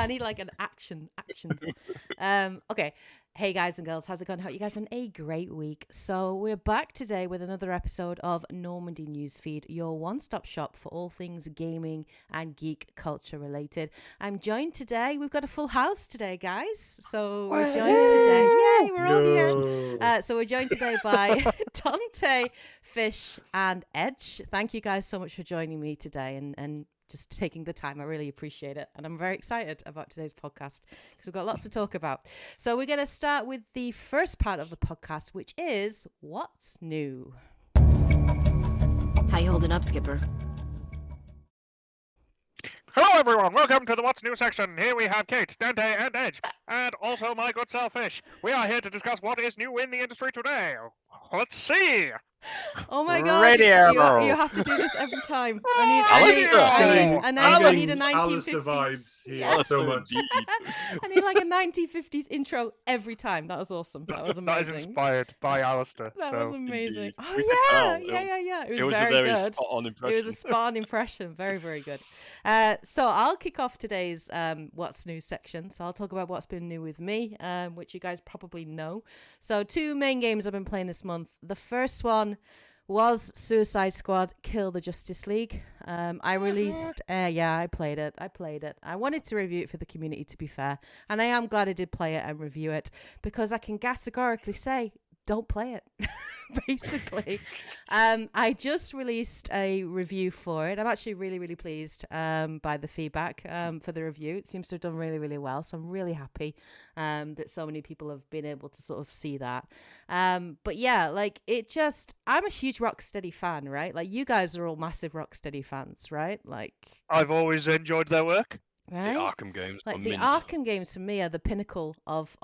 I need like an action. Okay. Hey guys and girls, how's it going? Hope you guys had a great week. So we're back today with another episode of Normandy Newsfeed, your one-stop shop for all things gaming and geek culture related. I'm joined today. We've got a full house today, guys. So we're joined today. Yay, we're all here. So we're joined today by Dante, Fish, and Edge. Thank you guys so much for joining me today and just taking the time. I really appreciate it. And I'm very excited about today's podcast because we've got lots to talk about. So we're going to start with the first part of the podcast, which is what's new. How you holding up, Skipper? Hello everyone, welcome to the What's New section. Here we have Kate, Dante, and Edge, and also my good self Fish. We are here to discuss what is new in the industry today. Let's see. Oh my god, you have to do this every time. I need a 1950s vibes here yeah. so much. I need like a 1950s intro every time. That was awesome. That was amazing. That is inspired by Alistair. That was amazing. Indeed. Oh yeah. It was very good. Spot-on impression. It was a spot-on impression. Very, very good. So I'll kick off today's What's New section. So I'll talk about what's been new with me, which you guys probably know. So 2 main games I've been playing this month. The first one was Suicide Squad Kill the Justice League. I released I played it. I wanted to review it for the community, to be fair, and I am glad I did play it and review it because I can categorically say don't play it. Basically, I just released a review for it. I'm actually really, really pleased by the feedback for the review. It seems to have done really, really well. So I'm really happy that so many people have been able to sort of see that. But yeah, like I'm a huge Rocksteady fan, right? Like you guys are all massive Rocksteady fans, right? Like I've always enjoyed their work. Right? The Arkham games. Like the Arkham games for me are the pinnacle of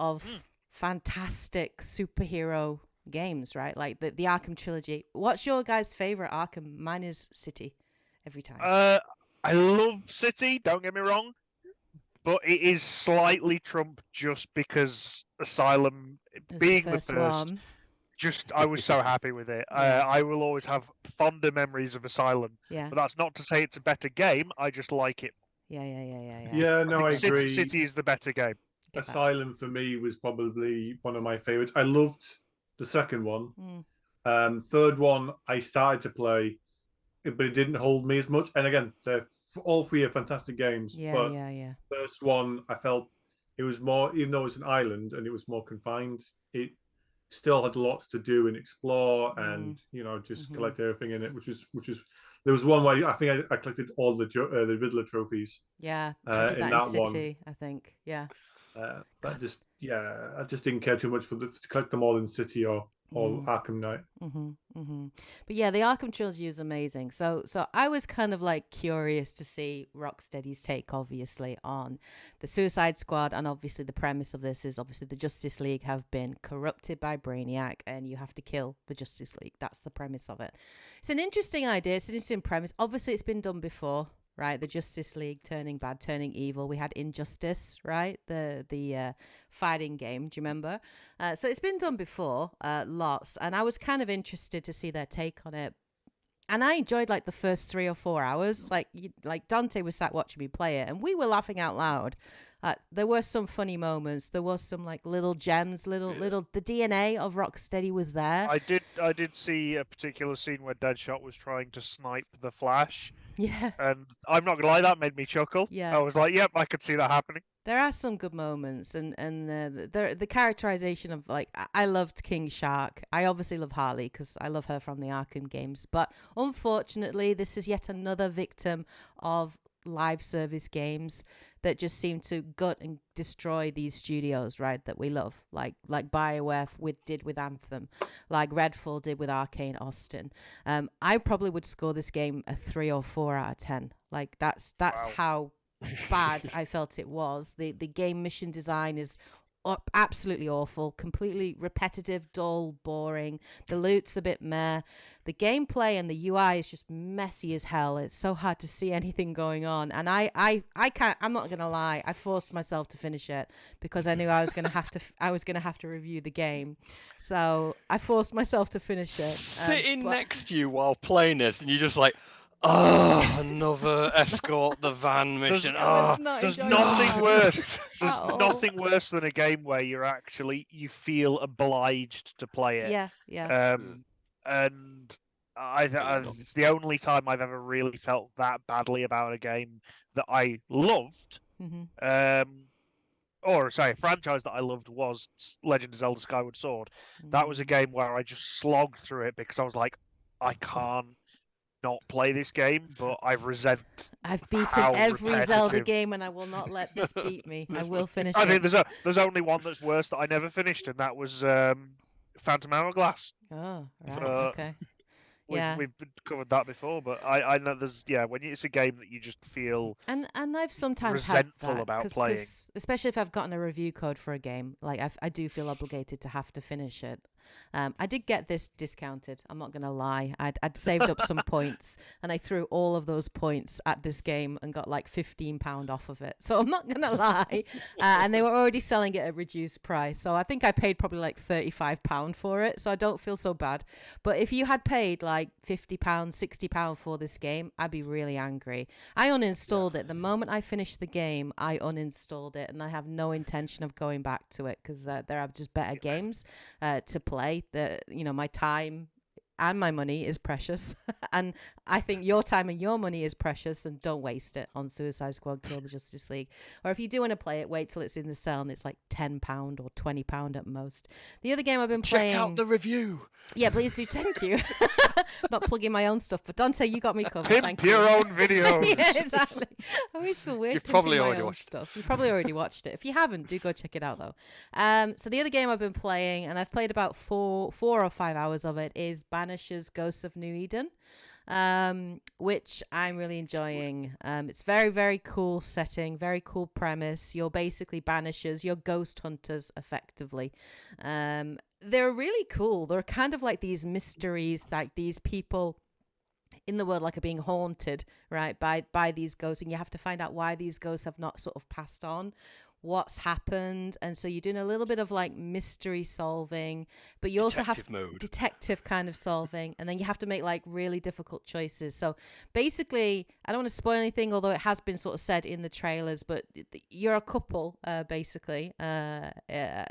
fantastic superhero games, right? Like the Arkham trilogy. What's your guys' favorite Arkham? Mine is City every time. I love City, don't get me wrong, but it is slightly Trump just because Asylum being the first one. Just I was so happy with it. I will always have fonder memories of Asylum. Yeah. But that's not to say it's a better game. I just like it. Yeah. Yeah, no, I agree. City is the better game. Asylum for me was probably one of my favorites. I loved the second one. Third one, I started to play, but it didn't hold me as much. And again, all 3 are fantastic games. Yeah. First one, I felt it was more, even though it's an island and it was more confined, it still had lots to do and explore and just collect everything in it, which is. There was one where I think I collected all the Riddler trophies. Yeah, I did that in City, I think. Yeah. I just didn't care too much to collect them all in City or Arkham Knight. But yeah, the Arkham trilogy is amazing. So I was kind of like curious to see Rocksteady's take, obviously, on the Suicide Squad, and obviously the premise of this is obviously the Justice League have been corrupted by Brainiac, and you have to kill the Justice League. That's the premise of it. It's an interesting idea. It's an interesting premise. Obviously, it's been done before. Right, the Justice League turning bad, turning evil. We had Injustice, right? The fighting game. Do you remember? So it's been done before, lots, and I was kind of interested to see their take on it. And I enjoyed like the first 3 or 4 hours. Like Dante was sat watching me play it, and we were laughing out loud. There were some funny moments. There was some like little gems, little. The DNA of Rocksteady was there. I did see a particular scene where Deadshot was trying to snipe the Flash. Yeah. And I'm not gonna lie, that made me chuckle. Yeah. I was like, yep, I could see that happening. There are some good moments, and the characterization of like I loved King Shark. I obviously love Harley because I love her from the Arkham games. But unfortunately, this is yet another victim of live service games that just seem to gut and destroy these studios, right, that we love, like BioWare did with Anthem, like Redfall did with Arcane Austin. I probably would score this game a 3 or 4 out of 10. Like that's wow. How bad I felt it was. The game mission design is absolutely awful, completely repetitive, dull, boring. The loot's a bit meh. The gameplay and the UI is just messy as hell. It's so hard to see anything going on. And I can't. I'm not gonna lie. I forced myself to finish it because I knew I was gonna have to review the game. So I forced myself to finish it. Sitting next to you while playing this, and you're just like, Oh, another escort the van mission. I was Oh, not There's enjoying nothing that worse. at There's all. nothing worse than a game where you feel obliged to play it. Yeah. And not. it's the only time I've ever really felt that badly about a game that I loved. Or sorry, a franchise that I loved was Legend of Zelda Skyward Sword. That was a game where I just slogged through it because I was like, I can't not play this game, but I've beaten how every Zelda repetitive- game, and I will not let this beat me. I will finish I think it. there's only one that's worse that I never finished, and that was Phantom Hourglass. Oh, right. Uh, Okay. We've, Yeah. we've covered that before, but I know there's when it's a game that you just feel And I've sometimes resentful had that, about 'cause playing. especially if I've gotten a review code for a game, like I do feel obligated to have to finish it. I did get this discounted. I'm not gonna lie. I'd saved up some points, and I threw all of those points at this game and got like £15 off of it. So I'm not gonna lie. And they were already selling it at a reduced price, so I think I paid probably like £35 for it. So I don't feel so bad. But if you had paid like £50, £60 for this game, I'd be really angry. I uninstalled it the moment I finished the game. I uninstalled it, and I have no intention of going back to it because there are just better games to play. My time and my money is precious, and I think your time and your money is precious, and don't waste it on Suicide Squad Kill the Justice League. Or if you do want to play it, wait till it's in the sale and it's like £10 or £20 at most. The other game I've been playing... Check out the review. Yeah, please do. Thank you. Not plugging my own stuff, but Dante, you got me covered. Pimp Thank your you. own videos. Yeah, exactly. I always feel weird. You've probably pimping my already own watched it. stuff. You've probably already watched it. If you haven't, do go check it out though. So the other game I've been playing, and I've played about 4 or 5 hours of it, is Banishers: Ghosts of New Eden, which I'm really enjoying. It's very, very cool setting, very cool premise. You're basically banishers, you're ghost hunters, effectively. They're really cool. They're kind of like these mysteries, like these people in the world like are being haunted, right, by these ghosts, and you have to find out why these ghosts have not sort of passed on, what's happened. And so you're doing a little bit of like mystery solving, but you also have detective kind of solving, and then you have to make like really difficult choices. So basically, I don't want to spoil anything, although it has been sort of said in the trailers, but you're a couple basically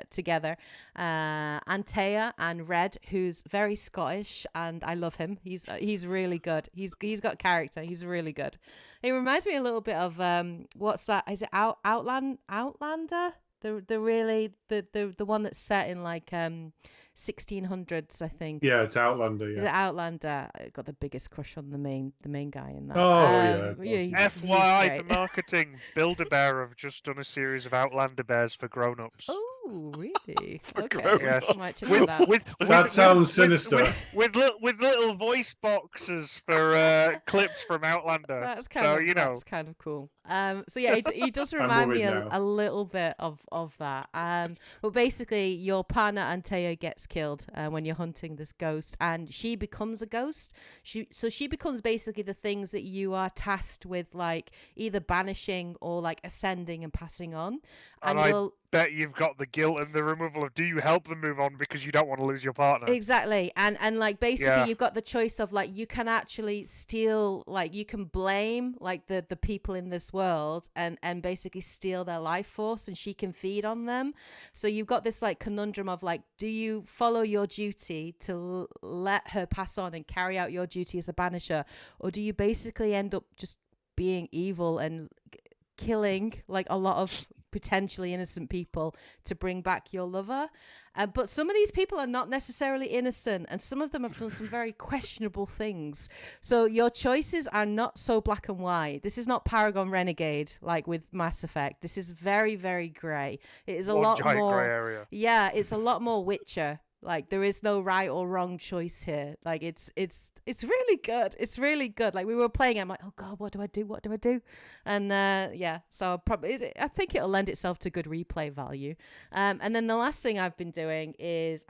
together, Antea and Red, who's very Scottish, and I love him. He's really good. He's got character. He's really good. It reminds me a little bit of what's that? Is it Outlander? The one that's set in like 1600s, I think. Yeah, it's Outlander. Is Yeah. it Outlander? I got the biggest crush on the main guy in that. Oh, yeah. He's FYI great. for marketing, Build-A-Bear have just done a series of Outlander bears for grown-ups. Oh, really? Okay. grown-ups. I might check that out. That sounds sinister. With little voice boxes for clips from Outlander. That's kind so of that's kind of cool. So yeah, he does remind me worried now. a little bit of that. But basically, your partner Antea gets killed when you're hunting this ghost, and she becomes a ghost. She becomes basically the things that you are tasked with, like either banishing or like ascending and passing on. And I bet you've got the guilt and the removal of, do you help them move on because you don't want to lose your partner? Exactly. And like basically Yeah. you've got the choice of like, you can actually steal, like you can blame like the people in this world and basically steal their life force, and she can feed on them. So you've got this like conundrum of like, do you follow your duty to let her pass on and carry out your duty as a banisher, or do you basically end up just being evil and killing like a lot of potentially innocent people to bring back your lover? But some of these people are not necessarily innocent, and some of them have done some very questionable things. So your choices are not so black and white. This is not Paragon Renegade like with Mass Effect. This is very, very grey. It is a lot giant more grey area. Yeah, it's a lot more Witcher. Like there is no right or wrong choice here. Like it's really good. It's really good. Like we were playing, I'm like, oh god, what do I do? What do I do? And yeah, so I think it'll lend itself to good replay value. And then the last thing I've been doing is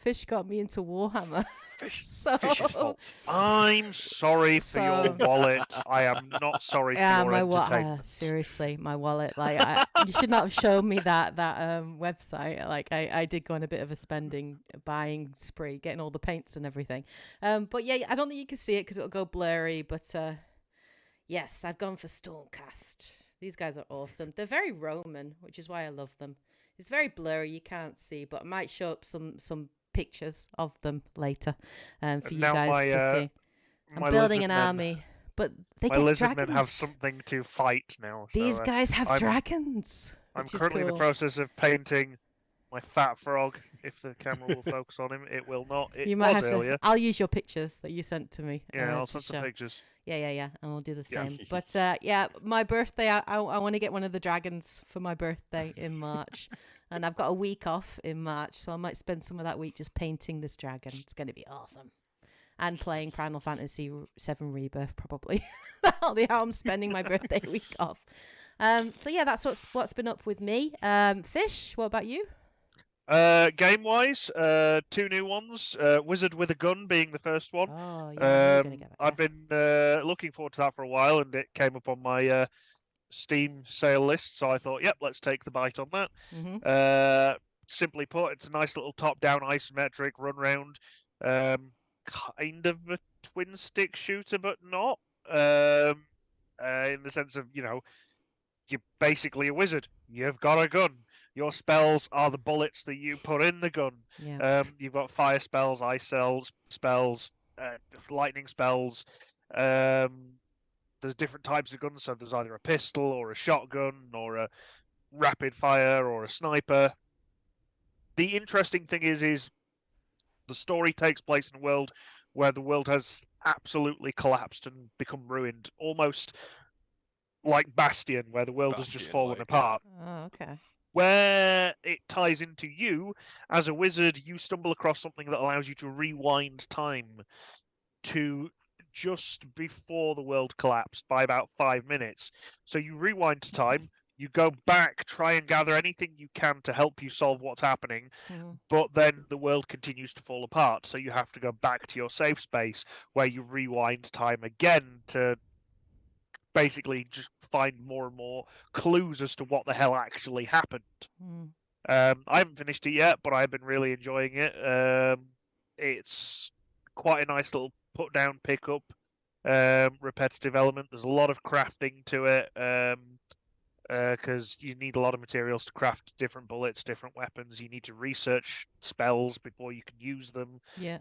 Fish got me into Warhammer. Fish's fault. I'm sorry for your wallet. I am not sorry for your entertainment. Seriously, my wallet. Like you should not have shown me that website. Like I did go on a bit of a buying spree, getting all the paints and everything. But yeah, I don't think you can see it because it'll go blurry. But yes, I've gone for Stormcast. These guys are awesome. They're very Roman, which is why I love them. It's very blurry, you can't see, but I might show up some pictures of them later for you guys to see. I'm building an army, but they get lizard dragons. men have something to fight now. So, These guys have dragons. I'm which is currently in the cool. process of painting my fat frog. If the camera will focus on him, it will not. It You might was have earlier. to. I'll use your pictures that you sent to me. Yeah, I'll to send some show. pictures. Yeah, and we'll do the Yeah. same. But yeah, my birthday, I want to get one of the dragons for my birthday in March. And I've got a week off in March, so I might spend some of that week just painting this dragon. It's going to be awesome. And playing Final Fantasy VII Rebirth, probably. That'll be how I'm spending my birthday week off. So yeah, that's what's been up with me. Fish, what about you? Game-wise, 2 new ones. Wizard with a Gun being the first one. Oh, yeah, I know you're going to get it. I've been looking forward to that for a while, and it came up on my Steam sale list, so I thought, yep, let's take the bite on that. Mm-hmm. Simply put, it's a nice little top-down isometric run-round, kind of a twin-stick shooter, but not. In the sense of, you're basically a wizard. You've got a gun. Your spells are the bullets that you put in the gun. Yeah. You've got fire spells, ice spells, lightning spells. There's different types of guns, so there's either a pistol or a shotgun or a rapid fire or a sniper. The interesting thing is the story takes place in a world where the world has absolutely collapsed and become ruined, almost like Bastion, where the world has just fallen apart. Oh, okay. Where it ties into you, as a wizard, you stumble across something that allows you to rewind time to just before the world collapsed by about 5 minutes. So you rewind to time, you go back, try and gather anything you can to help you solve what's happening, but then the world continues to fall apart. So you have to go back to your safe space where you rewind time again to basically just find more and more clues as to what the hell actually happened. I haven't finished it yet, but I've been really enjoying it. It's quite a nice little put down, pick up, repetitive element. There's a lot of crafting to it, because you need a lot of materials to craft different bullets, different weapons. You need to research spells before you can use them. Yeah.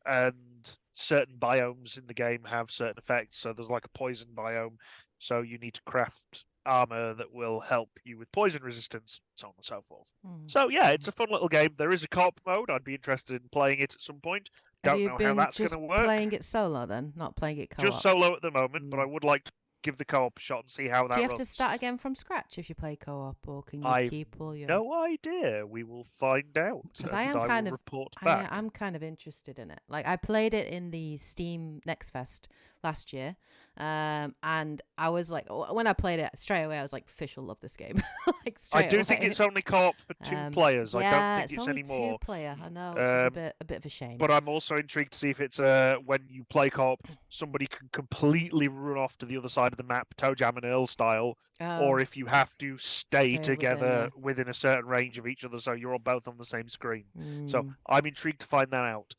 And certain biomes in the game have certain effects. So there's like a poison biome, so you need to craft armor that will help you with poison resistance, so on and so forth. So yeah, it's a fun little game. There is a co-op mode. I'd be interested in playing it at some point. Don't know how that's going to work. Playing it solo then, not playing it co-op? Just solo at the moment, but I would like to give the co-op a shot and see how that runs. Do you have to start again from scratch if you play co-op, or can you keep all your... No idea. We will find out. Because I will report back. I'm kind of interested in it. Like, I played it in the Steam Next Fest last year, and I was like, when I played it straight away, I was like, Fish will love this game. Like, I do think it's only co-op for 2 players. Yeah, I don't think it's only anymore. 2-player. I know, which is a bit of a shame. But I'm also intrigued to see if it's when you play co-op, somebody can completely run off to the other side of the map, Toe Jam and Earl style, or if you have to stay together within a certain range of each other, so you're all both on the same screen. So I'm intrigued to find that out.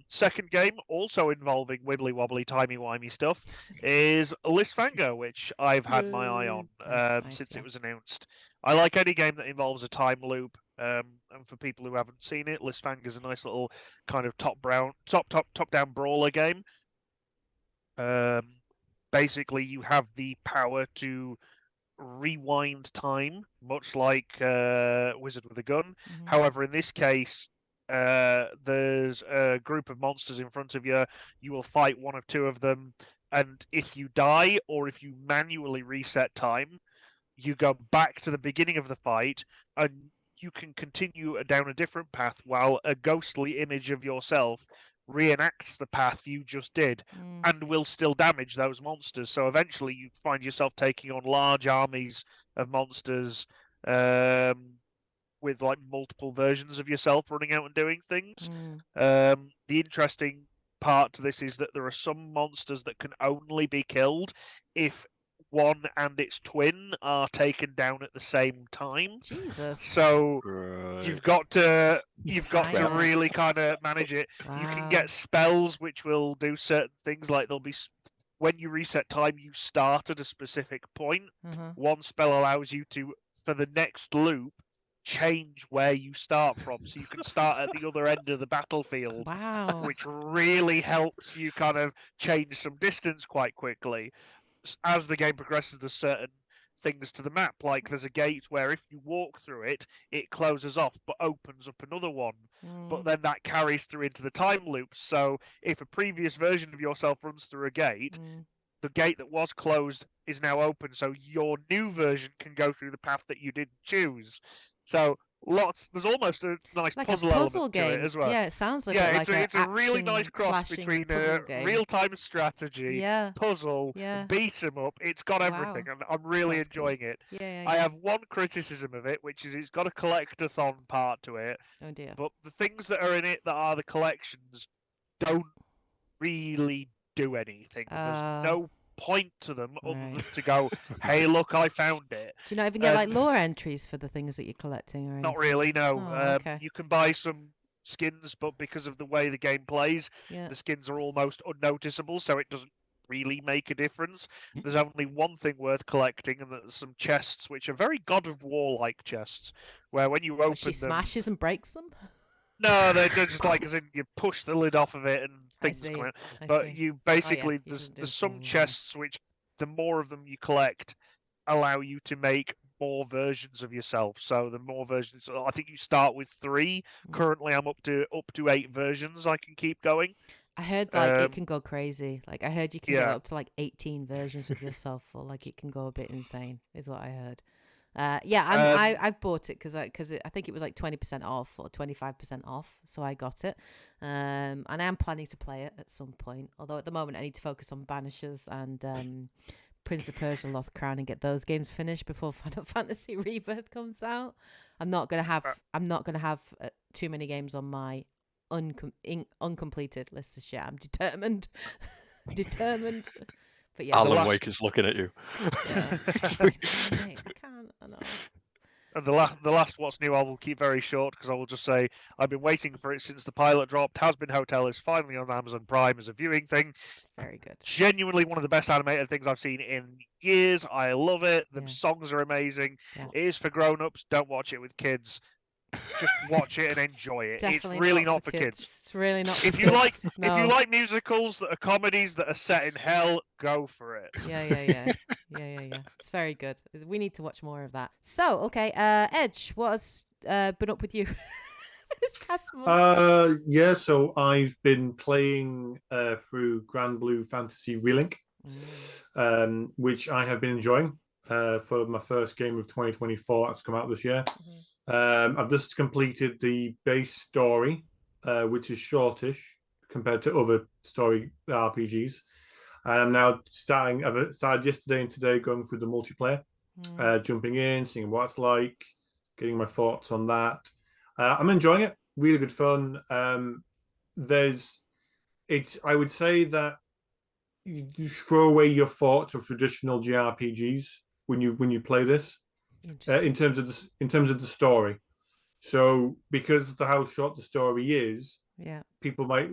Second game, also involving wibbly wobbly, timey wimey stuff, is Lysfanga, which I've had my eye on since it was announced. I like any game that involves a time loop. And for people who haven't seen it, Lysfanga is a nice little kind of top-down brawler game. Basically, you have the power to rewind time, much like Wizard with a Gun. However, in this case, there's a group of monsters in front of you. You will fight one or two of them, and if you die or if you manually reset time, you go back to the beginning of the fight, and you can continue down a different path while a ghostly image of yourself reenacts the path you just did and will still damage those monsters. So eventually you find yourself taking on large armies of monsters with like multiple versions of yourself running out and doing things. The interesting part to this is that there are some monsters that can only be killed if one and its twin are taken down at the same time. Jesus. So Right. you've got to Time it. really kind of manage it. You can Wow. get spells which will do certain things, like there'll be when you reset time, you start at a specific point. Uh-huh. One spell allows you to, for the next loop, change where you start from, so you can start at the other end of the battlefield. Wow. Which really helps you kind of change some distance quite quickly. As the game progresses, there's certain things to the map, like there's a gate where if you walk through it, it closes off but opens up another one. But then that carries through into the time loop. So if a previous version of yourself runs through a gate, the gate that was closed is now open, so your new version can go through the path that you didn't choose. So there's almost a nice Like puzzle a puzzle element game. to it as well. Yeah, it sounds like It's a really nice cross action-slashing between puzzle a game. real-time strategy, Yeah. puzzle, Yeah. beat 'em up. It's got everything, and I'm really Sounds cool. enjoying it. Yeah. I have one criticism of it, which is it's got a collectathon part to it, Oh dear. but the things that are in it that are the collections don't really do anything. There's no point to them other than to go, hey, look, I found it. Do you not even get like lore entries for the things that you're collecting or anything? Not really, no. Oh, okay. You can buy some skins, but because of the way the game plays, the skins are almost unnoticeable, so it doesn't really make a difference. There's only one thing worth collecting, and that's some chests, which are very God of War-like chests, where when you open she them... smashes and breaks them? No, they're just like, as in, you push the lid off of it and things come out. But you basically, there's some chests which, the more of them you collect, allow you to make more versions of yourself. So the more versions, I think you start with 3. Currently, I'm up to 8 versions I can keep going. I heard like it can go crazy. Like I heard you can get Yeah. up to like 18 versions of yourself, or like it can go a bit insane. Is what I heard. I've bought it because I think it was like 20% off or 25% off, so I got it. And I am planning to play it at some point. Although at the moment I need to focus on Banishers and Prince of Persia: Lost Crown and get those games finished before Final Fantasy Rebirth comes out. I'm not gonna have too many games on my uncompleted list of shit. I'm determined. But yeah, Alan Wake is looking at you. Yeah. Mate, I can't. I know. And the last what's new I will keep very short, because I will just say I've been waiting for it since the pilot dropped. Hazbin Hotel is finally on Amazon Prime as a viewing thing. It's very good. Genuinely one of the best animated things I've seen in years. I love it. The songs are amazing. Yeah. It is for grown-ups. Don't watch it with kids. Just watch it and enjoy it. Definitely it's really not for kids. It's really not for If kids. If you like musicals that are comedies that are set in hell, go for it. Yeah. It's very good. We need to watch more of that. So, okay, Edge, what's been up with you this past month? So I've been playing through Granblue Fantasy Relink, which I have been enjoying for my first game of 2024 that's come out this year. I've just completed the base story, which is shortish compared to other story RPGs. And I'm now starting. I've started yesterday and today going through the multiplayer, jumping in, seeing what it's like, getting my thoughts on that. I'm enjoying it. Really good fun. I would say that you throw away your thoughts of traditional JRPGs when you play this. In terms of the story. So because of how short the story is, people might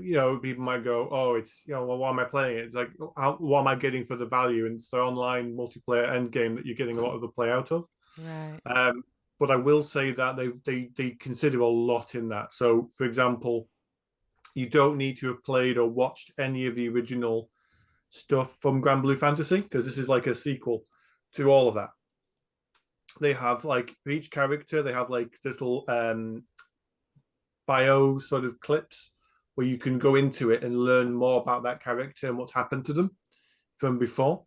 go, oh, it's well, why am I playing it? It's like, what am I getting for the value? And it's the online multiplayer end game that you're getting a lot of the play out of. Right. But I will say that they consider a lot in that. So for example, you don't need to have played or watched any of the original stuff from Granblue Fantasy, because this is like a sequel to all of that. They have like for each character, they have like little bio sort of clips where you can go into it and learn more about that character and what's happened to them from before.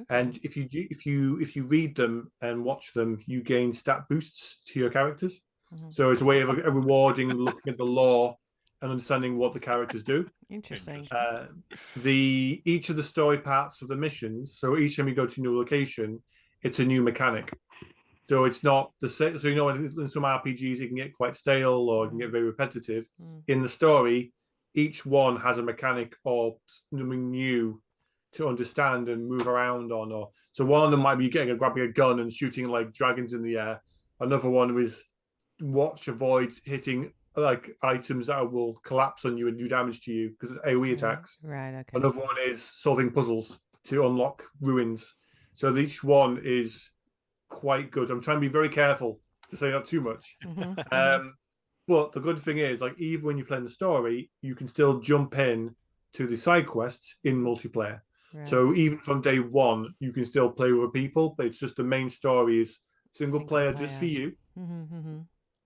And if you read them and watch them, you gain stat boosts to your characters. So it's a way of a rewarding looking at the lore and understanding what the characters do. Interesting. Each of the story parts of the missions. So each time you go to a new location, it's a new mechanic. So it's not the same. So in some RPGs it can get quite stale or it can get very repetitive. In the story, each one has a mechanic or something new to understand and move around on. Or so one of them might be grabbing a gun and shooting like dragons in the air. Another one is watch, avoid hitting like items that will collapse on you and do damage to you because it's AoE attacks. Right. Okay. Another one is solving puzzles to unlock ruins. So each one is quite good. I'm trying to be very careful to say not too much. But the good thing is, like, even when you're playing the story, you can still jump in to the side quests in multiplayer. Right. So even from day one, you can still play with other people, but it's just the main story is single player just for you.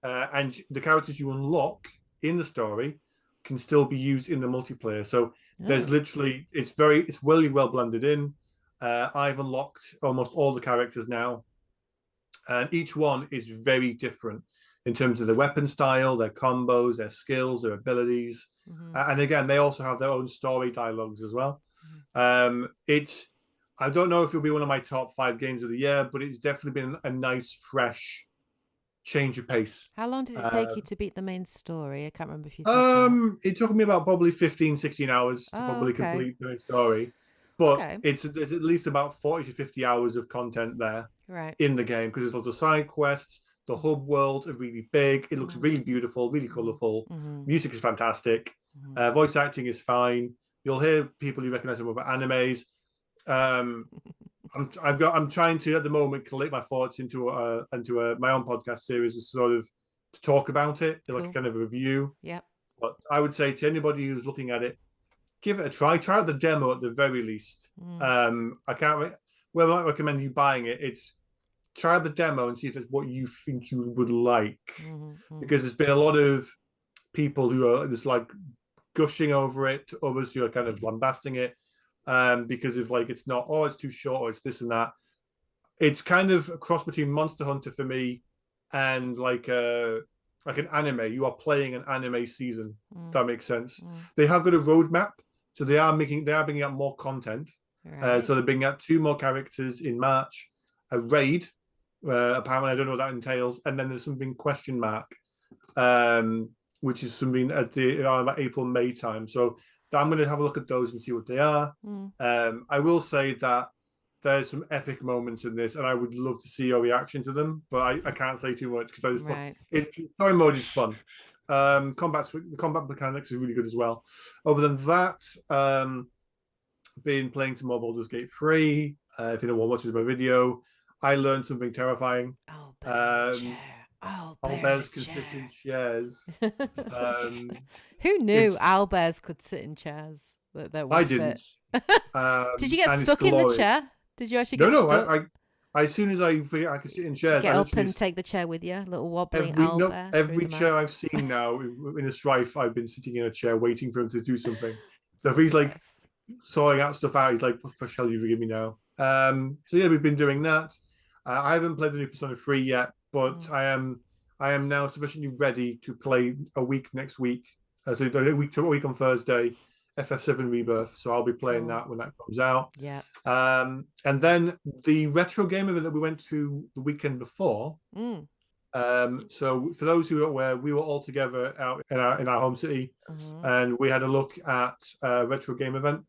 And the characters you unlock in the story can still be used in the multiplayer. So there's literally, it's really well blended in. I've unlocked almost all the characters now, and each one is very different in terms of their weapon style, their combos, their skills, their abilities. And again, they also have their own story dialogues as well. I don't know if it'll be one of my top 5 games of the year, but it's definitely been a nice, fresh change of pace. How long did it take you to beat the main story? I can't remember if you said that. It took me about probably 15, 16 hours to probably complete the main story. But there's at least about 40 to 50 hours of content there in the game because there's lots of side quests. The hub worlds are really big. It looks really beautiful, really colourful. Music is fantastic. Voice acting is fine. You'll hear people you recognise from other animes. I'm trying to at the moment collect my thoughts into my own podcast series to sort of to talk about it, like kind of a review. Yeah. But I would say to anybody who's looking at it, give it a try. Try out the demo at the very least. I can't. Well, I might recommend you buying it. It's try out the demo and see if it's what you think you would like, because there's been a lot of people who are just like gushing over it, others who are kind of lambasting it because of like it's not, oh, it's too short, or it's this and that. It's kind of a cross between Monster Hunter for me and like an anime. You are playing an anime season. If that makes sense. They have got a roadmap, so they are bringing out more content. So they're bringing out 2 more characters in March, a raid. Apparently, I don't know what that entails, and then there's something question mark, which is something at about April, May time. So I'm going to have a look at those and see what they are. I will say that there's some epic moments in this, and I would love to see your reaction to them, but I can't say too much because story mode is fun. The combat mechanics is really good as well. Other than that, been playing some more Baldur's Gate 3. If anyone watches my video, I learned something terrifying. Owlbears can sit in chairs. Who knew owlbears could sit in chairs? I didn't. Did you get stuck in the chair? Did you actually get stuck? No. As soon as I figured I could sit in chairs, get up and take the chair with you, little wobbling owlbear. Every chair I've seen now in a strife, I've been sitting in a chair waiting for him to do something. So if he's like sorting out stuff out, he's like, "What shall you forgive me now?" So yeah, we've been doing that. I haven't played the new Persona 3 yet, but I am now sufficiently ready to play a week next week. So a week on Thursday, FF7 Rebirth. So I'll be playing that when that comes out. Yeah. And then the retro game event that we went to the weekend before. So for those who are aware, we were all together out in our home city, and we had a look at a retro game event,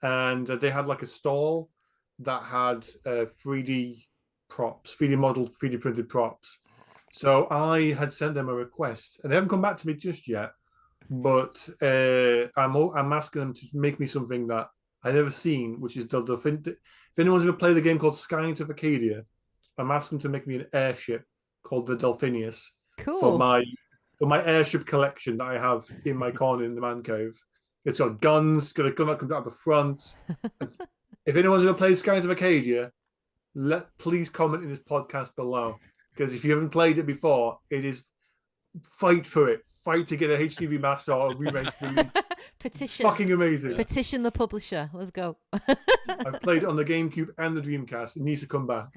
and they had like a stall that had 3D props, 3D modeled, 3D printed props. So I had sent them a request, and they haven't come back to me just yet. But I'm asking them to make me something that I've never seen, which is if anyone's going to play the game called Skies of Acadia, I'm asking them to make me an airship called the Delphinius for my airship collection that I have in my corner in the man cave. It's got guns, got a gun that comes out the front. If anyone's going to play Skies of Acadia, please comment in this podcast below, because if you haven't played it before, it is fight for it. Fight to get a HD remaster or a remake release. Petition. Fucking amazing. Petition the publisher. Let's go. I've played it on the GameCube and the Dreamcast. It needs to come back.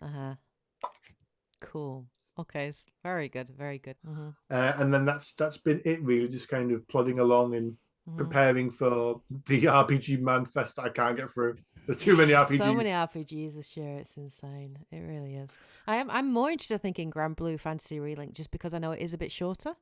Cool. Okay, it's very good. Very good. And then that's been it really. Just kind of plodding along and preparing for the RPG Manfest that I can't get through. There's too many RPGs. So many RPGs this year. It's insane. It really is. I'm more interested, I think, in Granblue Fantasy Relink, just because I know it is a bit shorter.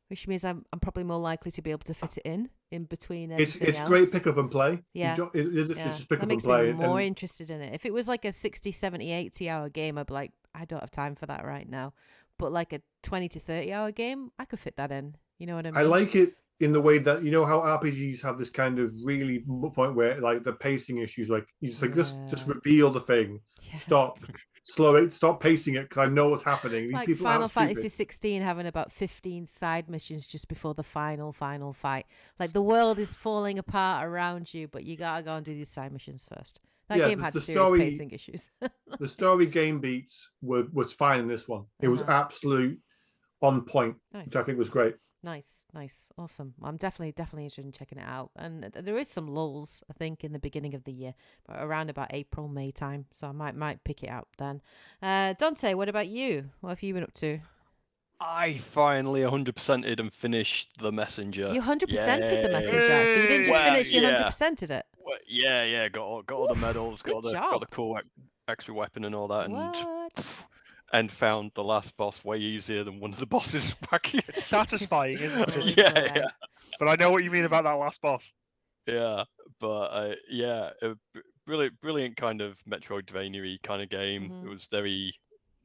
Which means I'm probably more likely to be able to fit it in between It's everything else. great pick up and play. Yeah. You don't, it's Yeah. just pick That up makes and play. me more interested in it. If it was like a 60, 70, 80 hour game, I'd be like, I don't have time for that right now. But like a 20 to 30 hour game, I could fit that in. You know what I mean? I like it in the way that, you know how RPGs have this kind of really point where like the pacing issues, like you just like just reveal the thing, stop, slow it, stop pacing it because I know what's happening. These like people Final aren't stupid. Fantasy 16 having about 15 side missions just before the final fight. Like the world is falling apart around you, but you gotta go and do these side missions first. That game had serious pacing issues. The story game beats was fine in this one. It was absolute on point, which I think was great. Nice, awesome. I'm definitely interested in checking it out. And there is some lulls, I think, in the beginning of the year, but around about April, May time. So I might pick it up then. Dante, what about you? What have you been up to? I finally 100%ed and finished The Messenger. You 100%ed The Messenger, so you didn't just finish, you 100%ed it. Well, yeah, got all the medals, got the cool extra weapon and all that, and found the last boss way easier than one of the bosses back here. It's satisfying, isn't it? Yeah. But I know what you mean about that last boss. Yeah, but a brilliant kind of Metroidvania kind of game. It was very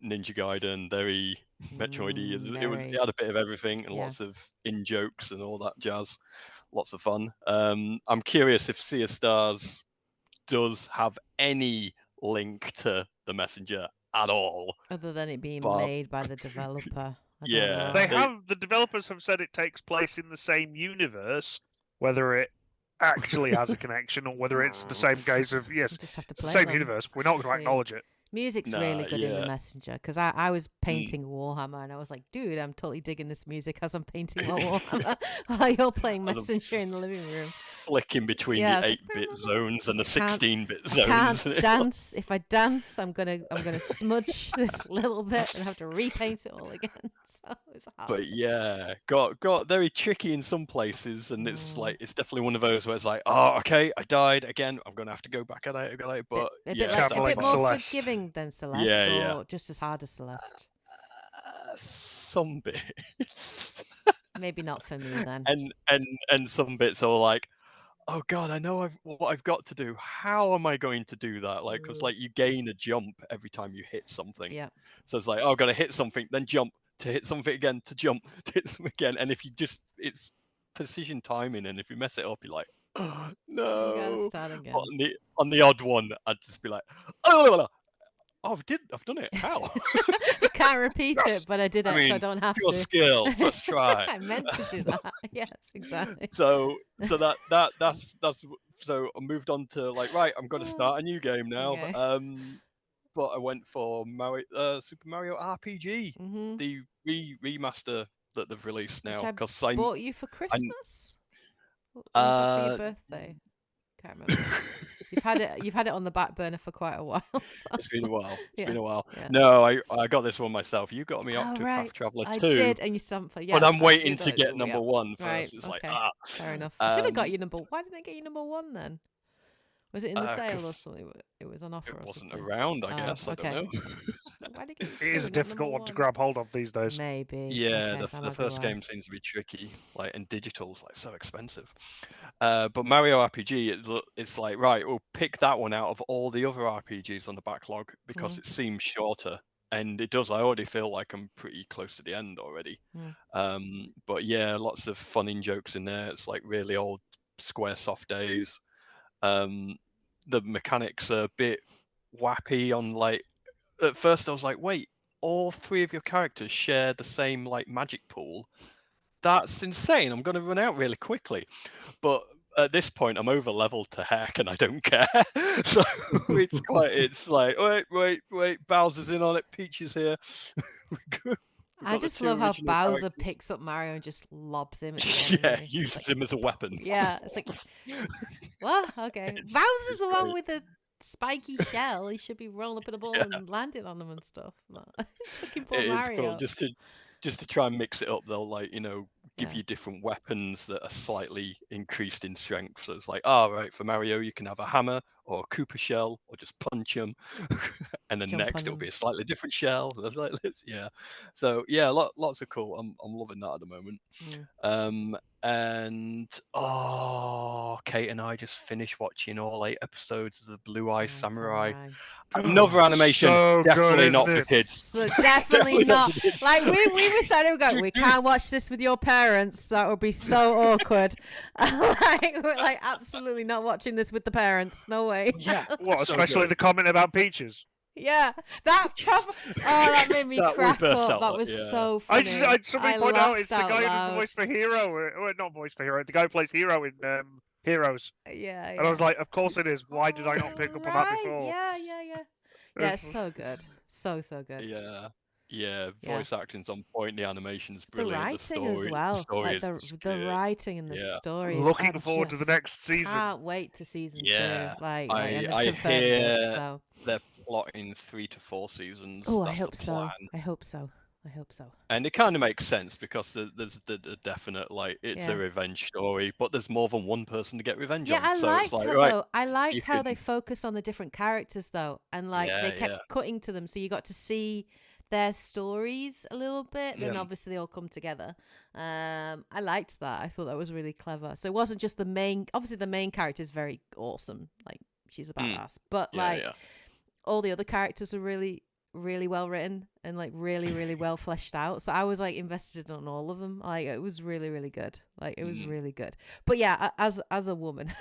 Ninja Gaiden, very Metroidy. It had a bit of everything and lots of in-jokes and all that jazz. Lots of fun. I'm curious if Sea of Stars does have any link to The Messenger at all, other than it being made by the developer. The developers have said it takes place in the same universe. Whether it actually has a connection or whether it's the same guys of same universe, we're not going to acknowledge it. Music's really good in The Messenger, because I was painting Warhammer and I was like, dude, I'm totally digging this music as I'm painting my Warhammer while you're playing Messenger in the living room. Flicking between the 8-bit zones and the 16-bit zones. I can't dance. If I dance, I'm gonna smudge this little bit and have to repaint it all again. So it's hard. But yeah, got very tricky in some places, and it's like it's definitely one of those where it's like, oh, okay, I died again. I'm gonna have to go back at it. But a bit more forgiving than Celeste, or just as hard as Celeste. Some bits. Maybe not for me then. And some bits are like, oh god, I know what I've got to do. How am I going to do that? Like, because like you gain a jump every time you hit something. Yeah. So it's like, oh, I've got to hit something, then jump to hit something again, to jump to hit something again. And if you it's precision timing, and if you mess it up, you're like, oh no. You gotta start again. On the odd one, I'd just be like, oh, I've done it. How? I can't repeat it, but I did it, so I don't have pure to. Skill. Let's try. I meant to do that. Yes, exactly. So that's so I moved on to like, right, I'm going to start a new game now. Okay. But I went for Super Mario RPG, the remaster that they've released now. Because I bought you for Christmas. Or was it for your birthday? Can't remember. You've had it on the back burner for quite a while. So. It's been a while. It's been a while. Yeah. No, I got this one myself. You got me Octopath Traveler 2. I did, and you sampled. Yeah, but I'm waiting to get number 1 first. Right, it's like fair enough. I should have got you number. Why didn't I get you number 1 then? Was it in the sale or something? It was on offer. It wasn't something. around, I guess. Okay. I don't know. Why did you get it is a difficult one to grab hold of these days. Maybe. Yeah, okay, the first game seems to be tricky, like, and digital's like so expensive. But Mario RPG, it's like, right, we'll pick that one out of all the other RPGs on the backlog because it seems shorter. And it does. I already feel like I'm pretty close to the end already. But yeah, lots of fun in jokes in there. It's like really old Squaresoft days. The mechanics are a bit wappy on like, at first I was like, wait, all 3 of your characters share the same like magic pool? That's insane. I'm going to run out really quickly. But at this point I'm over leveled to heck and I don't care. So it's like, wait, Bowser's in on it, Peach is here. I just love how Bowser picks up Mario and just lobs him at the end. Yeah, uses him as a weapon. Yeah, it's like, what? Okay. Bowser's the one with the spiky shell. He should be rolling up in a ball and landing on them and stuff. Chucking poor Mario. It's cool. Just to try and mix it up, they'll like, give you different weapons that are slightly increased in strength. So it's like, right, for Mario you can have a hammer or a Cooper shell, or just punch them, and then Jump on next it'll them. be a slightly different shell. Like this, yeah. So yeah, lots of cool. I'm loving that at the moment. And Kate and I just finished watching all 8 episodes of the Blue Eye Samurai. Another animation, So good, definitely not isn't for it? kids. So definitely not. Kids. Like we were saying, we go, we can't watch this with your parents. That would be so awkward. We're like absolutely not watching this with the parents. No way. Yeah. What, so especially good. the comment about peaches? Yeah, that that made me That we crack burst up. out That like- was yeah. so I funny. somebody point out it's the laughed guy who out does the loud. voice for Hero, not voice for Hero, the guy who plays Hero in Heroes. Yeah, And I was like, of course it is. Why did I not pick up on that before? Yeah. Yeah, it's so good. So good. Yeah, Yeah. voice acting's on point. The animation's The brilliant. writing the as story, well. The story Like is the writing and the Yeah. story. Looking forward to the next season. Can't wait to season 2. Yeah. And they've I confirmed hear it. So. they're plotting 3 to 4 seasons. Oh, That's I hope the so. plan. I hope so. And it kind of makes sense because there's the definite, like, it's a revenge story, but there's more than one person to get revenge on. I So liked it's like, how, right, though, I liked you how they can- focus on the different characters though, and like they kept cutting to them, so you got to see their stories a little bit, and obviously they all come together. I liked that. I thought that was really clever. So it wasn't just the main. Obviously, the main character is very awesome. Like she's a badass, but all the other characters are really well written and like really well fleshed out. So I was like invested on all of them. Like it was really good. Like it was really good. But yeah, as a woman,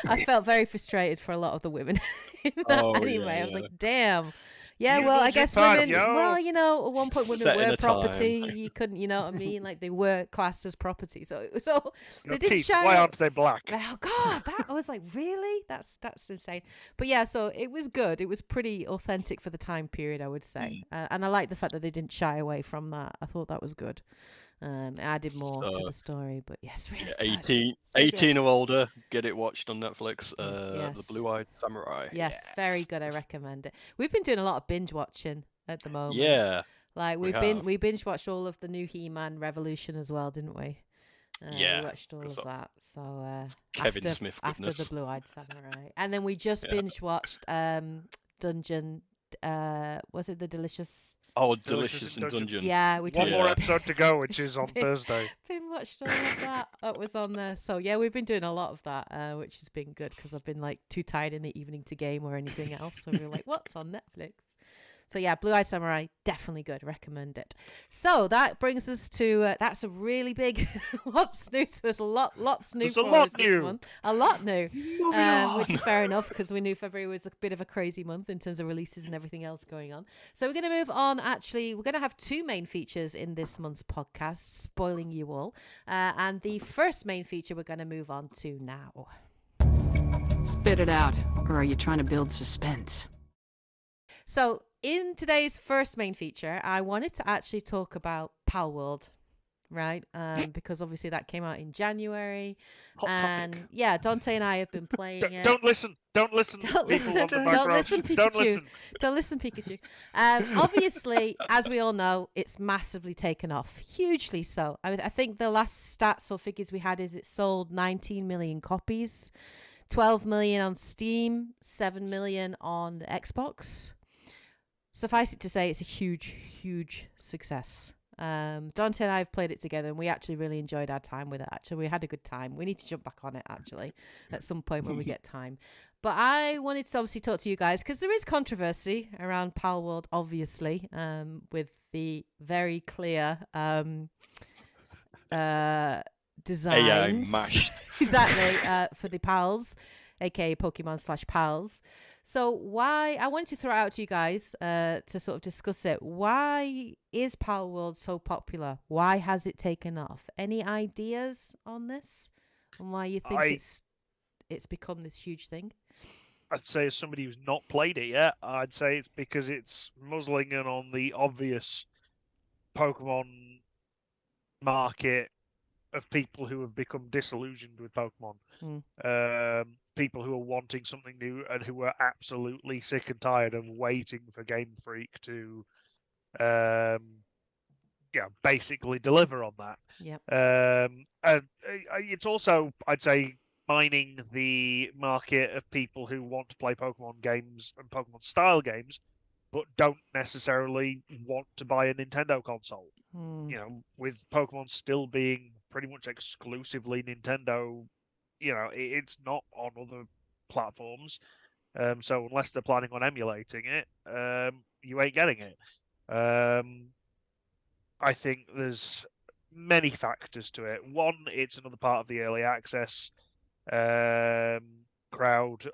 I felt very frustrated for a lot of the women in that anime. I was like, damn. Yeah, well, I guess women. Well, you know, at one point women Set in were a property. time. You couldn't, you know what I mean? Like they were classed as property. So they did teeth, shy. why aren't they black? Oh God, I was like, really? That's insane. But yeah, so it was good. It was pretty authentic for the time period, I would say. And I like the fact that they didn't shy away from that. I thought that was good. It added more to the story. But yes, really. Yeah, good. 18 or older, get it watched on Netflix. Yes. The Blue Eyed Samurai. Yes, very good. I recommend it. We've been doing a lot of binge watching at the moment. Yeah. Like we we binge watched all of the new He-Man Revolution as well, didn't we? We watched all of that. So Kevin Smith after goodness. the Blue-Eyed Samurai, and then we just binge watched Dungeon. Was it the Delicious? Oh, Delicious in Dungeon. Yeah, we One more episode to go, which is on Thursday. Been watched all of that. That was on there. So yeah, we've been doing a lot of that, which has been good because I've been like too tired in the evening to game or anything else. So we were like, what's on Netflix? So yeah, Blue Eyed Samurai, definitely good. Recommend it. So that brings us to that's a really big what's new. So there's lots new for us this month. A lot new, which is fair enough because we knew February was a bit of a crazy month in terms of releases and everything else going on. So we're going to move on. Actually, we're going to have 2 main features in this month's podcast, spoiling you all. And the first main feature we're going to move on to now. Spit it out, or are you trying to build suspense? So in today's first main feature, I wanted to actually talk about Palworld, right? Because obviously that came out in January. Hot topic. Yeah, Dante and I have been playing it. Don't listen. Don't listen. Don't listen, Pikachu. Don't listen, Pikachu. Obviously, as we all know, it's massively taken off, hugely so. I mean, I think the last stats or figures we had is it sold 19 million copies, 12 million on Steam, 7 million on Xbox. Suffice it to say, it's a huge success. Dante and I have played it together, and we actually really enjoyed our time with it. Actually, we had a good time. We need to jump back on it actually at some point when we get time. But I wanted to obviously talk to you guys because there is controversy around Palworld, obviously, with the very clear designs. AI mashed. Exactly, for the pals, aka Pokemon/pals. So why, I wanted to throw it out to you guys to sort of discuss it. Why is Palworld so popular? Why has it taken off? Any ideas on this? And why you think it's become this huge thing? I'd say as somebody who's not played it yet, I'd say it's because it's muzzling in on the obvious Pokemon market of people who have become disillusioned with Pokemon. People who are wanting something new and who are absolutely sick and tired of waiting for Game Freak to basically deliver on that. Yep. And it's also, I'd say, mining the market of people who want to play Pokemon games and Pokemon style games, but don't necessarily want to buy a Nintendo console. You know, with Pokemon still being pretty much exclusively Nintendo, you know, it's not on other platforms. So unless they're planning on emulating it, you ain't getting it. I think there's many factors to it. One, it's another part of the early access crowd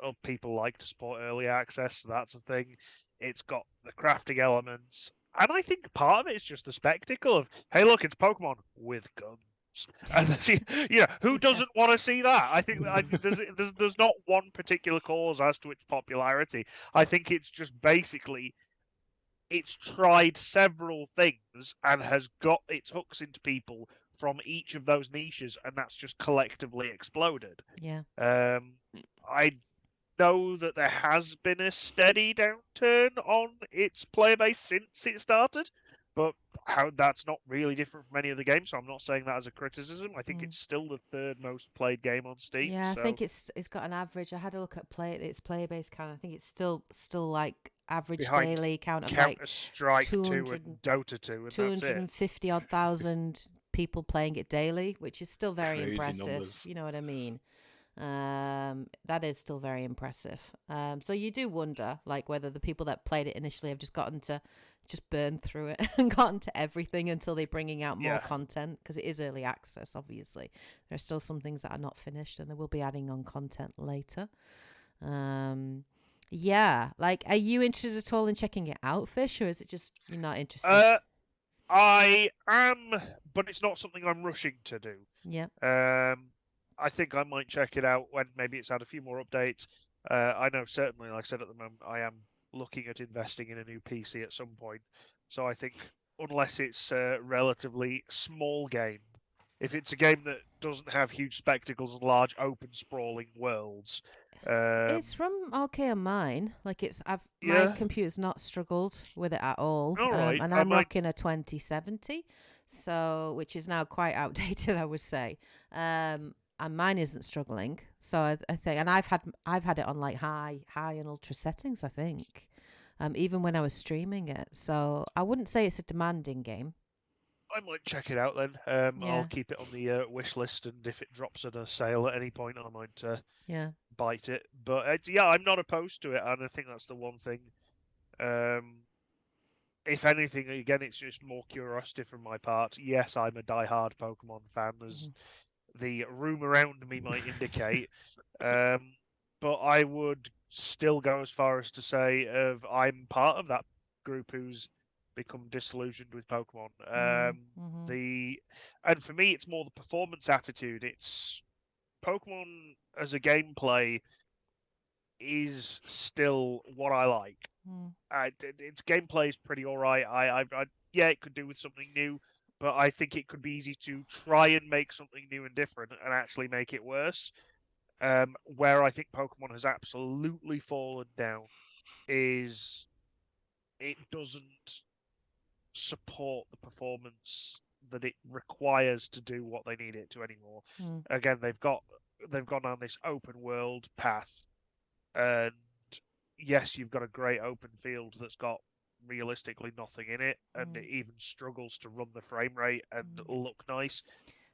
of people like to support early access. So that's a thing. It's got the crafting elements. And I think part of it is just the spectacle of, hey, look, it's Pokemon with guns. And who doesn't want to see that? I think there's not one particular cause as to its popularity. I think it's just basically it's tried several things and has got its hooks into people from each of those niches, and that's just collectively exploded. Yeah. I know that there has been a steady downturn on its player base since it started, but that's not really different from any other game, so I'm not saying that as a criticism. I think it's still the third most played game on Steam. Yeah, I think it's got an average. I had a look at its player base count. I think it's still like average behind daily count of Counter-Strike 2 200 and Dota 2, and 250 odd thousand people playing it daily, which is still very Crazy impressive. numbers. You know what I mean? That is still very impressive. So you do wonder, like, whether the people that played it initially have just gotten to just burn through it and gotten to everything until they're bringing out more content, because it is early access. Obviously, there are still some things that are not finished, and they will be adding on content later. Yeah, like, are you interested at all in checking it out, Fish, or is it just you're not interested? I am, but it's not something I'm rushing to do. Yeah. I think I might check it out when maybe it's had a few more updates. I know certainly, like I said at the moment, I am looking at investing in a new PC at some point. So I think unless it's a relatively small game, if it's a game that doesn't have huge spectacles and large open sprawling worlds, it's run okay on mine. Like, my computer's not struggled with it at all. All right. And I'm rocking a 2070, so which is now quite outdated, I would say. And mine isn't struggling. So I think, and I've had it on like high and ultra settings, I think. Even when I was streaming it. So I wouldn't say it's a demanding game. I might check it out then. I'll keep it on the wish list, and if it drops at a sale at any point, I might bite it. But I'm not opposed to it, and I think that's the one thing. If anything, again, it's just more curiosity from my part. Yes, I'm a die-hard Pokemon fan, as the room around me might indicate. But I would still go as far as to say I'm part of that group who's become disillusioned with Pokemon. And for me, it's more the performance attitude. It's Pokemon as a gameplay is still what I like. Its gameplay is pretty alright. It could do with something new, but I think it could be easy to try and make something new and different and actually make it worse. Where I think Pokemon has absolutely fallen down is it doesn't support the performance that it requires to do what they need it to anymore. Again, they've gone down this open world path, and yes, you've got a great open field that's got realistically nothing in it, and it even struggles to run the frame rate and look nice.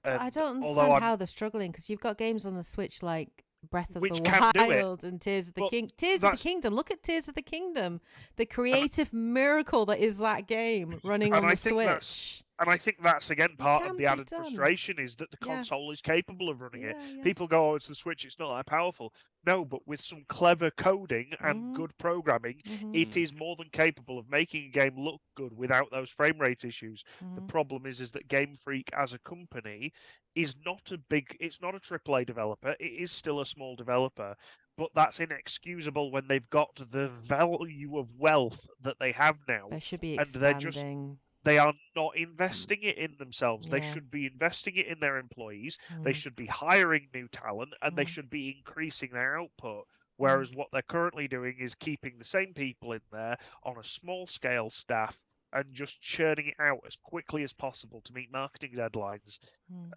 And I don't understand how they're struggling, because you've got games on the Switch like Breath of the Wild and Tears of the Kingdom. Look at Tears of the Kingdom, the creative miracle that is that game running on the Switch. And I think that's, again, part of the added frustration is that the console is capable of running it. People go, oh, it's the Switch, it's not that powerful. No, but with some clever coding and good programming, it is more than capable of making a game look good without those frame rate issues. The problem is that Game Freak as a company is not it's not a AAA developer. It is still a small developer, but that's inexcusable when they've got the value of wealth that they have now. They should be expanding. They are not investing it in themselves. They should be investing it in their employees. They should be hiring new talent, and they should be increasing their output. Whereas what they're currently doing is keeping the same people in there on a small scale staff and just churning it out as quickly as possible to meet marketing deadlines.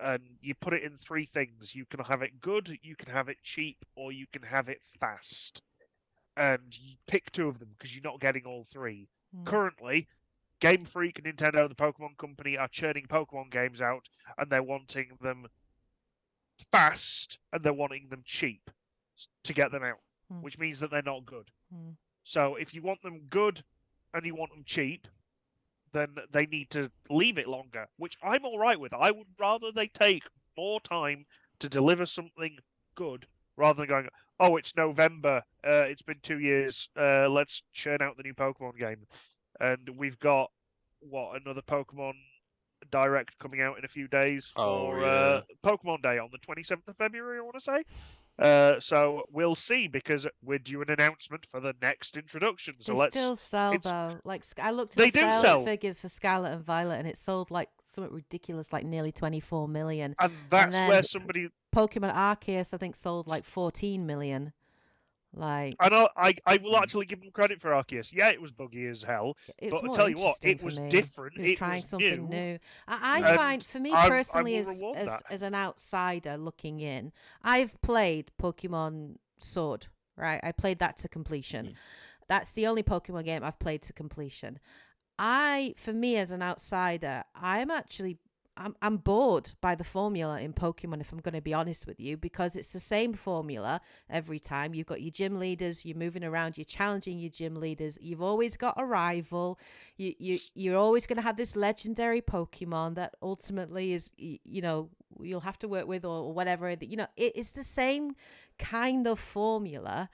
And you put it in 3 things. You can have it good, you can have it cheap, or you can have it fast. And you pick 2 of them because you're not getting all 3. Currently, Game Freak and Nintendo, the Pokemon company, are churning Pokemon games out, and they're wanting them fast and they're wanting them cheap to get them out, which means that they're not good. So if you want them good and you want them cheap, then they need to leave it longer, which I'm all right with. I would rather they take more time to deliver something good rather than going, oh, it's November, it's been 2 years, let's churn out the new Pokemon game. And we've got, another Pokemon Direct coming out in a few days for Pokemon Day on the 27th of February, I want to say. So we'll see, because we're due an announcement for the next introduction. So they still sell though. Like I looked at the sales figures for Scarlet and Violet, and it sold like something ridiculous, like nearly 24 million. And that's where somebody Pokemon Arceus, I think, sold like 14 million. Like, I will actually give them credit for Arceus. Yeah, it was buggy as hell, but I'll tell you what, it was different. It was trying something new. I find, for me personally, as an outsider looking in, I've played Pokemon Sword, right? I played that to completion. That's the only Pokemon game I've played to completion. For me as an outsider, I'm bored by the formula in Pokemon, if I'm going to be honest with you, because it's the same formula every time. You've got your gym leaders, you're moving around, you're challenging your gym leaders. You've always got a rival. You're always going to have this legendary Pokemon that ultimately is, you'll have to work with or whatever. It's the same kind of formula,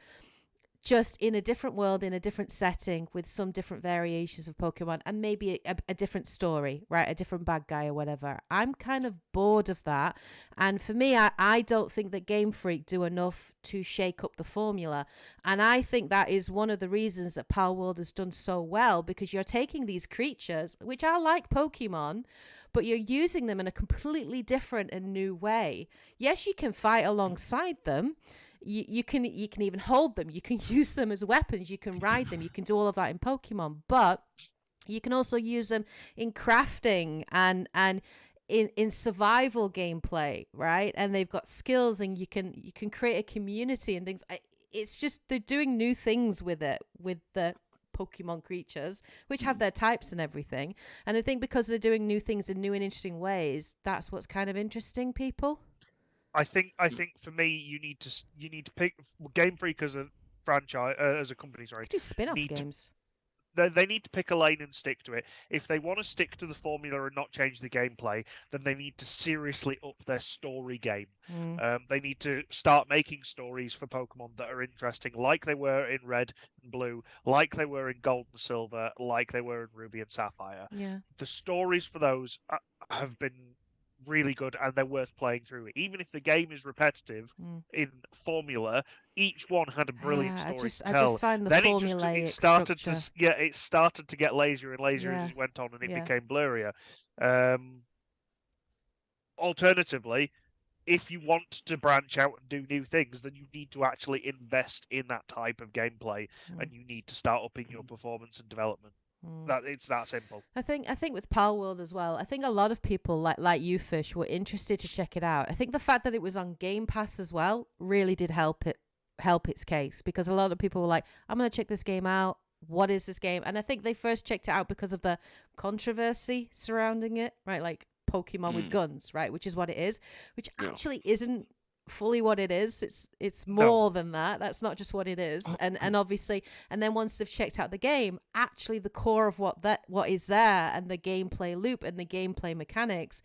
just in a different world, in a different setting, with some different variations of Pokemon and maybe a different story, right? A different bad guy or whatever. I'm kind of bored of that. And for me, I don't think that Game Freak do enough to shake up the formula. And I think that is one of the reasons that Palworld has done so well, because you're taking these creatures, which are like Pokemon, but you're using them in a completely different and new way. Yes, you can fight alongside them. You can even hold them. You can use them as weapons. You can ride them. You can do all of that in Pokemon. But you can also use them in crafting and in survival gameplay, right? And they've got skills, and you can create a community and things. It's just they're doing new things with it, with the Pokemon creatures, which have their types and everything. And I think because they're doing new things in new and interesting ways, that's what's kind of interesting people. I think for me, you need to pick Game Freak as a franchise, as a company. Sorry, do spin-off games. They need to pick a lane and stick to it. If they want to stick to the formula and not change the gameplay, then they need to seriously up their story game. They need to start making stories for Pokemon that are interesting, like they were in Red and Blue, like they were in Gold and Silver, like they were in Ruby and Sapphire. Yeah. The stories for those have been really good, and they're worth playing through. Even if the game is repetitive in formula, each one had a brilliant story to tell. I just find the then formulaic it started structure. it started to get lazier and lazier as it went on, and it became blurrier. Alternatively, if you want to branch out and do new things, then you need to actually invest in that type of gameplay, and you need to start upping your performance and development. It's that simple. I think with Palworld as well, I think a lot of people like you, Fish, were interested to check it out. I think the fact that it was on Game Pass as well really did help its case, because a lot of people were like, I'm going to check this game out. What is this game? And I think they first checked it out because of the controversy surrounding it, right? Like Pokemon with guns, right? Which is what it is, which actually isn't fully what it is. It's more than that. That's not just what it is. And obviously, and then once they've checked out the game, actually the core of what is there, and the gameplay loop and the gameplay mechanics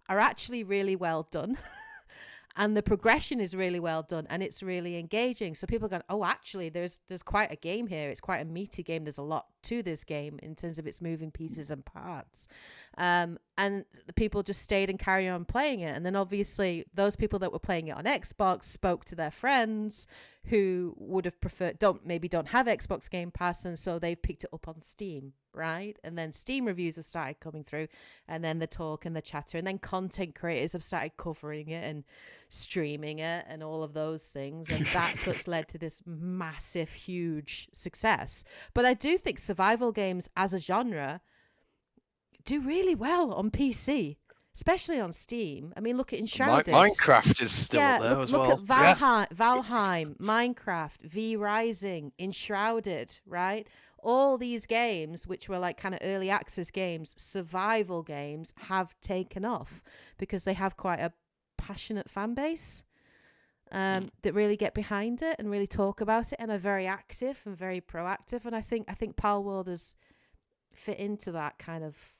are actually really well done. And the progression is really well done, and it's really engaging. So people are going, oh, actually, there's quite a game here. It's quite a meaty game. There's a lot to this game in terms of its moving pieces and parts. And the people just stayed and carried on playing it. And then obviously those people that were playing it on Xbox spoke to their friends who would have preferred, don't have Xbox Game Pass, and so they've picked it up on Steam, right? And then Steam reviews have started coming through, and then the talk and the chatter, and then content creators have started covering it and streaming it and all of those things, and that's what's led to this massive, huge success. But I do think survival games as a genre do really well on PC, especially on Steam. I mean, look at Enshrouded. Minecraft is still up there as look well. Look at Valheim, Minecraft, V Rising, Enshrouded, right? All these games, which were like kind of early access games, survival games, have taken off because they have quite a passionate fan base that really get behind it and really talk about it and are very active and very proactive. And I think Palworld has fit into that kind of,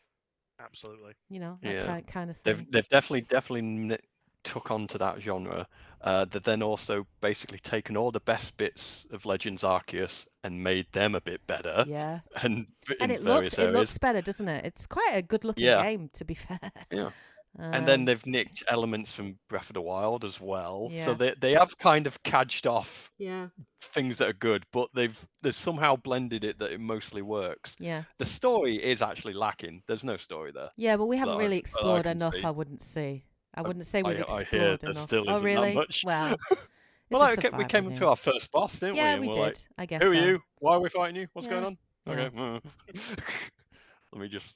Absolutely, that kind of thing. They've definitely took onto that genre. They've then also basically taken all the best bits of Legends Arceus and made them a bit better. Yeah, and it looks better, doesn't it? It's quite a good looking game, to be fair. Yeah. And then they've nicked elements from Breath of the Wild as well. Yeah. So they have kind of cadged off Yeah. things that are good, but they've somehow blended it that it mostly works. Yeah. The story is actually lacking. There's no story there. Yeah, but we haven't really explored can enough, see. I wouldn't say. I wouldn't say we've I hear explored there enough. still Oh, isn't really? that much. Well, Well, we came into our first boss, didn't we? Yeah, And we we're did. like, I guess who are so. you? Why are we fighting you? What's going on? Yeah. Okay. Let me just...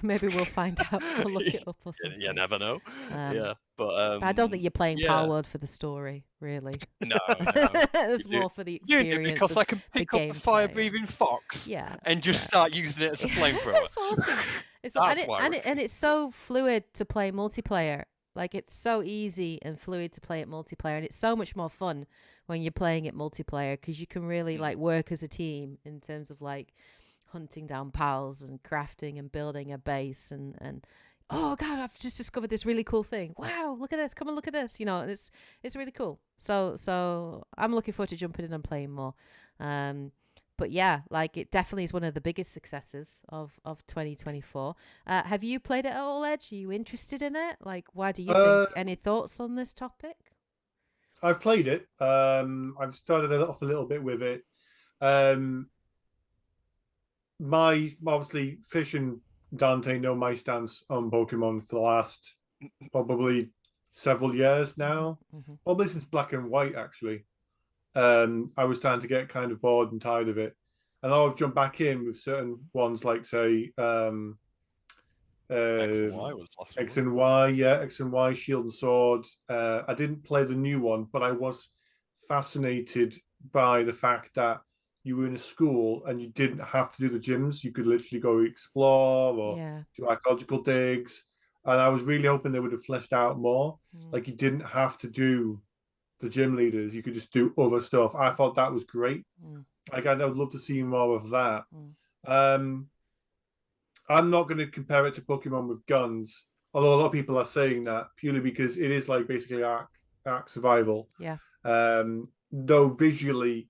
Maybe we'll find out. We'll look it up or something. You never know. But I don't think you're playing yeah. Palworld for the story, really. No. It's more for the experience. Doing it because I can pick up a fire-breathing fox and just start using it as a flamethrower. That's awesome. It's so fluid to play multiplayer. Like, it's so easy and fluid to play it multiplayer, and it's so much more fun when you're playing it multiplayer because you can really like work as a team in terms of like hunting down pals and crafting and building a base and oh god, I've just discovered this really cool thing. Wow, look at this! Come and look at this. It's really cool. So I'm looking forward to jumping in and playing more. But yeah, like it definitely is one of the biggest successes of 2024. Have you played it at all, Edge? Are you interested in it? Like, why do you think? Any thoughts on this topic? I've played it. I've started off a little bit with it. Obviously, Fish and Dante know my stance on Pokemon for the last probably several years now. Probably since Black and White, actually. I was starting to get kind of bored and tired of it. And I'll jump back in with certain ones like, say, X and Y was last X and Y, X and Y, Shield and Sword. I didn't play the new one, but I was fascinated by the fact that you were in a school and you didn't have to do the gyms. You could literally go explore or do archaeological digs. And I was really hoping they would have fleshed out more. Like, you didn't have to do the gym leaders. You could just do other stuff. I thought that was great. Like, I would love to see more of that. I'm not going to compare it to Pokemon with guns, although a lot of people are saying that purely because it is like basically arc survival. Yeah. Though visually,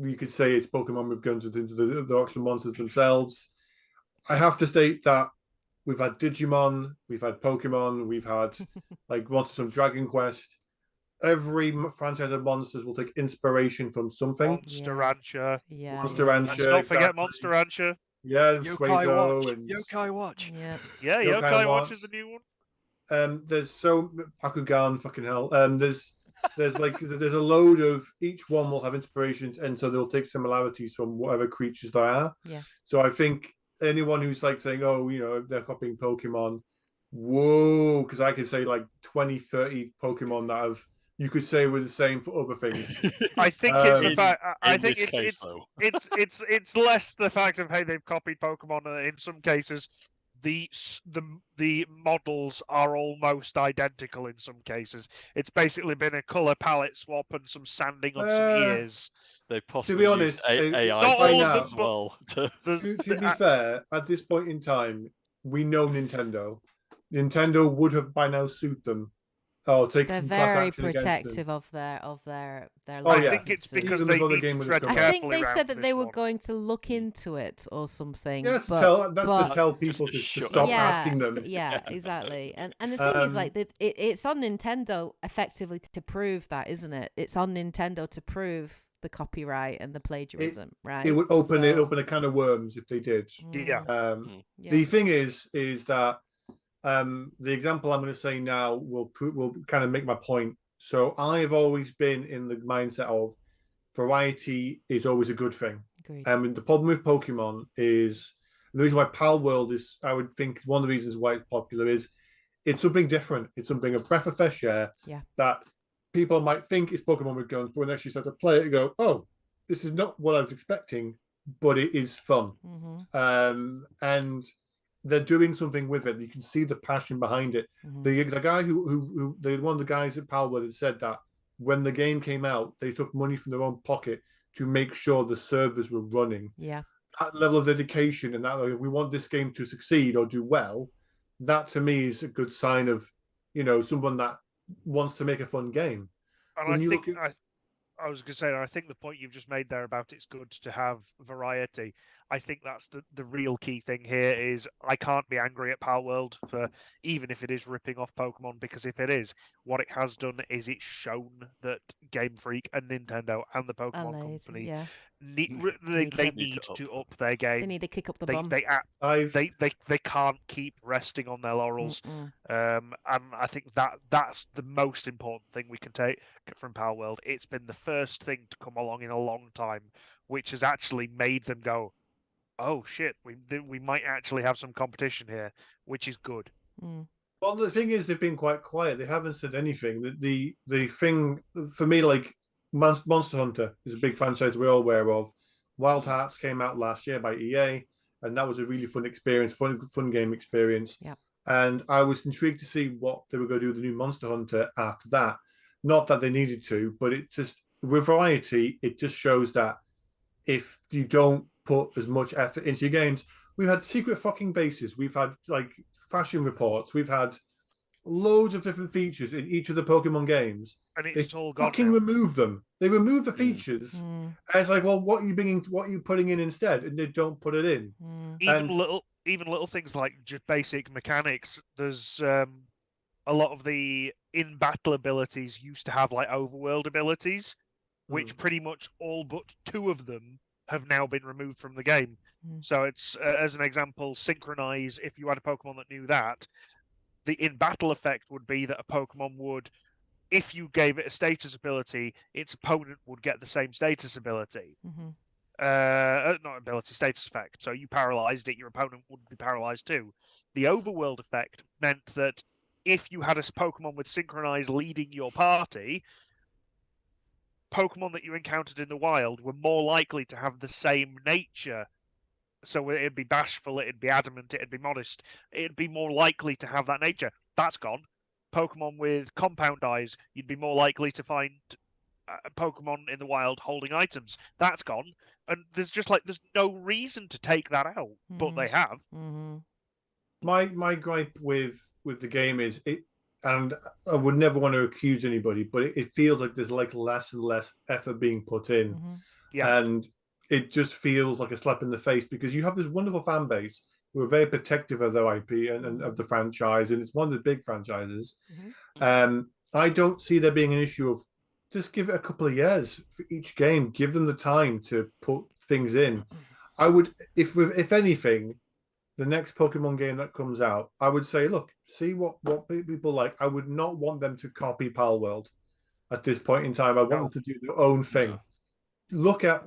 you could say it's Pokemon with guns into the actual monsters themselves. I have to state that we've had Digimon, we've had Pokemon, we've had like monsters from Dragon Quest. Every franchise of monsters will take inspiration from something. Monster Rancher. Yeah. Monster Rancher. And don't forget Monster Rancher. Yeah, Yokai Watch. And Yokai Watch. Yeah, Yokai Watch is the new one. There's so Bakugan, fucking hell. There's there's a load of each one will have inspirations, and so they'll take similarities from whatever creatures they are. Yeah. So I think anyone who's like saying, oh, they're copying Pokemon, whoa, because I could say like 20, 30 Pokemon that you could say were the same for other things. I think it's the fact. I think it's less the fact of hey they've copied Pokemon. In some cases, the models are almost identical. In some cases, it's basically been a color palette swap and some sanding of some ears. They possibly to be honest, AI not all now of them, as well. To be fair, at this point in time, we know Nintendo. Nintendo would have by now sued them. They're very protective of their I think it's because they need to tread carefully. I think they said that they were going to look into it or something. Yeah, to tell people to stop asking them. Yeah, exactly. And the thing is, like, it's on Nintendo effectively to prove that, isn't it? It's on Nintendo to prove the copyright and the plagiarism, right? It would open a can of worms if they did. Yeah. The thing is that the example I'm going to say now will kind of make my point. So I have always been in the mindset of variety is always a good thing. Agreed. The problem with Pokemon is And the reason why Palworld is, I would think, one of the reasons why it's popular is it's something different. It's something a breath of fresh air that people might think is Pokemon with guns, but when they actually start to play it, you go, oh, this is not what I was expecting, but it is fun. And they're doing something with it. You can see the passion behind it. The guy who one of the guys at Palworld had said that when the game came out, they took money from their own pocket to make sure the servers were running. Yeah. That level of dedication and that we want this game to succeed or do well, that to me is a good sign of, someone that wants to make a fun game. And I was going to say, I think the point you've just made there about it's good to have variety. I think that's the real key thing here is I can't be angry at Palworld for even if it is ripping off Pokemon, because if it is, what it has done is it's shown that Game Freak and Nintendo and the Pokemon company need to up their game. They need to kick up the bum. They can't keep resting on their laurels. And I think that's the most important thing we can take from Palworld. It's been the first thing to come along in a long time, which has actually made them go, oh shit, we might actually have some competition here, which is good. Well, the thing is, they've been quite quiet. They haven't said anything. The thing for me, like Monster Hunter is a big franchise we're all aware of. Wild Hearts came out last year by EA, and that was a really fun experience, fun game experience. Yeah. And I was intrigued to see what they were going to do with the new Monster Hunter after that. Not that they needed to, but it just, with variety, it just shows that if you don't put as much effort into your games, we've had secret fucking bases, we've had like fashion reports, we've had loads of different features in each of the Pokemon games. And it's all gone. Fucking remove them. They remove the features. And it's like, well, what are you putting in instead? And they don't put it in. Even little things like just basic mechanics. There's a lot of the in-battle abilities used to have like overworld abilities, which pretty much all but 2 of them have now been removed from the game. So it's, as an example, Synchronize, if you had a Pokemon that knew that, the in-battle effect would be that a Pokemon would, if you gave it a status ability, its opponent would get the same status ability. Not ability, status effect. So you paralyzed it, your opponent would be paralyzed too. The overworld effect meant that if you had a Pokemon with Synchronize leading your party, Pokemon that you encountered in the wild were more likely to have the same nature. So it'd be bashful, it'd be adamant, it'd be modest. It'd be more likely to have that nature. That's gone. Pokemon with compound eyes, you'd be more likely to find a Pokemon in the wild holding items. That's gone. And there's no reason to take that out, but they have. My gripe with the game is it, and I would never want to accuse anybody, but it feels like there's like less and less effort being put in. And it just feels like a slap in the face, because you have this wonderful fan base who are very protective of their IP and of the franchise, and it's one of the big franchises. I don't see there being an issue of just give it a couple of years for each game, give them the time to put things in. I would, if anything, the next Pokemon game that comes out, I would say, look, see what people like. I would not want them to copy Palworld at this point in time. I want them to do their own thing. Look at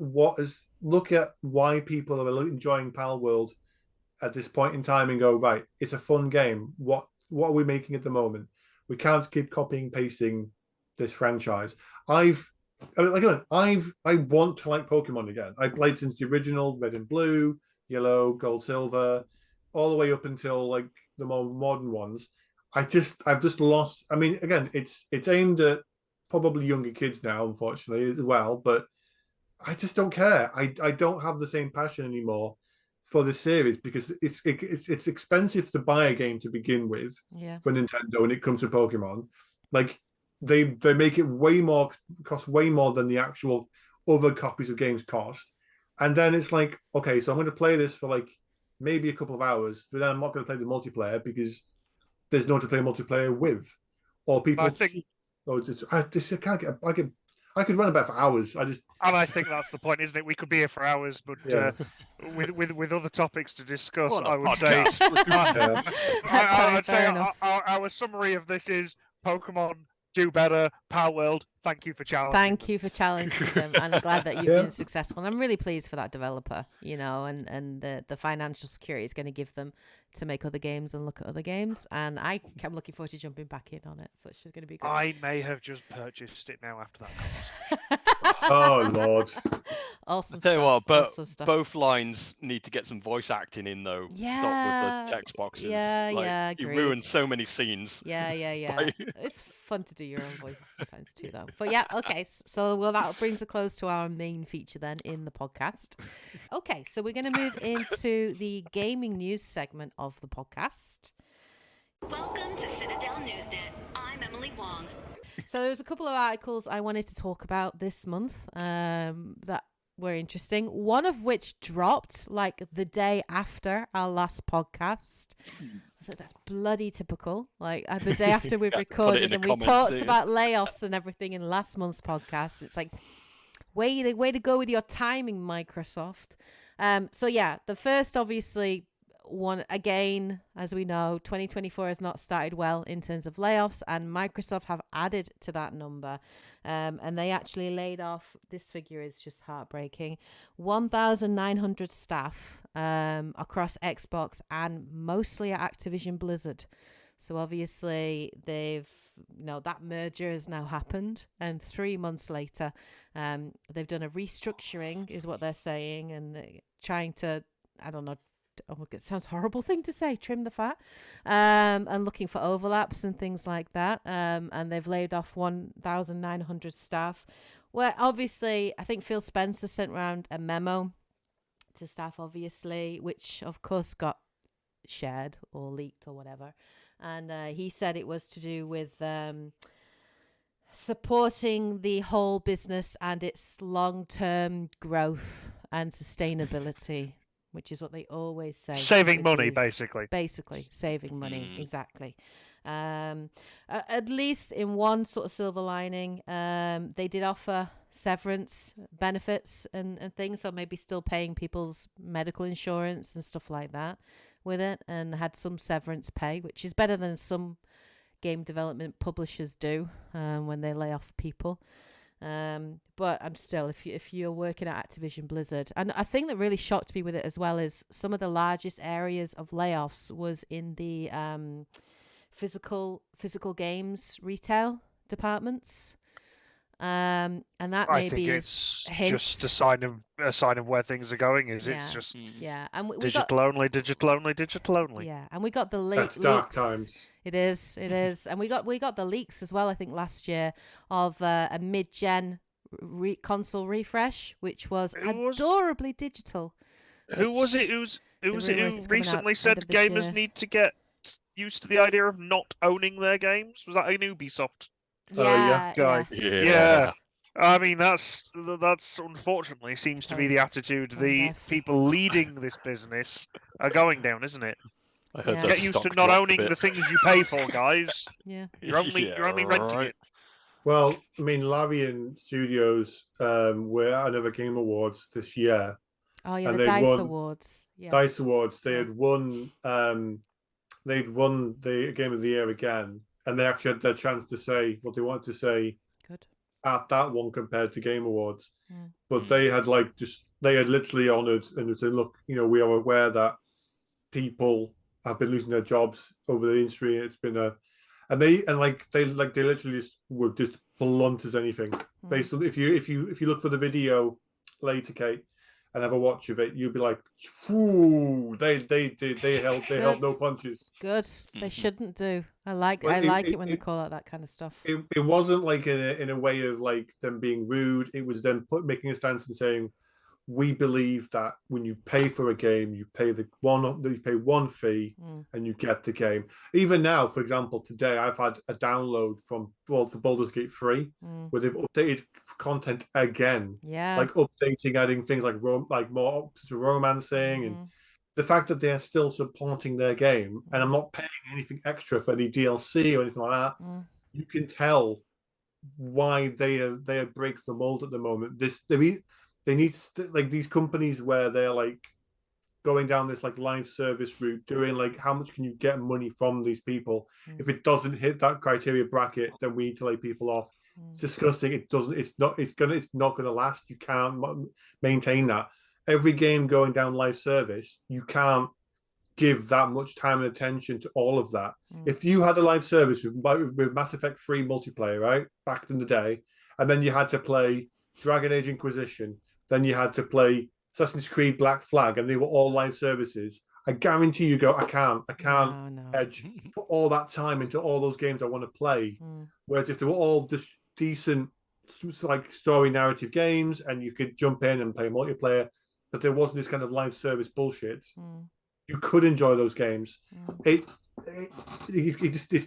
why people are enjoying Palworld at this point in time and go, right, it's a fun game. What are we making at the moment? We can't keep copying and pasting this franchise. I want to like Pokemon again. I played since the original Red and Blue, Yellow, Gold, Silver, all the way up until like the more modern ones. I've just lost. I mean, again, it's aimed at probably younger kids now, unfortunately, as well. But I just don't care. I don't have the same passion anymore for the series, because it's expensive to buy a game to begin with for Nintendo when it comes to Pokemon. Like they make it cost way more than the actual other copies of games cost. And then it's like, okay, so I'm going to play this for like maybe a couple of hours, but then I'm not going to play the multiplayer because there's no one to play multiplayer with. Or people, I could run about for hours. And I think that's the point, isn't it? We could be here for hours, but with other topics to discuss, I would say. I would say our summary of this is Pokemon do better, Palworld Thank you for challenging. Thank you for challenging them, and I'm glad that you've been successful. And I'm really pleased for that developer, and the financial security is going to give them to make other games and look at other games. And I'm looking forward to jumping back in on it. So it's going to be good. I may have just purchased it now after that conversation. Oh Lord! Awesome. I tell you what, but awesome stuff. both lines need to get some voice acting in though. Stop with the text boxes. Yeah, you agreed. ruined so many scenes. Yeah. Like- It's fun to do your own voices sometimes too, though. But yeah, okay. So that brings a close to our main feature then in the podcast. Okay, so we're going to move into the gaming news segment of the podcast. Welcome to Citadel Newsnet. I'm Emily Wong. So there's a couple of articles I wanted to talk about this month that were interesting. One of which dropped like the day after our last podcast. I was like, that's bloody typical. Like the day after we've recorded and we talked about layoffs and everything in last month's podcast. It's like, way to go with your timing, Microsoft. So yeah, the first obviously one, again, as we know, 2024 has not started well in terms of layoffs, and Microsoft have added to that number, and they actually laid off, this figure is just heartbreaking, 1,900 staff across Xbox and mostly at Activision Blizzard. So obviously that merger has now happened, and 3 months later they've done a restructuring is what they're saying, and trying to, I don't know, it sounds horrible thing to say, trim the fat, and looking for overlaps and things like that, and they've laid off 1,900 staff, where obviously I think Phil Spencer sent around a memo to staff, obviously, which of course got shared or leaked or whatever, and he said it was to do with supporting the whole business and its long-term growth and sustainability, which is what they always say. Saving money, basically. Basically, saving money, exactly. At least in one sort of silver lining, they did offer severance benefits and things, so maybe still paying people's medical insurance and stuff like that with it, and had some severance pay, which is better than some game development publishers do when they lay off people. But I'm still, if you're working at Activision Blizzard, and a thing that really shocked me with it as well is some of the largest areas of layoffs was in the physical games retail departments, and that I maybe think is it's just a sign of where things are going. It's just and we digital only. Yeah, and we got the That's dark times. It is, and we got the leaks as well. I think last year of a mid-gen console refresh, which was adorably digital. Who was it? Who recently said gamers need to get used to the idea of not owning their games? Was that an Ubisoft guy? Yeah. I mean, that's unfortunately seems to be the attitude the people leading this business are going down, isn't it? I heard Get used to not owning the things you pay for, guys. Yeah. You're only renting it. Well, I mean, Larian Studios were at another Game Awards this year. Oh yeah, the DICE Awards. Yeah. DICE Awards. They had won. They'd won the Game of the Year again, and they actually had their chance to say what they wanted to say. Good. At that one compared to Game Awards, but they had literally honoured and said, look, we are aware that people have been losing their jobs over the industry. It's been they literally just were just blunt as anything. Based on if you look for the video later, Kate, and have a watch of it, you'll be like, "Whoo!" They held no punches. Good. They shouldn't do. I like it when they call out that kind of stuff. It wasn't like in a way of like them being rude. It was them making a stance and saying, we believe that when you pay for a game, you pay one fee and you get the game. Even now, for example, today I've had a download for Baldur's Gate 3 where they've updated content again. Yeah, like updating, adding things like more to romancing, and the fact that they are still supporting their game, and I'm not paying anything extra for any DLC or anything like that. You can tell why they break the mold at the moment. They need like these companies where they're like going down this like live service route, doing like how much can you get money from these people? If it doesn't hit that criteria bracket, then we need to lay people off. It's disgusting. It doesn't. It's not gonna last. You can't maintain that. Every game going down live service, you can't give that much time and attention to all of that. If you had a live service with Mass Effect 3 multiplayer, right, back in the day, and then you had to play Dragon Age Inquisition, then you had to play Assassin's Creed Black Flag, and they were all live services, I guarantee you I can't edge put all that time into all those games I want to play. Whereas if they were all just decent, like story narrative games, and you could jump in and play multiplayer, but there wasn't this kind of live service bullshit, you could enjoy those games. It's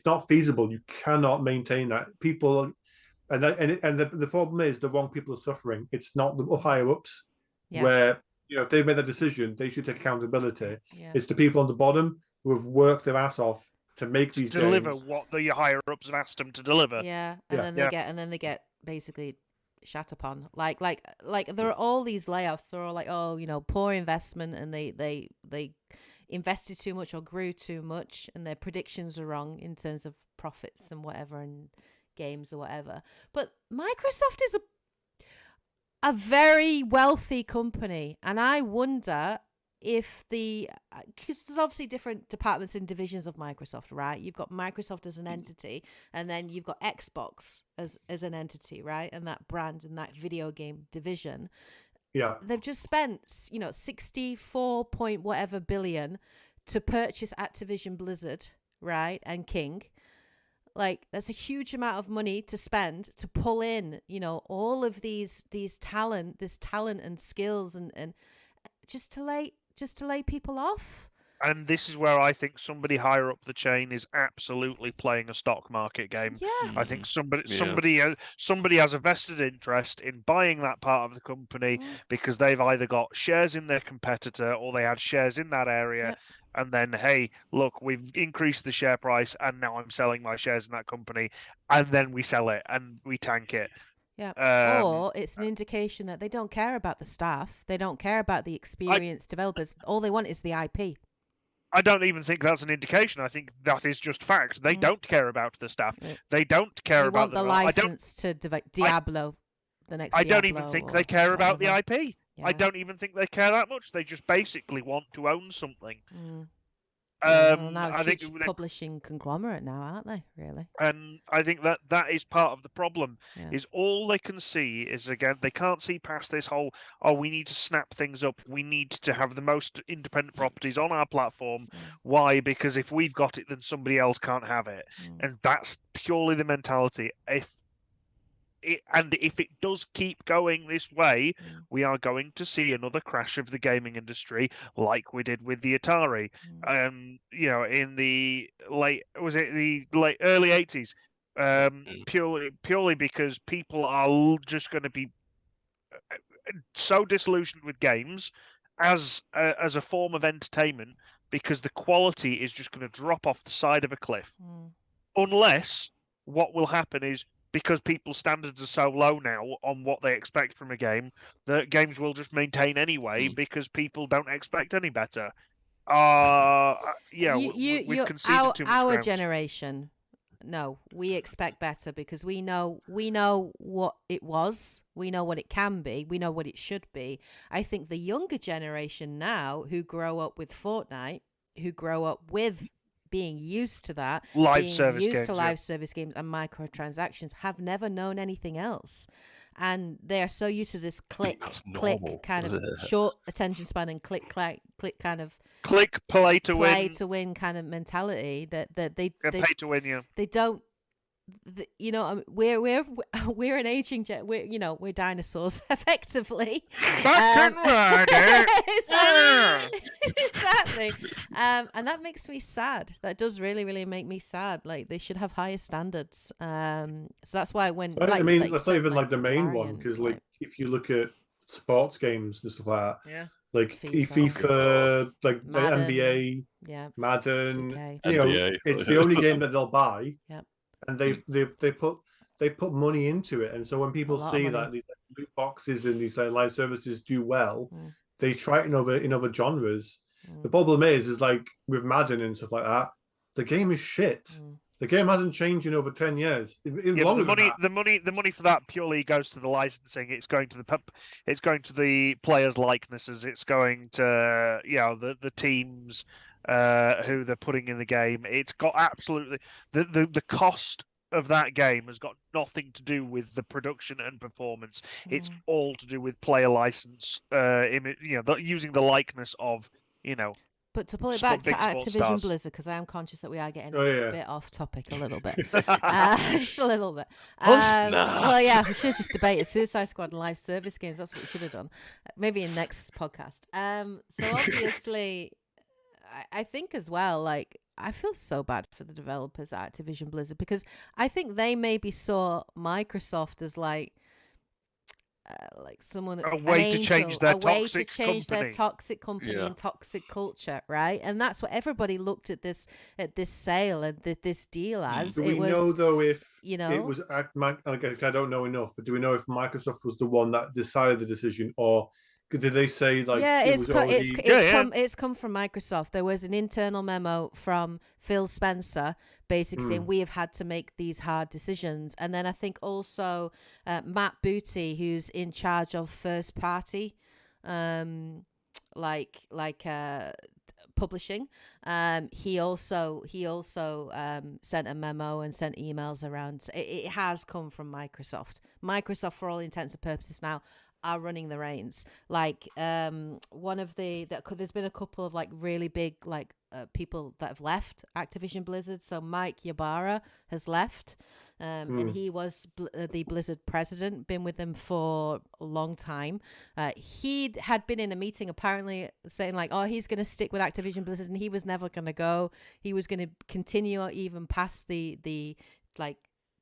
not feasible. You cannot maintain that. People, the problem is the wrong people are suffering. It's not the higher ups, where if they've made a decision, they should take accountability. It's the people on the bottom who have worked their ass off to make these deliver games. what the higher ups have asked them to deliver. Then they get basically shat upon. Like there are all these layoffs. They're all like, poor investment, and they invested too much or grew too much, and their predictions are wrong in terms of profits and whatever, and games or whatever. But Microsoft is a very wealthy company, and I wonder if because there's obviously different departments and divisions of Microsoft, right? You've got Microsoft as an entity, and then you've got Xbox as an entity, right? And that brand and that video game division. Yeah. They've just spent, 64 point whatever billion to purchase Activision Blizzard, right? And King. Like, that's a huge amount of money to spend to pull in, all of this talent and skills and just to lay people off. And this is where I think somebody higher up the chain is absolutely playing a stock market game. Yeah. I think somebody has a vested interest in buying that part of the company because they've either got shares in their competitor or they had shares in that area. Yep. And then, hey, look, we've increased the share price and now I'm selling my shares in that company. And then we sell it and we tank it. Yeah. Or it's an indication that they don't care about the staff. They don't care about the experienced developers. All they want is the IP. I don't even think that's an indication. I think that is just fact. They don't care about the staff. They don't care about the license to Diablo, the next I Diablo. don't even think they care about the IP. Yeah. I don't even think they care that much. They just basically want to own something. Now I think publishing conglomerate now, aren't they? Really? And I think that is part of the problem. Is all they can see is, again, they can't see past this whole, we need to snap things up. We need to have the most independent properties on our platform. Why? Because if we've got it, then somebody else can't have it. And that's purely the mentality. If it does keep going this way, we are going to see another crash of the gaming industry, like we did with the Atari. In the early 80s, purely because people are just going to be so disillusioned with games as a form of entertainment, because the quality is just going to drop off the side of a cliff. Unless what will happen is, because people's standards are so low now on what they expect from a game, that games will just maintain anyway because people don't expect any better. We've conceded too much our ground. generation, no, we expect better because we know what it was, we know what it can be, we know what it should be. I think the younger generation now, who grow up with Fortnite, who grow up with being used to that, live service games and microtransactions, have never known anything else, and they are so used to this click kind of short attention span and click kind of play to win kind of mentality that they pay to win. They don't. We're an aging we're dinosaurs effectively. Exactly. And that makes me sad. That does really, really make me sad. Like, they should have higher standards. So that's why when that's not even the main one, because if you look at sports games and stuff like that, like FIFA, like Madden, the NBA, Madden, 2K. It's the only game that they'll buy. And they put money into it, and so when people see that these loot boxes and these live services do well, they try it in other genres. The problem is like with Madden and stuff like that, the game is shit. The game hasn't changed in over 10 years. Even Yeah, but longer than that. the money for that purely goes to the licensing. It's going to the players' likenesses. It's going to the teams who they're putting in the game. It's got absolutely the cost of that game has got nothing to do with the production and performance. It's all to do with player license. Using the likeness of But to pull it back to big sports Activision stars. Blizzard, because I am conscious that we are getting Oh, yeah. a bit off topic a little bit. Just a little bit. Snap. Well, yeah, we should have just debated Suicide Squad and live service games. That's what we should have done. Maybe in next podcast. So obviously, I think as well, like, I feel so bad for the developers at Activision Blizzard because I think they maybe saw Microsoft as like someone a way to change their toxic company and toxic culture, right? And that's what everybody looked at this sale and this deal as. Do we know though if it was? I don't know enough, but do we know if Microsoft was the one that decided the decision, or did they say like? Yeah, it's come from Microsoft. There was an internal memo from Phil Spencer basically saying we have had to make these hard decisions. And then I think also Matt Booty, who's in charge of first party, publishing, he also sent a memo and sent emails around. It has come from Microsoft. Microsoft, for all intents and purposes now, are running the reins. Like one of there's been a couple of like really big people that have left Activision Blizzard. So Mike Ybarra has left, and he was the Blizzard president, been with them for a long time. He had been in a meeting apparently saying like, oh, he's going to stick with Activision Blizzard, and he was never going to go. He was going to continue even past the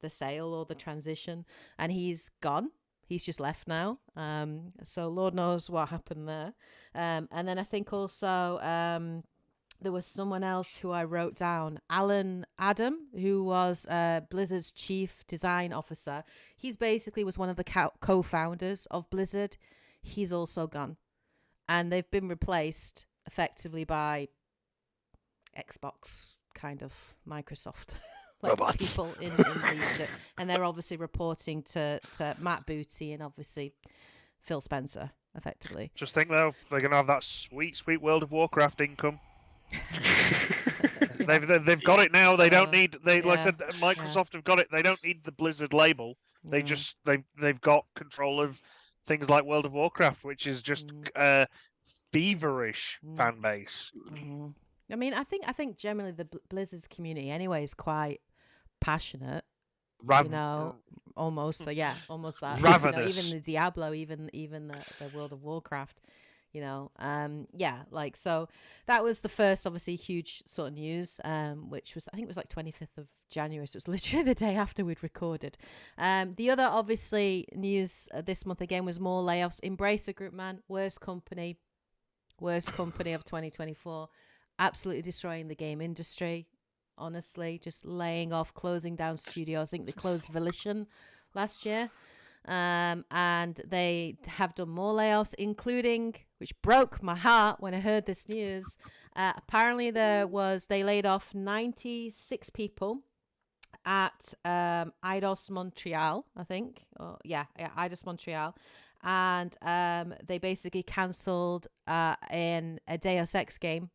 sale or the transition, and he's gone. He's just left now. So Lord knows what happened there. And then I think also there was someone else who I wrote down, Alan Adam, who was Blizzard's chief design officer. He's basically was one of the co-founders of Blizzard. He's also gone. And they've been replaced effectively by Xbox, kind of Microsoft. Robots. People in leadership, and they're obviously reporting to Matt Booty and obviously Phil Spencer, effectively. Just think though, they're gonna have that sweet World of Warcraft income. They've got it now. They don't need like I said, Microsoft have got it. They don't need the Blizzard label. They just they've got control of things like World of Warcraft, which is just feverish fan base. I mean, I think generally the Blizzard's community anyway is quite passionate, almost almost that. Ravenous. Even the Diablo, even the World of Warcraft, so that was the first obviously huge sort of news, which was, I think it was like 25th of January, so it was literally the day after we'd recorded. The other obviously news this month again was more layoffs. Embracer Group, man, worst company of 2024, absolutely destroying the game industry. Honestly, just laying off, closing down studios. I think they closed Volition last year. And they have done more layoffs, including, which broke my heart when I heard this news. Apparently they laid off 96 people at Eidos Montreal, I think. Eidos Montreal. And they basically cancelled in a Deus Ex game,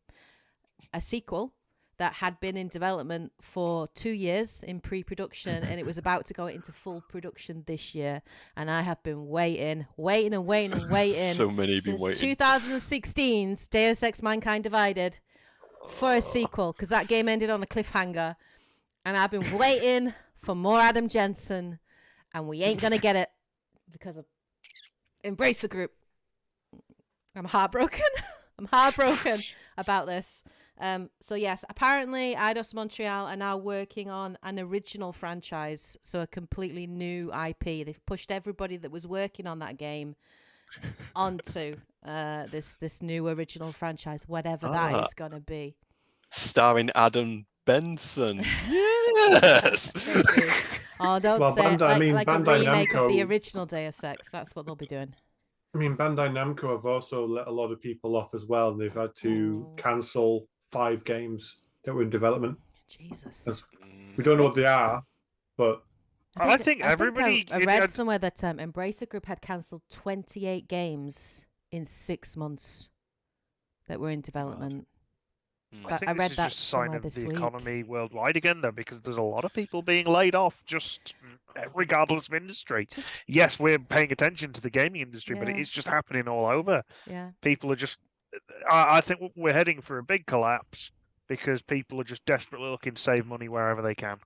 a sequel that had been in development for 2 years in pre-production, and it was about to go into full production this year. And I have been waiting. So many have been since waiting. 2016's Deus Ex Mankind Divided for a sequel, because that game ended on a cliffhanger. And I've been waiting for more Adam Jensen, and we ain't going to get it because of Embracer Group. I'm heartbroken. About this. So yes, apparently Eidos Montreal are now working on an original franchise, so a completely new IP. They've pushed everybody that was working on that game onto this new original franchise, whatever that is gonna be. Starring Adam Benson. Yes. Oh, don't say Bandai, like a remake of the original Deus Ex. That's what they'll be doing. I mean, Bandai Namco have also let a lot of people off as well. They've had to cancel 5 games that were in development. Jesus. We don't know what they are, but I think everybody. I read somewhere that Embracer Group had cancelled 28 games in 6 months that were in development. So I think read this is that just a sign somewhere of this the week. economy worldwide again, though, because there's a lot of people being laid off, just regardless of industry. Yes, we're paying attention to the gaming industry, but it Yeah. is just happening all over. Yeah. People are just. I think we're heading for a big collapse because people are just desperately looking to save money wherever they can.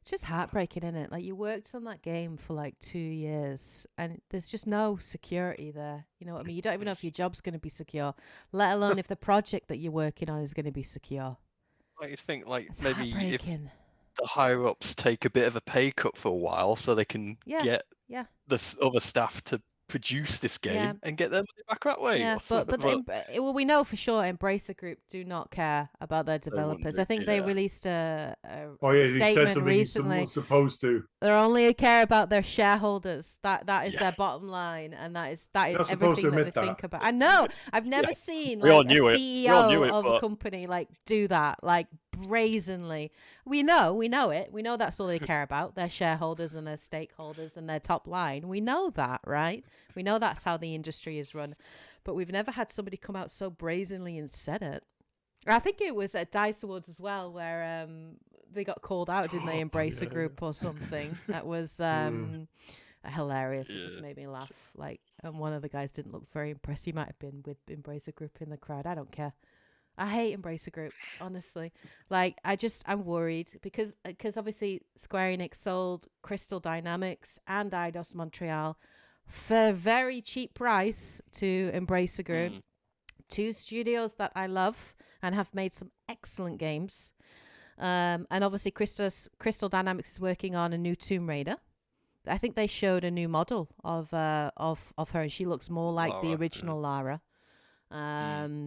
It's just heartbreaking, isn't it? Like, you worked on that game for like 2 years and there's just no security there. You know what I mean? You don't even know if your job's going to be secure, let alone if the project that you're working on is going to be secure. I think like It's maybe if heartbreaking. the higher ups take a bit of a pay cut for a while so they can get the other staff to produce this game and get their money back that way. Yeah, but well, we know for sure Embracer Group do not care about their developers. I think they released a statement recently. Someone's supposed to. They only care about their shareholders. That is their bottom line, and that is everything that they think about. I know. I've never seen like a CEO of a company like do that, like brazenly. We know it. We know that's all they care about, their shareholders and their stakeholders and their top line. We know that, right? We know that's how the industry is run. But we've never had somebody come out so brazenly and said it. I think it was at DICE Awards as well, where they got called out, didn't they? Embracer Group or something. That was hilarious. It just made me laugh. Like, and one of the guys didn't look very impressed. He might have been with Embracer Group in the crowd. I don't care. I hate Embracer Group, honestly. Like, I'm worried because obviously Square Enix sold Crystal Dynamics and Eidos Montreal for a very cheap price to Embracer Group. 2 studios that I love and have made some excellent games. And obviously Crystal Dynamics is working on a new Tomb Raider. I think they showed a new model of her, and she looks more like Lara, the original Lara.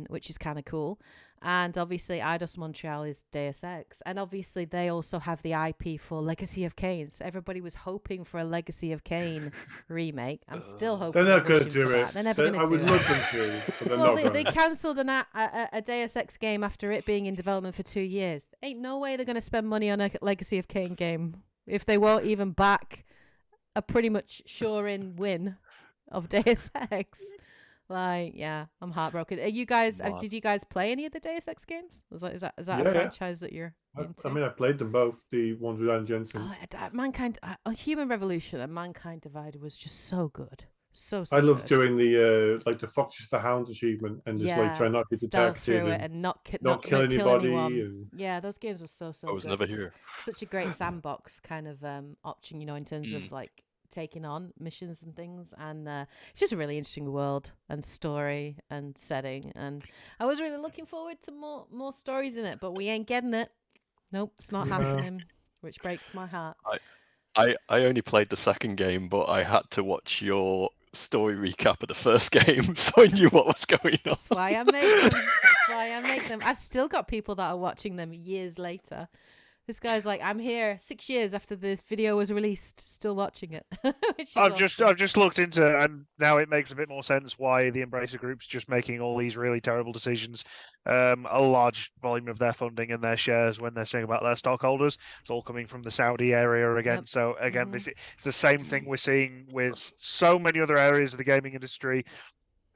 Which is kind of cool. And obviously Eidos Montreal is Deus Ex, and obviously they also have the IP for Legacy of Kain. So everybody was hoping for a Legacy of Kain remake. I'm still hoping they're not going to do it. They're never going to do it. I would love them to, but they're well, not they cancelled a Deus Ex game after it being in development for 2 years. Ain't no way they're going to spend money on a Legacy of Kain game if they won't even back a pretty much sure-in win of Deus Ex. Like, yeah, I'm heartbroken. Are you guys? Did you guys play any of the Deus Ex games? Is that a franchise that you're into? I mean, I played them both. The ones with Ann Jensen. Human Revolution and Mankind Divided was just so good. So I loved good. doing the like the Fox is the Hound achievement and just like trying not to get detected and not kill anybody. Anyone. Yeah, those games were so I was good. never here. Such a great sandbox kind of option, in terms of like taking on missions and things, and it's just a really interesting world and story and setting, and I was really looking forward to more stories in it, but we ain't getting it. Nope, it's not happening, which breaks my heart. I only played the second game, but I had to watch your story recap of the first game, so I knew what was going on. That's why I make them. I've still got people that are watching them years later. This guy's like, I'm here 6 years after this video was released, still watching it. I've just looked into, and now it makes a bit more sense why the Embracer Group's just making all these really terrible decisions. A large volume of their funding and their shares, when they're saying about their stockholders, it's all coming from the Saudi area again. Yep. So again, it's the same thing we're seeing with so many other areas of the gaming industry,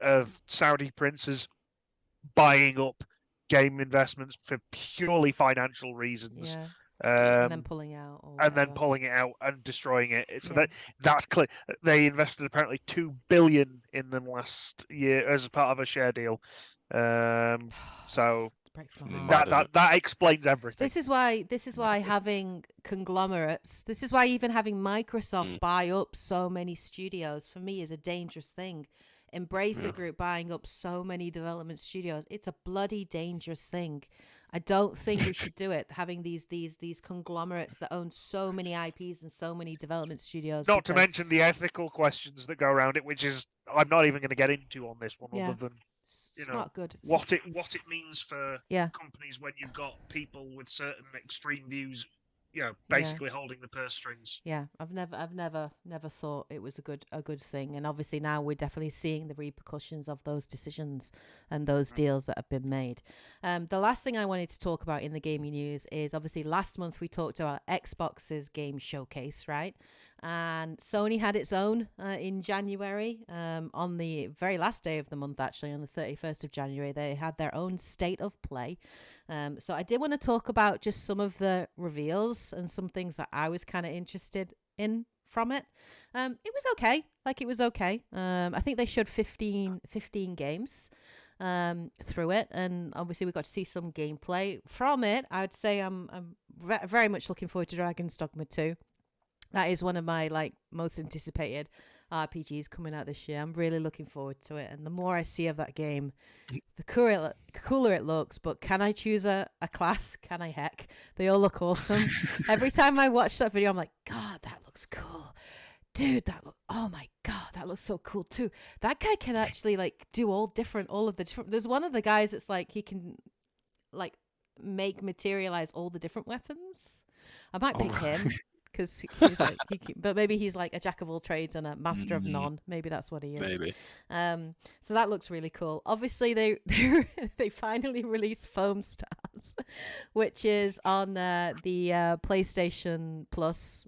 of Saudi princes buying up game investments for purely financial reasons. Yeah. And then pulling out, pulling it out and destroying it. So that's clear. They invested apparently $2 billion in them last year as part of a share deal. So that explains everything. This is why having conglomerates. This is why even having Microsoft buy up so many studios for me is a dangerous thing. Embracer Group buying up so many development studios. It's a bloody dangerous thing. I don't think we should do it, having these conglomerates that own so many IPs and so many development studios. Not to mention the ethical questions that go around it, which is I'm not even going to get into on this one, other than not good. What it means for companies when you've got people with certain extreme views basically holding the purse strings. Yeah, I've never thought it was a good thing, and obviously now we're definitely seeing the repercussions of those decisions and those deals that have been made. The last thing I wanted to talk about in the gaming news is obviously last month we talked about Xbox's game showcase, right? And Sony had its own in January, on the very last day of the month, actually, on the 31st of January. They had their own state of play. So I did want to talk about just some of the reveals and some things that I was kind of interested in from it. It was okay. It was okay. I think they showed 15 games through it, and obviously we got to see some gameplay from it. I'd say I'm very much looking forward to Dragon's Dogma 2. That is one of my most anticipated RPGs coming out this year. I'm really looking forward to it, and the more I see of that game, the cooler it looks. But can I choose a class? Can I? Heck, they all look awesome. Every time I watch that video, I'm like, God, that looks cool, dude. Oh my God, that looks so cool too. That guy can actually do all of the different. There's one of the guys that's he can materialize all the different weapons. I might pick him. Because he's but maybe he's a jack of all trades and a master of none. Maybe that's what he is. Maybe. So that looks really cool. Obviously, they finally released Foam Stars, which is on the PlayStation Plus,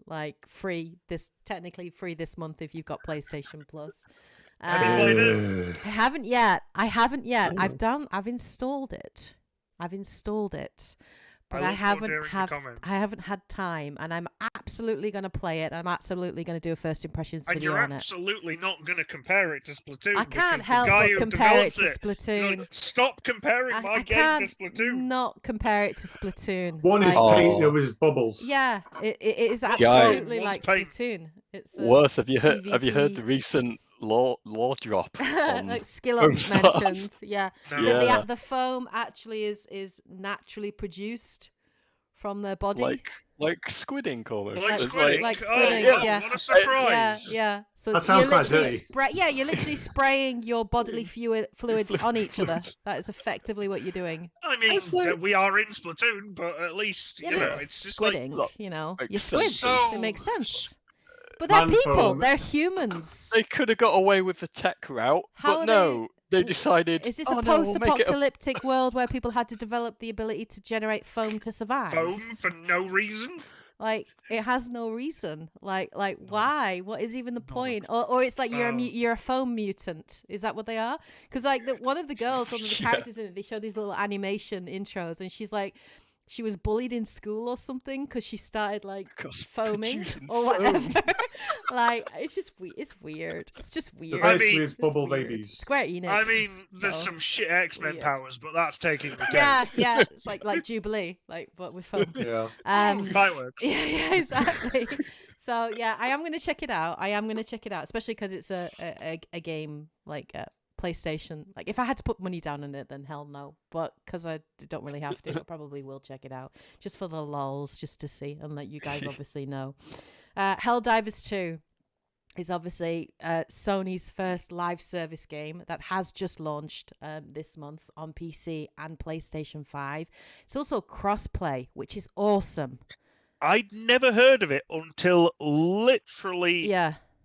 technically free this month if you've got PlayStation Plus. Have you played it? I haven't yet. I've installed it. But I haven't had time, and I'm absolutely going to play it. I'm absolutely going to do a first impressions video on it. And you're absolutely not going to compare it to Splatoon. I can't help but compare it to Splatoon. Stop comparing my game to Splatoon. Not compare it to Splatoon. One is paint, the other is bubbles. Yeah, it is absolutely like Splatoon. It's worse. Have you heard the recent law drop on skill up mentioned? Yeah. No. The foam actually is naturally produced from their body, like squid ink almost. Like squid ink, yeah. What a surprise! Yeah. So that sounds quite dirty. You're literally spraying your bodily fluids on each other. That is effectively what you're doing. I mean, we are in Splatoon, but at least it's just squid ink. You're squids. It makes sense. But they're people. They're humans. They could have got away with the tech route, but no. They decided. Is this a post-apocalyptic world where people had to develop the ability to generate foam to survive? Foam for no reason? It has no reason. Why? What is even the point? Or it's you're a foam mutant. Is that what they are? Because one of the girls, one of the characters in it, they show these little animation intros, and she's she was bullied in school or something because she started foaming or whatever. It's weird. It's just weird. It's bubble babies. Square Enix. I mean, there's some shit X-Men powers, but that's taking the cake. Yeah. It's like Jubilee, but with foam. Yeah. Fireworks. Yeah, exactly. So yeah, I am gonna check it out. Especially because it's a game PlayStation. If I had to put money down on it, then hell no. But because I don't really have to, I probably will check it out just for the lols, just to see, and let you guys obviously know. Helldivers 2 is obviously Sony's first live service game that has just launched this month on PC and PlayStation 5. It's also cross-play, which is awesome. I'd never heard of it until literally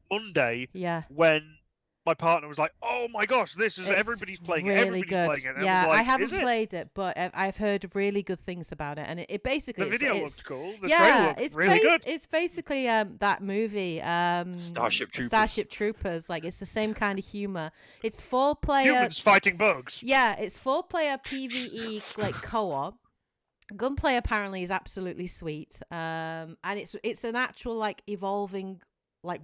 Monday when my partner was like, "Oh my gosh, everybody's playing it. Really Everybody's good. playing it." And Yeah, I haven't played it, but I've heard really good things about it. And it basically the video looked cool. The trailer looked really good. It's basically that movie, Starship Troopers. It's the same kind of humor. It's 4-player humans fighting bugs. Yeah, it's 4-player PvE co-op. Gunplay apparently is absolutely sweet. And it's an actual evolving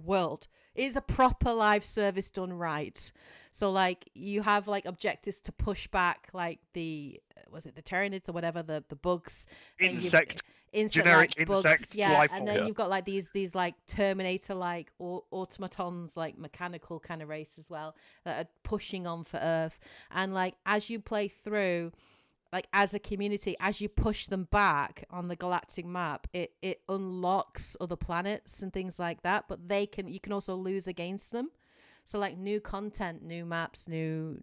world. It is a proper live service done right. So you have objectives to push back the Tyranids or whatever, the bugs, generic bugs, insect life form. And then you've got these Terminator automatons, mechanical kind of race as well, that are pushing on for Earth. And as you play through, as a community, as you push them back on the galactic map, it unlocks other planets and things like that, but you can also lose against them. So like new content, new maps, new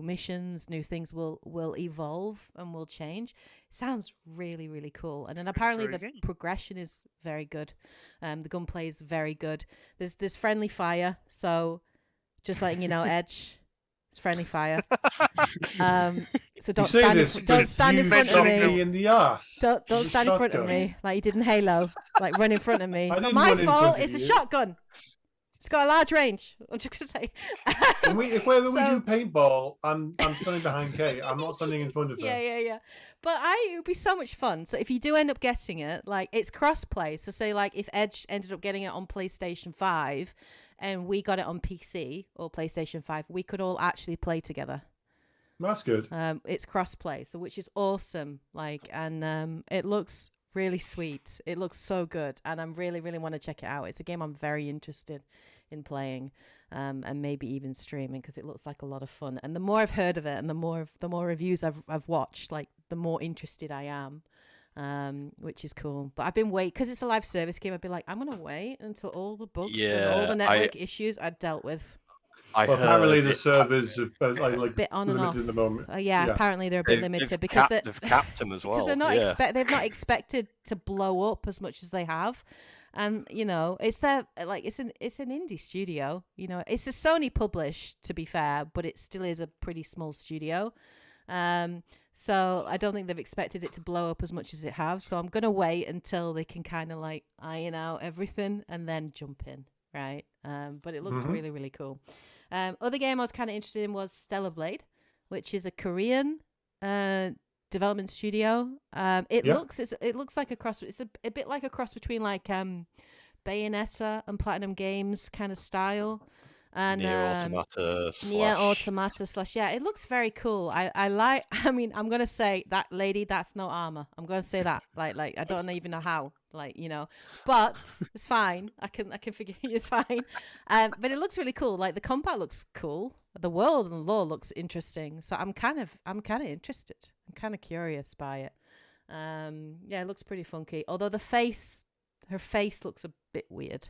missions, new things will evolve and will change. Sounds really, really cool. And then apparently the Intriguing. progression is very good. The gunplay is very good. There's friendly fire, so just letting you know, Edge, it's friendly fire. So don't stand in front of me. In the ass. Don't With a stand in front of shotgun. me like you did in Halo. Like run in front of me. I Not didn't my run in fault. front of It's a you. shotgun. It's got a large range. I'm just gonna say. When we do So- paintball, I'm standing behind Kate. I'm not standing in front of her. Yeah. But it would be so much fun. So if you do end up getting it, like it's cross-play. So say like if Edge ended up getting it on PlayStation 5 and we got it on PC or PlayStation 5, we could all actually play together. That's good. It's cross-play, so which is awesome. Like, and it looks really sweet. It looks so good, and I really, really want to check it out. It's a game I'm very interested in playing, and maybe even streaming because it looks like a lot of fun. And the more I've heard of it, and the more reviews I've watched, like the more interested I am, which is cool. But I've been waiting because it's a live service game. I'd be like, I'm gonna wait until all the bugs and all the network issues are dealt with. Well, apparently the servers are like Bit on and off. limited at the moment. Yeah, apparently they're a bit limited because they've capped them as well. Because they're not they've not expected to blow up as much as they have, and you know it's an indie studio. You know, it's a Sony published, to be fair, but it still is a pretty small studio. So I don't think they've expected it to blow up as much as it has. So I'm gonna wait until they can kind of like iron out everything and then jump in, right? But it looks really, really cool. Other game I was kind of interested in was Stellar Blade, which is a Korean development studio. It looks like a cross. It's a bit like a cross between like Bayonetta and Platinum Games kind of style. And Nier Automata / yeah, it looks very cool. I mean, I'm gonna say that lady, that's no armor. I'm gonna say that like I don't even know how, like, you know, but it's fine. I can forgive you. It's fine. But it looks really cool. Like the combat looks cool. The world and the lore looks interesting. So I'm kind of interested. I'm kind of curious by it. Yeah, it looks pretty funky. Although her face looks a bit weird.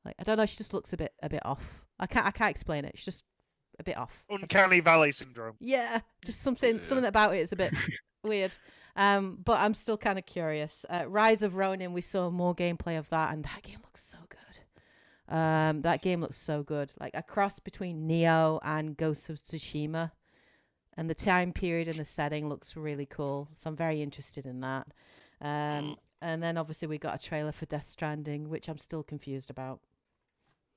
Like I don't know, she just looks a bit off. I can't explain it. She's just a bit off. Uncanny Valley syndrome. Yeah, just something about it is a bit weird. But I'm still kind of curious. Rise of Ronin, we saw more gameplay of that, and that game looks so good. That game looks so good. Like a cross between Neo and Ghost of Tsushima, and the time period and the setting looks really cool. So I'm very interested in that. And then obviously we got a trailer for Death Stranding, which I'm still confused about.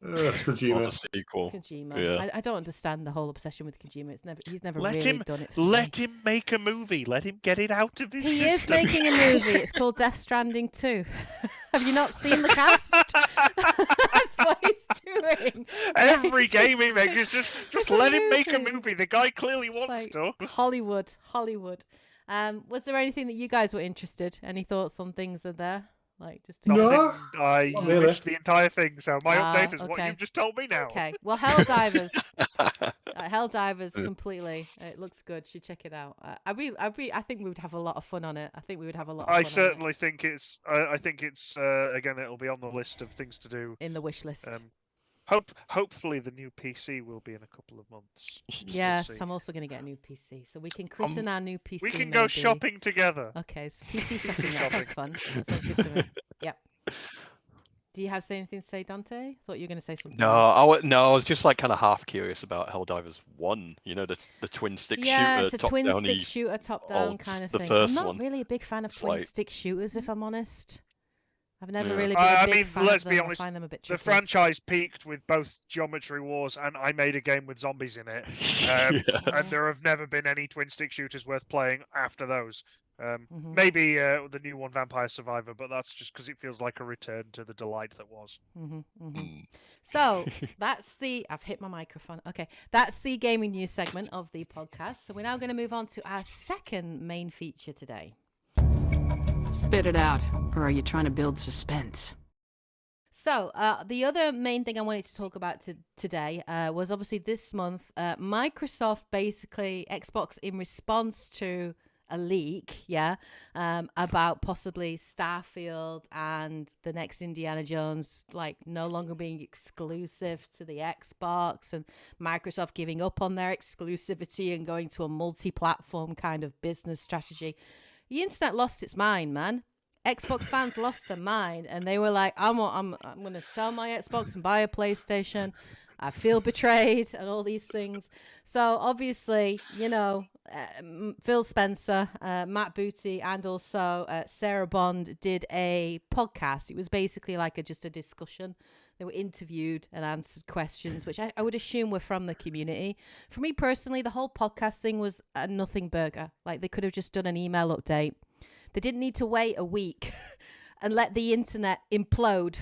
That's Kojima. the sequel. Kojima. Yeah. I don't understand the whole obsession with Kojima. He's never Let really him done it for me. let him make a movie. Let him get it out of his He system. is making a movie. It's called Death Stranding 2. Have you not seen the cast? That's what he's doing. Every Yes. game he makes is just It's a let him make a movie. movie. The guy clearly It's wants like to. Hollywood. Was there anything that you guys were interested? Any thoughts on things are there? Like just to No. I Not really. missed the entire thing, so my Ah, update is what okay. you've just told me now. Okay. Well, Helldivers. Helldivers completely. It looks good. Should check it out. I think we would have a lot of fun on it. I think we would have a lot of fun I on certainly think it's. I think it's. Again, it'll be on the list of things to do. it. In the wish list. Hopefully, the new PC will be in a couple of months. We'll Yes, see. I'm also going to get a new PC. So we can christen our new PC. We can go maybe. shopping together. Okay, so PC shopping. That sounds fun. That sounds good to me. Yep. Do you have anything to say, Dante? Thought you were going to say something. No, I was just like kind of half curious about Helldivers 1. You know, the twin stick Yeah, shooter, it's a top twin downy. stick shooter, top down old- kind of the thing. first I'm not one. really a big fan of It's twin like- stick shooters, if I'm honest. I've never Yeah. really been a I big mean, fan let's of be them. honest, I find them a bit The tricky. franchise peaked with both Geometry Wars and I Made a Game with Zombies in it. Yeah. And there have never been any twin stick shooters worth playing after those. Mhm. Maybe the new one, Vampire Survivor, but that's just because it feels like a return to the delight that was. So that's I've hit my microphone. Okay, that's the gaming news segment of the podcast. So we're now going to move on to our second main feature today. Spit it out, or are you trying to build suspense? So the other main thing I wanted to talk about today was obviously this month, Microsoft, basically Xbox, in response to a leak, about possibly Starfield and the next Indiana Jones like no longer being exclusive to the Xbox, and Microsoft giving up on their exclusivity and going to a multi-platform kind of business strategy. The internet lost its mind, man. Xbox fans lost their mind, and they were like, I'm going to sell my Xbox and buy a PlayStation. I feel betrayed and all these things. So obviously, Phil Spencer, Matt Booty, and also Sarah Bond did a podcast. It was basically like just a discussion. They were interviewed and answered questions, which I would assume were from the community. For me personally, the whole podcast thing was a nothing burger. Like, they could have just done an email update. They didn't need to wait a week and let the internet implode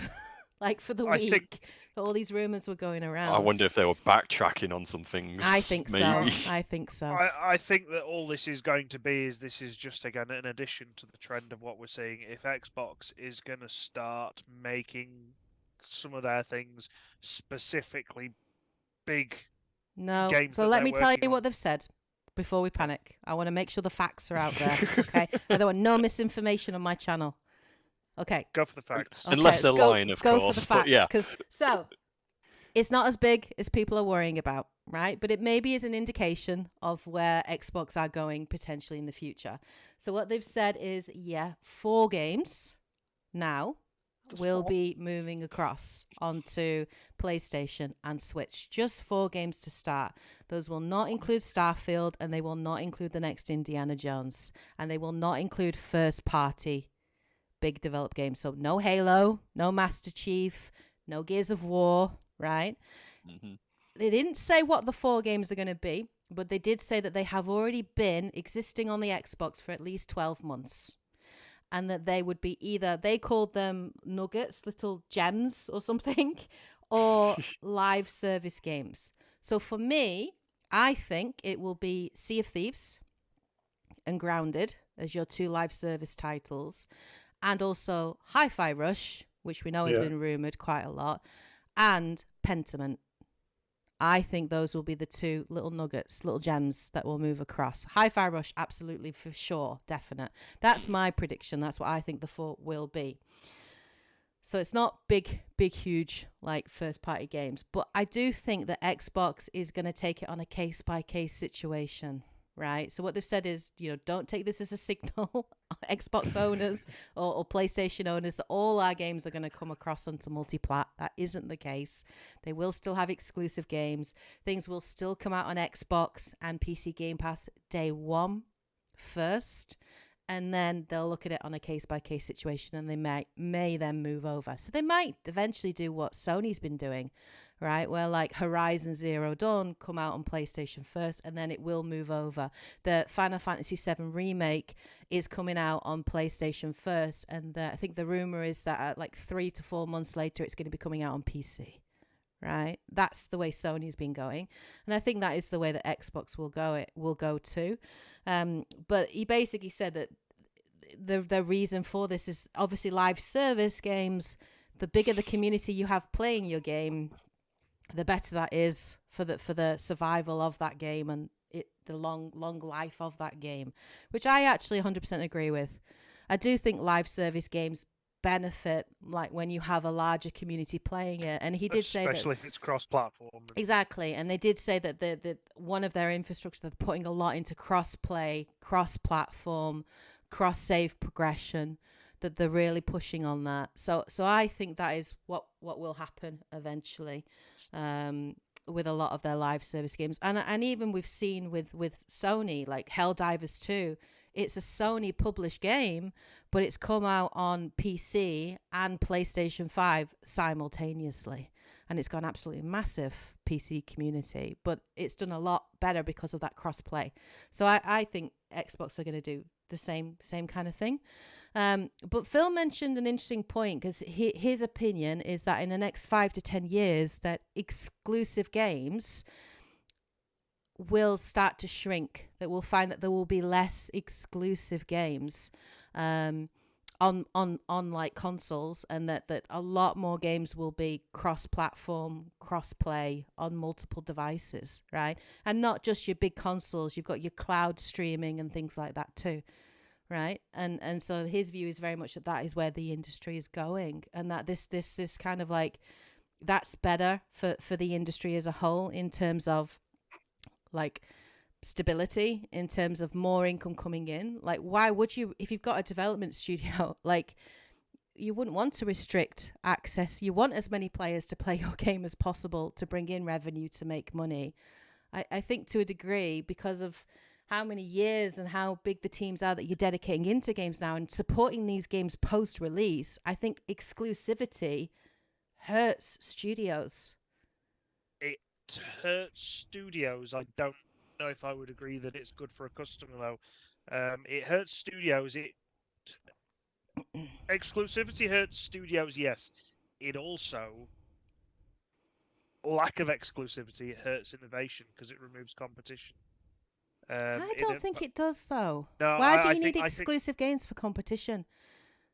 like for the week. All these rumors were going around. I wonder if they were backtracking on some things. I think maybe. so. I think so. I think that all this is going to be is this is just, again, an addition to the trend of what we're seeing. If Xbox is going to start making some of their things specifically big games. So let me tell you what they've said before we panic. I want to make sure the facts are out there, okay? I don't want no misinformation on my channel. Okay. Go for the facts. Okay, Unless they're lying, of course. Go for the facts. Yeah. So, it's not as big as people are worrying about, right? But it maybe is an indication of where Xbox are going potentially in the future. So what they've said is, 4 games now will be moving across onto PlayStation and Switch. Just 4 games to start. Those will not include Starfield, and they will not include the next Indiana Jones, and they will not include first-party big developed games. So no Halo, no Master Chief, no Gears of War, right? Mm-hmm. They didn't say what the 4 games are going to be, but they did say that they have already been existing on the Xbox for at least 12 months. And that they would be either, they called them nuggets, little gems or something, or live service games. So for me, I think it will be Sea of Thieves and Grounded as your 2 live service titles. And also Hi-Fi Rush, which we know has been rumoured quite a lot, and Pentiment. I think those will be the 2 little nuggets, little gems that will move across. Hi-Fi Rush, absolutely, for sure, definite. That's my prediction. That's what I think the 4 will be. So it's not big, huge, like, first-party games. But I do think that Xbox is going to take it on a case-by-case situation, right? So what they've said is, don't take this as a signal, Xbox owners or PlayStation owners, that all our games are going to come across onto multi-plat. That isn't the case. They will still have exclusive games. Things will still come out on Xbox and PC Game Pass day 1 first, and then they'll look at it on a case-by-case situation, and they may then move over. So they might eventually do what Sony's been doing, right? Where like Horizon Zero Dawn come out on PlayStation first, and then it will move over. The Final Fantasy VII Remake is coming out on PlayStation first, and I think the rumor is that like 3 to 4 months later, it's going to be coming out on PC, right? That's the way Sony's been going, and I think that is the way that Xbox will go too. But he basically said that the reason for this is obviously live service games. The bigger the community you have playing your game, the better that is for the survival of that game and the long life of that game, which I actually 100% agree with. I do think live service games benefit, like, when you have a larger community playing it. And he did say that, especially if it's cross-platform. Exactly, and they did say that the one of their infrastructure, they're putting a lot into cross-play, cross-platform, cross-save progression, that they're really pushing on that. So I think that is what will happen eventually with a lot of their live service games. And even we've seen with Sony, like Helldivers 2, it's a Sony published game, but it's come out on PC and PlayStation 5 simultaneously. And it's gone absolutely massive PC community, but it's done a lot better because of that cross-play. So I think Xbox are going to do the same kind of thing. But Phil mentioned an interesting point, because his opinion is that in the next 5 to 10 years, that exclusive games will start to shrink, that we'll find that there will be less exclusive games on like consoles, and that a lot more games will be cross-platform, cross-play on multiple devices, right? And not just your big consoles. You've got your cloud streaming and things like that too, right? And so his view is very much that is where the industry is going, and that this is kind of like that's better for the industry as a whole in terms of like stability, in terms of more income coming in. Like, why would you, if you've got a development studio, like, you wouldn't want to restrict access. You want as many players to play your game as possible to bring in revenue, to make money. I think to a degree, because of how many years and how big the teams are that you're dedicating into games now and supporting these games post-release, I think exclusivity hurts studios. It hurts studios. I don't know if I would agree that it's good for a customer, though. It hurts studios. Exclusivity hurts studios, yes. It also, lack of exclusivity hurts innovation because it removes competition. I don't think it does, though. No, Why do I you need think exclusive games for competition?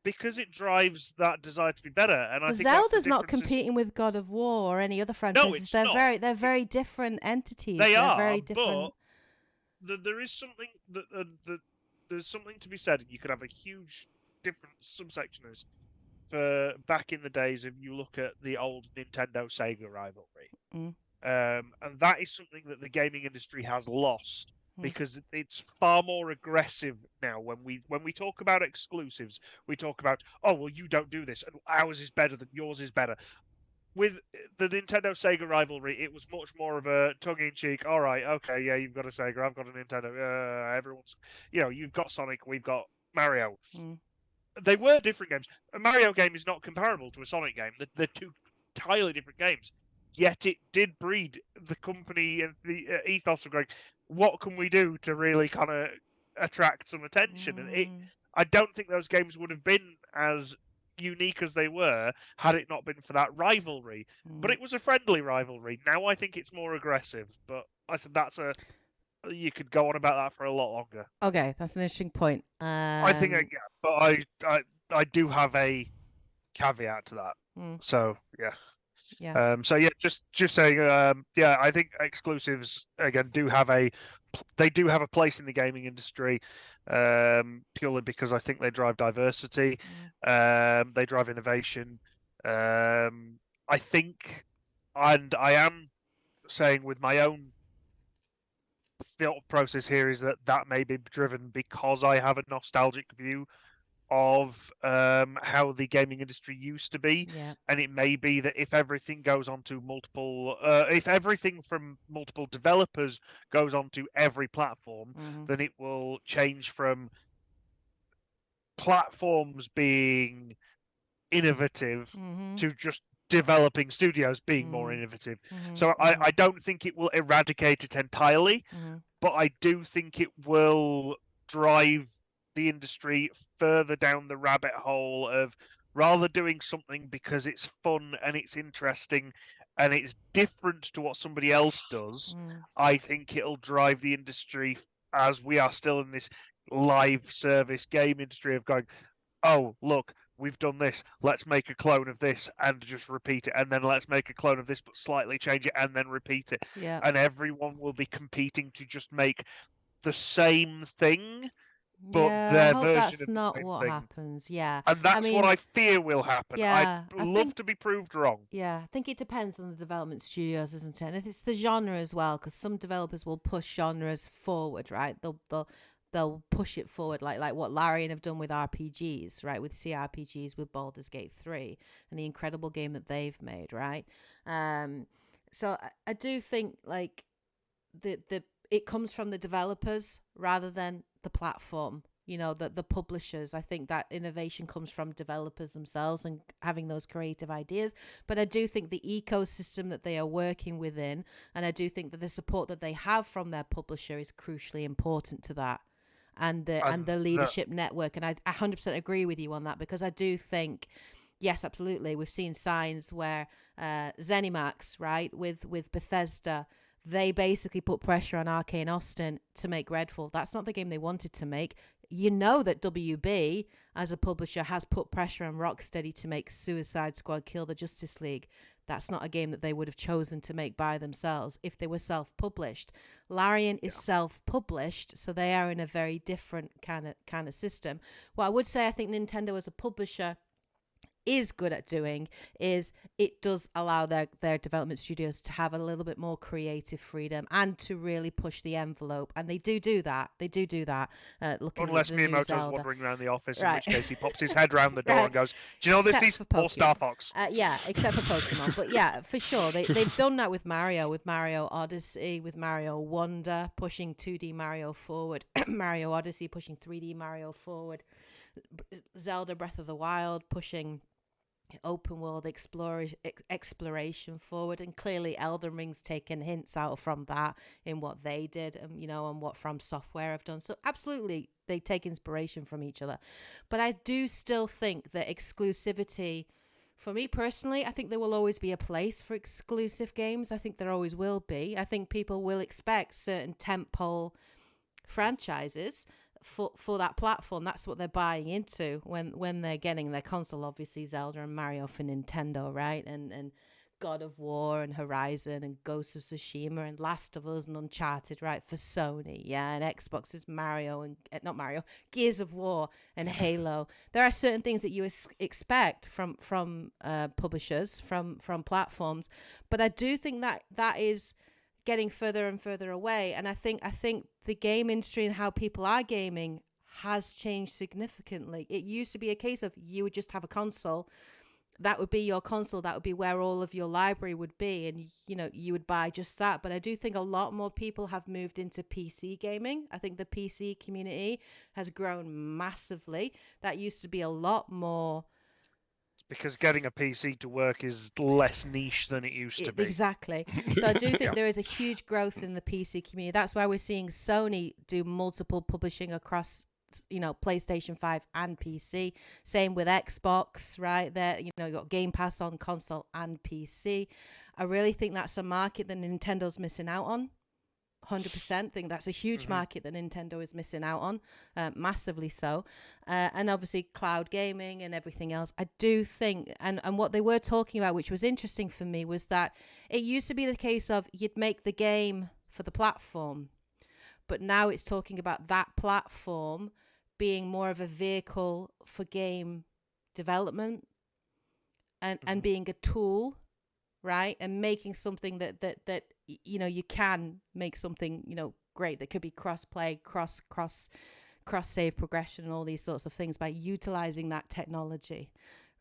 because it drives that desire to be better, and I Well, think that's the Zelda's not difference is- competing with God of War or any other franchises. it's they're not. they're very different entities. They They're are, very different. but there is something that there's something to be said. You could have a huge different subsections for back in the days if you look at the old Nintendo Sega rivalry, and that is something that the gaming industry has lost. Because it's far more aggressive now. When we talk about exclusives, we talk about, oh well, you don't do this, and ours is better than yours is better. With the Nintendo Sega rivalry, it was much more of a tongue-in-cheek. All right, okay, yeah, you've got a Sega, I've got a Nintendo. Everyone's, you've got Sonic, we've got Mario. They were different games. A Mario game is not comparable to a Sonic game. They're two entirely different games. Yet it did breed the company and the ethos of going, what can we do to really kind of attract some attention? And I don't think those games would have been as unique as they were had it not been for that rivalry. But it was a friendly rivalry. Now I think it's more aggressive. But I said you could go on about that for a lot longer. Okay, that's an interesting point. I think, but I do have a caveat to that. So yeah. Yeah. So yeah, just saying. Yeah, I think exclusives again do have a place in the gaming industry, purely because I think they drive diversity, they drive innovation. I think, and I am saying with my own thought process here is that may be driven because I have a nostalgic view of how the gaming industry used to be, and it may be that if everything goes on to multiple, if everything from multiple developers goes onto every platform, then it will change from platforms being innovative to just developing studios being more innovative. So I don't think it will eradicate it entirely, but I do think it will drive the industry further down the rabbit hole of rather doing something because it's fun and it's interesting and it's different to what somebody else does. I think it'll drive the industry, as we are still in this live service game industry, of going, oh look, we've done this, let's make a clone of this and just repeat it, and then let's make a clone of this but slightly change it and then repeat it. And everyone will be competing to just make the same thing, but their I hope version that's of the not same what thing. happens. Yeah, And that's what I fear will happen. Yeah, I'd love to be proved wrong. Yeah, I think it depends on the development studios, isn't it? And it's the genre as well, because some developers will push genres forward, right? They'll push it forward, like what Larian have done with RPGs, right? With CRPGs, with Baldur's Gate 3, and the incredible game that they've made, right? So I do think like it comes from the developers rather than the platform, the publishers. I think that innovation comes from developers themselves and having those creative ideas. But I do think the ecosystem that they are working within, and I do think that the support that they have from their publisher is crucially important to that, and the leadership network. And I 100% agree with you on that, because I do think, yes, absolutely, we've seen signs where ZeniMax, right, with Bethesda, they basically put pressure on Arcane Austin to make Redfall. That's not the game they wanted to make. you know that WB as a publisher has put pressure on Rocksteady to make Suicide Squad Kill the Justice League. That's not a game that they would have chosen to make by themselves if they were self-published. Larian is self-published, so they are in a very different kind of system. What I would say I think Nintendo as a publisher is good at doing is it does allow their development studios to have a little bit more creative freedom and to really push the envelope, and they do that. Looking Unless at the new Miyamoto's Zelda. wandering around the office, in Right. which case he pops his head round the door Right. and goes, "Do you know this Except is for All Star Pokemon. Fox?" Yeah, except for Pokemon. But yeah, for sure. They've done that with Mario Odyssey, with Mario Wonder, pushing 2D Mario forward, Mario Odyssey pushing 3D Mario forward, Zelda Breath of the Wild pushing open world exploration forward, and clearly Elden Ring's taken hints out from that in what they did, and and what From Software have done. So absolutely they take inspiration from each other, but I do still think that exclusivity, for me personally, I think there will always be a place for exclusive games. I think there always will be. I think people will expect certain tentpole franchises for that platform. That's what they're buying into when they're getting their console. Obviously Zelda and Mario for Nintendo, right? And God of War and Horizon and Ghost of Tsushima and Last of Us and Uncharted, right, for Sony. Yeah, and Xbox is Mario and not Mario, Gears of War and Halo. There are certain things that you expect from publishers, from platforms, but I do think that is getting further and further away. And I think the game industry and how people are gaming has changed significantly. It used to be a case of you would just have a console. That would be your console. That would be where all of your library would be. And, you would buy just that. But I do think a lot more people have moved into PC gaming. I think the PC community has grown massively. That used to be a lot more... Because getting a PC to work is less niche than it used to be. Exactly. So I do think there is a huge growth in the PC community. That's why we're seeing Sony do multiple publishing across, PlayStation 5 and PC. Same with Xbox, right? There, you got Game Pass on console and PC. I really think that's a market that Nintendo's missing out on. 100% think that's a huge market that Nintendo is missing out on, massively so, and obviously cloud gaming and everything else. I do think, and what they were talking about, which was interesting for me, was that it used to be the case of you'd make the game for the platform, but now it's talking about that platform being more of a vehicle for game development and being a tool, right, and making something that you can make something great that could be cross play, cross save progression and all these sorts of things by utilizing that technology,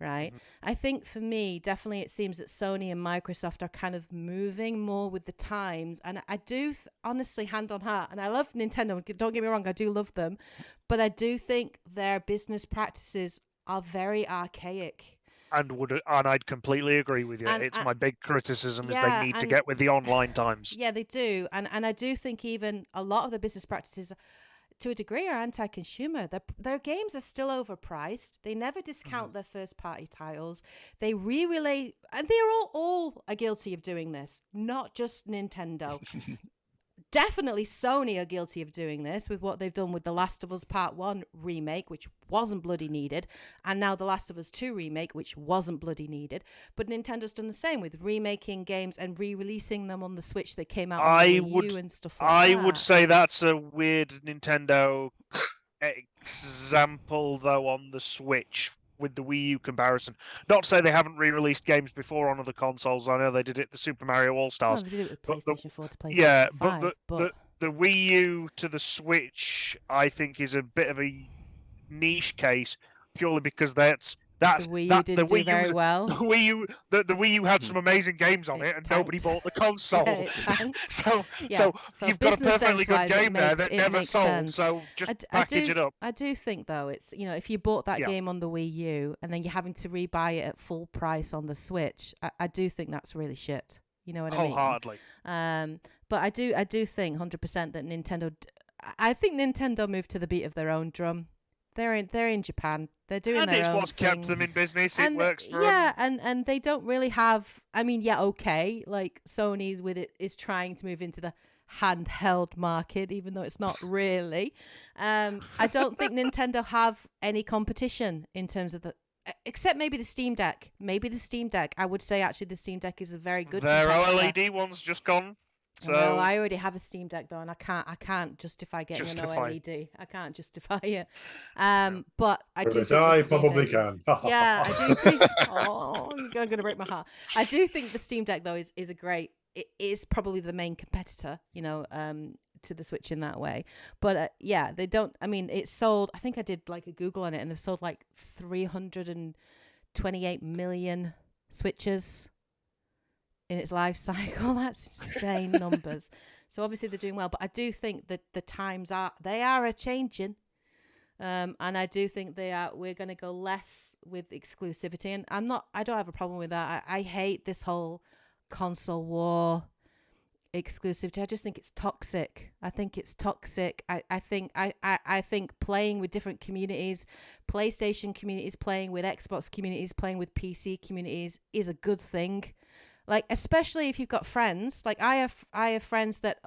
right? I think for me, definitely it seems that Sony and Microsoft are kind of moving more with the times, and I do honestly, hand on heart, and I love Nintendo, don't get me wrong, I do love them, but I do think their business practices are very archaic. And I'd completely agree with you. It's my big criticism is they need to get with the online times. Yeah, they do. And I do think even a lot of the business practices, to a degree, are anti-consumer. Their games are still overpriced. They never discount their first-party titles. They re-relay, and they're all are guilty of doing this, not just Nintendo. Definitely Sony are guilty of doing this with what they've done with The Last of Us Part 1 remake, which wasn't bloody needed, and now The Last of Us 2 remake, which wasn't bloody needed. But Nintendo's done the same with remaking games and re-releasing them on the Switch that came out on the Wii U and stuff like that. I would say that's a weird Nintendo example, though, on the Switch with the Wii U comparison. Not to say they haven't re-released games before on other consoles. I know they did it the Super Mario All-Stars. Well, they did it with PlayStation 4 to PlayStation 5. But the Wii U to the Switch, I think, is a bit of a niche case purely because the Wii U didn't do very well. The Wii U had some amazing games on it, and nobody bought the console. Yeah, it tanked. So you've got a perfectly good game there that never sold. Sense. So just package it up. I do think though it's if you bought that game on the Wii U and then you're having to rebuy it at full price on the Switch, I do think that's really shit. You know what I mean? Wholeheartedly. But I do think 100% that Nintendo. I think Nintendo moved to the beat of their own drum. They're in Japan. They're doing their own thing. And it's what's kept them in business. It works for them. Yeah, and they don't really have... I mean, yeah, okay. Like, Sony with it is trying to move into the handheld market, even though it's not really. I don't think Nintendo have any competition in terms of except maybe the Steam Deck. Maybe the Steam Deck. I would say actually the Steam Deck is a very good Their competitor. OLED one's just gone. So Well, I already have a Steam Deck though, and I can't justify getting an Justify. OLED. I can't justify it. But I do Whereas think the I Steam probably Deck is- can. yeah, I do think. Oh, you're gonna break my heart. I do think the Steam Deck though is a great. It is probably the main competitor, to the Switch in that way. But yeah, they don't. I mean, it's sold. I think I did like a Google on it, and they've sold like 328 million Switches in its life cycle. That's insane numbers. So obviously they're doing well, but I do think that the times are a changing, and I do think we're going to go less with exclusivity, and I don't have a problem with that. I hate this whole console war exclusivity. I just think it's toxic. I think it's toxic. I think playing with different communities, PlayStation communities playing with Xbox communities, playing with PC communities is a good thing. Like, especially if you've got friends, like I have friends that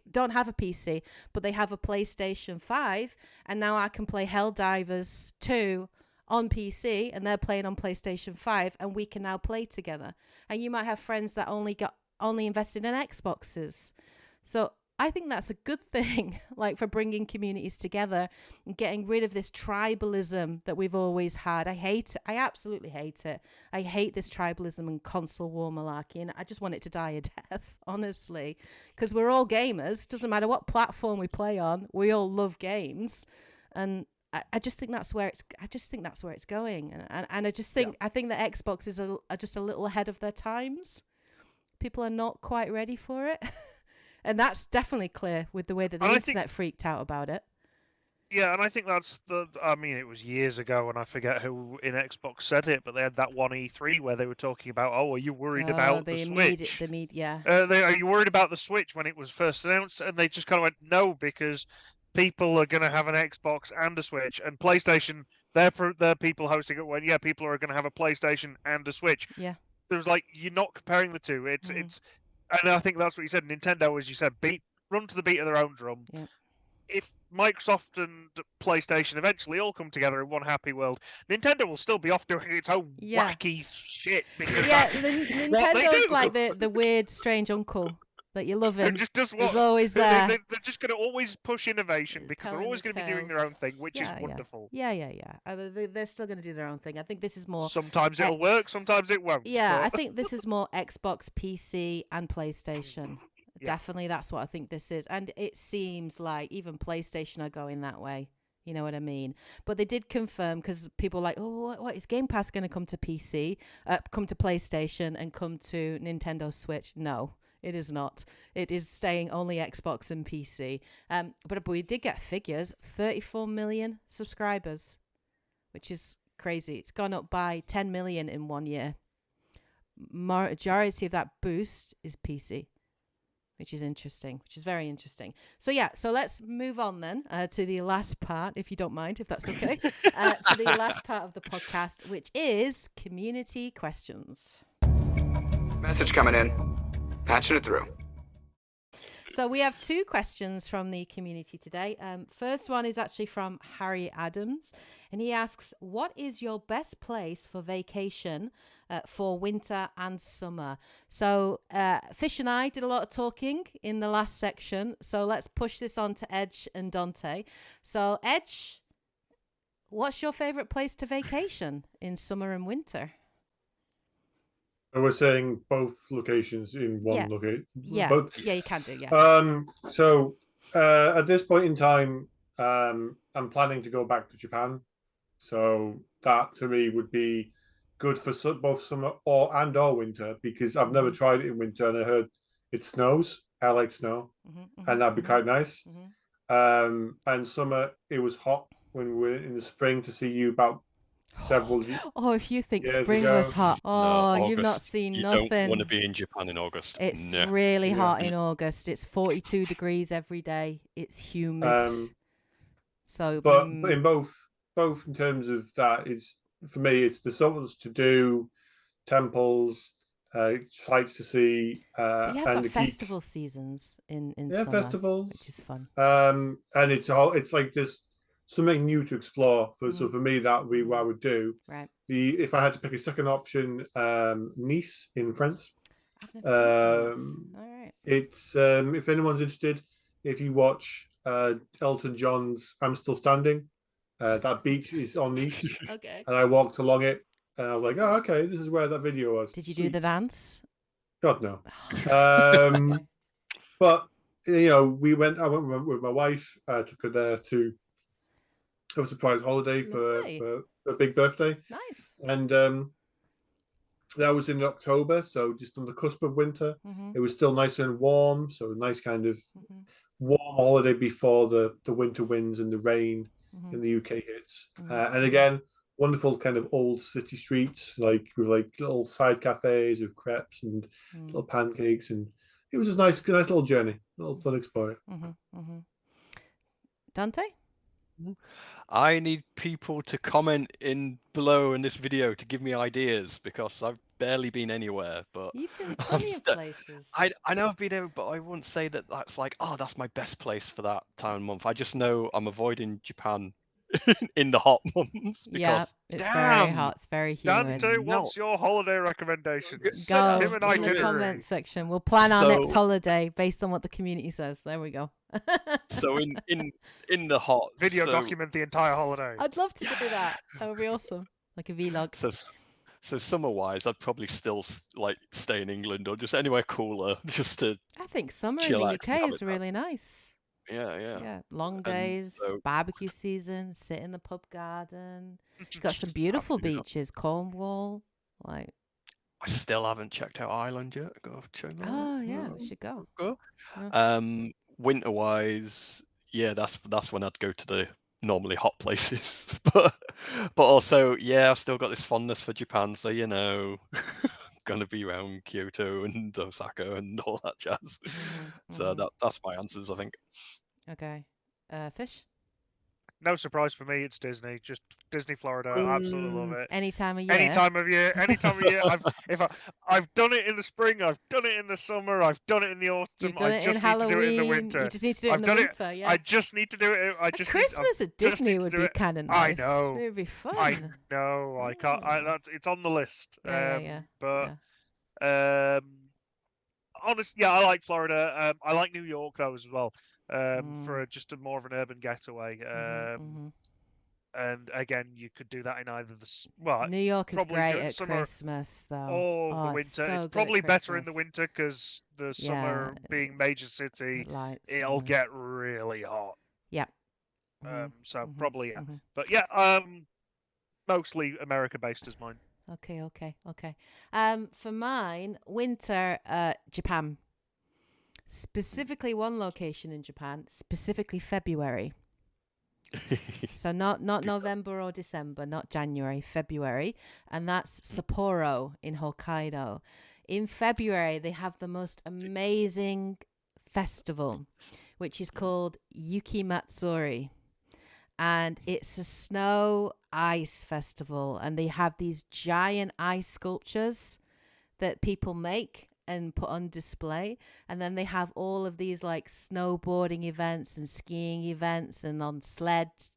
don't have a PC, but they have a PlayStation 5, and now I can play Helldivers 2 on PC, and they're playing on PlayStation 5, and we can now play together. And you might have friends that only invested in Xboxes. So I think that's a good thing, like for bringing communities together and getting rid of this tribalism that we've always had. I hate it. I absolutely hate it. I hate this tribalism and console war malarkey, and I just want it to die a death, honestly, because we're all gamers. Doesn't matter what platform we play on, we all love games, and I just think that's where it's. I just think that's where it's going, and I just think I think that Xbox is are just a little ahead of their times. People are not quite ready for it. And that's definitely clear with the way that the internet freaked out about it. Yeah, and I think that's I mean, it was years ago, and I forget who in Xbox said it, but they had that one E3 where they were talking about, are you worried about the Switch? Are you worried about the Switch when it was first announced? And they just kind of went, no, because people are going to have an Xbox and a Switch, and PlayStation, their people hosting it went, yeah, people are going to have a PlayStation and a Switch. Yeah. There's like, you're not comparing the two. It's and I think that's what you said. Nintendo, as you said, run to the beat of their own drum. Yeah. If Microsoft and PlayStation eventually all come together in one happy world, Nintendo will still be off doing its own wacky shit. Because Nintendo's like the weird, strange uncle that you love him. Just does He's always there. They're just going to always push innovation because they're always going to be doing their own thing, which is wonderful. Yeah. They're still going to do their own thing. I think this is more... Sometimes it'll work, sometimes it won't. Yeah, I think this is more Xbox, PC, and PlayStation. Yeah. Definitely, that's what I think this is. And it seems like even PlayStation are going that way. You know what I mean? But they did confirm, because people are like, oh, what is Game Pass going to come to PC, come to PlayStation, and come to Nintendo Switch? No. It is not. It is staying only Xbox and PC. But we did get figures, 34 million subscribers, which is crazy. It's gone up by 10 million in 1 year. Majority of that boost is PC, which is interesting, which is very interesting. So let's move on then to the last part, if you don't mind, if that's okay, to the last part of the podcast, which is community questions. Message coming in. Patching it through. So we have 2 questions from the community today. First one is actually from Harry Adams, and he asks, what is your best place for vacation for winter and summer? So Fish and I did a lot of talking in the last section, so let's push this on to Edge and Dante. So Edge, what's your favorite place to vacation in summer and winter? We're saying both locations in one location. Yeah, both. Yeah, you can do. Yeah. So at this point in time, I'm planning to go back to Japan. So that to me would be good for both summer or winter, because I've never tried it in winter, and I heard it snows. I like snow, and that'd be quite nice. And summer, it was hot when we were in the spring to see you about several years. Oh, if you think years spring ago. was hot, you've not seen nothing. You don't want to be in Japan in August. It's really hot in August. It's 42 degrees every day. It's humid. But in both in terms of that, it's for me, it's the something to do, temples, sights to see. But you have and got festival seasons in summer, festivals, which is fun. and it's like there's something new to explore. So for me, that would be what I would do. Right. If I had to pick a second option, Nice in France. I've never been to Nice. All right. It's if anyone's interested, if you watch Elton John's "I'm Still Standing," that beach is on Nice. Okay. And I walked along it, and I was like, "Oh, okay, this is where that video was." Did you do the dance? God no. But we went. I went with my wife. Took her there to have a surprise holiday for a big birthday. Nice. And that was in October, so just on the cusp of winter. It was still nice and warm, so a nice kind of warm holiday before the winter winds and the rain in the UK hits. And again, wonderful kind of old city streets, like with like little side cafes with crepes and little pancakes, and it was a nice little journey, a little fun exploring. Dante? I need people to comment in below in this video to give me ideas, because I've barely been anywhere. But you've been plenty of places. I know I've been there, but I wouldn't say that that's like, oh, that's my best place for that time and month. I just know I'm avoiding Japan in the hot months. Because, it's very hot. It's very humid. Dante, what's your holiday recommendations? Go Tim and I in the comment section. We'll plan our next holiday based on what the community says. There we go. So in the hot document the entire holiday. I'd love to do that. That would be awesome, like a vlog. So summer wise, I'd probably still like stay in England or just anywhere cooler, just to. I think summer in the UK is really nice. Yeah. Long days, barbecue season, sit in the pub garden. You've got some beautiful beaches, Cornwall. Like, I still haven't checked out Ireland yet. Go check that. Oh yeah, we should go. Yeah. Winter wise, that's when I'd go to the normally hot places. but also, I've still got this fondness for Japan, so gonna be around Kyoto and Osaka and all that jazz. So that's my answers, I think. Okay. Fish? No surprise for me, it's Disney. Just Disney Florida. I absolutely love it. Any time of year. Any time of year. I've done it in the spring, I've done it in the summer, I've done it in the autumn. I just need to do it in the winter. You just need to do it in the winter. Yeah. I just need to do it. Christmas at Disney would be kind of nice. I know. It would be fun. I know. I can't. It's on the list. But honestly, I like Florida. I like New York though as well. For just more of an urban getaway. And again, you could do that in either New York is great at Christmas, though. Or the winter. So it's probably better in the winter because the summer being major city, it'll get really hot. Yeah. So probably, but mostly America-based is mine. Okay. For mine, winter, Japan. Specifically, one location in Japan, specifically February. So not November or December, not January, February. And that's Sapporo in Hokkaido. In February, they have the most amazing festival, which is called Yuki Matsuri. And it's a snow ice festival. And they have these giant ice sculptures that people make and put on display, and then they have all of these like snowboarding events and skiing events and on sleds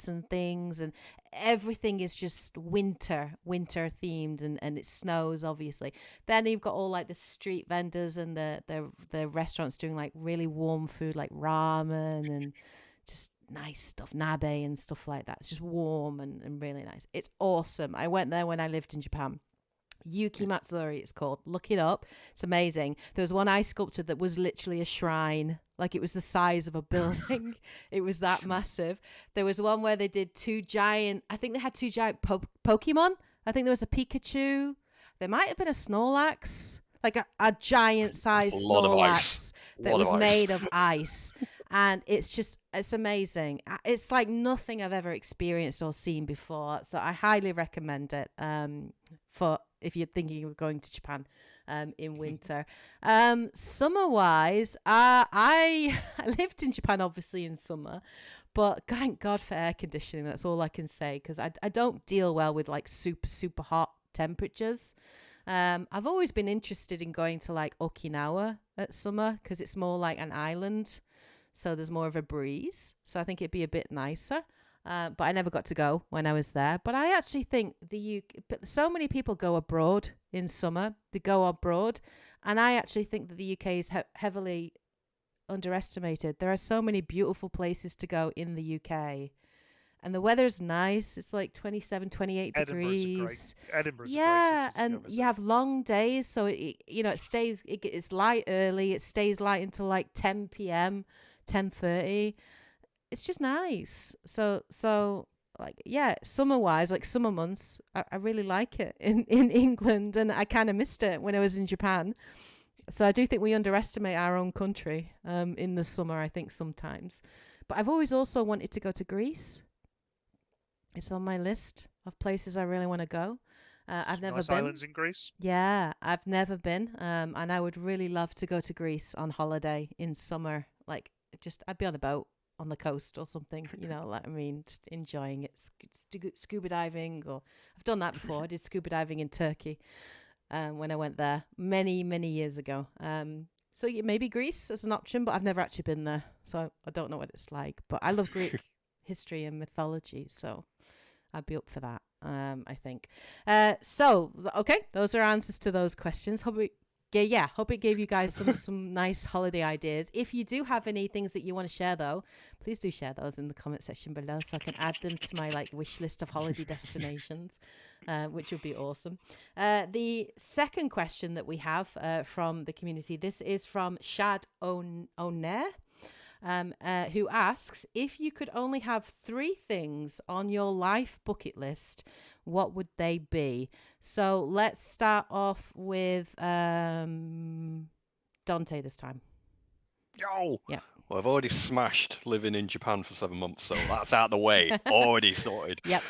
and things, and everything is just winter themed, and it snows obviously. Then you've got all like the street vendors and the restaurants doing like really warm food like ramen and just nice stuff, nabe and stuff like that. It's just warm and really nice. It's awesome. I went there when I lived in Japan. Yuki Matsuri it's called. Look it up. It's amazing. There was one ice sculpture that was literally a shrine. Like, it was the size of a building. It was that massive. There was one where they did two giant Pokemon. I think there was a Pikachu. There might have been a Snorlax. Like a giant size Snorlax that was made of ice. And it's amazing. It's like nothing I've ever experienced or seen before. So I highly recommend it for if you're thinking of going to Japan in winter. Summer-wise, I lived in Japan, obviously, in summer. But thank God for air conditioning. That's all I can say. Because I don't deal well with like super, super hot temperatures. I've always been interested in going to like Okinawa at summer because it's more like an island, so there's more of a breeze. So I think it'd be a bit nicer. But I never got to go when I was there. But I actually think but so many people go abroad in summer. They go abroad, and I actually think that the UK is heavily underestimated. There are so many beautiful places to go in the UK. And the weather's nice. It's like 27, 28 degrees. Edinburgh's yeah, a great city to and go visit. you have long days, so it stays. It's light early. It stays light until like 10 p.m., 10:30. It's just nice. So like summer wise, like summer months, I really like it in England, and I kind of missed it when I was in Japan. So I do think we underestimate our own country in the summer. I think sometimes, but I've always also wanted to go to Greece. It's on my list of places I really want to go. I've never Nice been. islands in Greece. Yeah, I've never been. And I would really love to go to Greece on holiday in summer. Like, I'd be on a boat on the coast or something, just enjoying it. Scuba diving, or I've done that before. I did scuba diving in Turkey when I went there many, many years ago. So maybe Greece as an option, but I've never actually been there. So I don't know what it's like. But I love Greek history and mythology, so I'd be up for that, I think. So, okay, those are answers to those questions. Hope it gave you guys some nice holiday ideas. If you do have any things that you want to share, though, please do share those in the comment section below so I can add them to my wish list of holiday destinations, which would be awesome. The second question that we have from the community, this is from Shad Onair. Who asks, if you could only have 3 things on your life bucket list, what would they be? So let's start off with Dante this time. Yo! Yeah. Well, I've already smashed living in Japan for 7 months, so that's out of the way. Already sorted. Yep.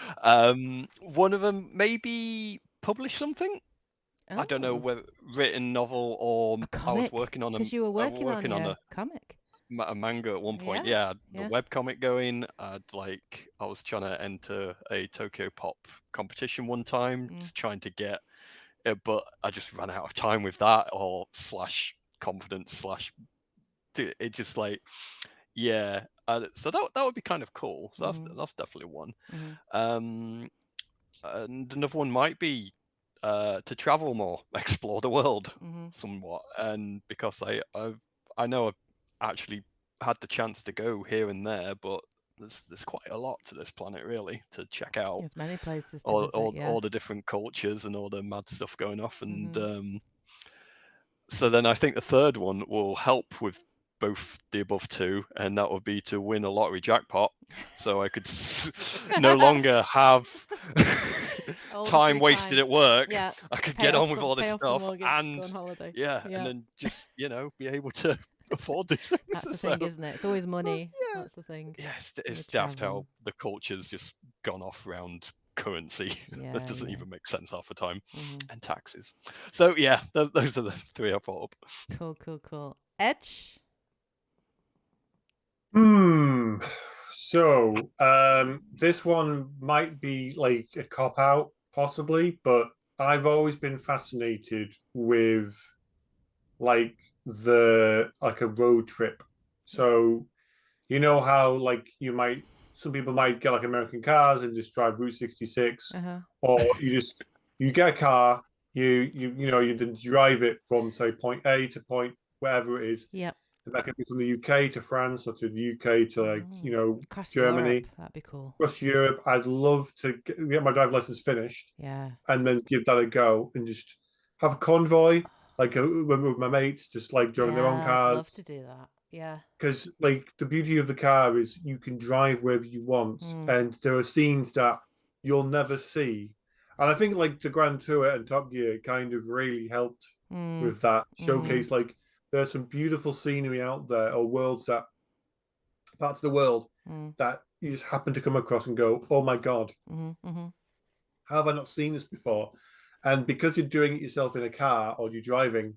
One of them, maybe publish something. Oh. I don't know whether written novel or A comic, I was working on because you were working on a comic. A manga at one point. Yeah, The webcomic going. I was trying to enter a Tokyo Pop competition one time, just trying to get it, but I just ran out of time with that, or /confidence/ it just so that would be kind of cool. So that's definitely one. And another one might be to travel more, explore the world somewhat, and because I know I've actually had the chance to go here and there, but there's quite a lot to this planet really to check out. There's many places to all, visit, all the different cultures and all the mad stuff going off, and so then I think the third one will help with both the above two, and that would be to win a lottery jackpot, so I could no longer have time wasted at work. Yeah, I could get on with all this stuff and go on holiday. and then just be able to afford these things. That's the thing, isn't it? It's always money. That's the thing. Yes, it's daft how the culture's just gone off around currency. That doesn't even make sense half the time, and taxes. So those are the 3 I thought up. Cool. Edge. So this one might be like a cop out possibly, but I've always been fascinated with a road trip. So you know how some people might get American cars and just drive Route 66, or you get a car, you then drive it from say point A to point wherever it is. Yep. That could be from the UK to France, or to the UK to across Germany. Europe. That'd be cool. Across Europe, I'd love to get my driver's license finished. Yeah. And then give that a go and just have a convoy, with my mates, just driving their own cars. I'd love to do that. Yeah. Because the beauty of the car is you can drive wherever you want, and there are scenes that you'll never see. And I think the Grand Tour and Top Gear kind of really helped with that showcase. There's some beautiful scenery out there, or parts of the world that you just happen to come across and go, oh my God, how have I not seen this before? And because you're doing it yourself in a car or you're driving,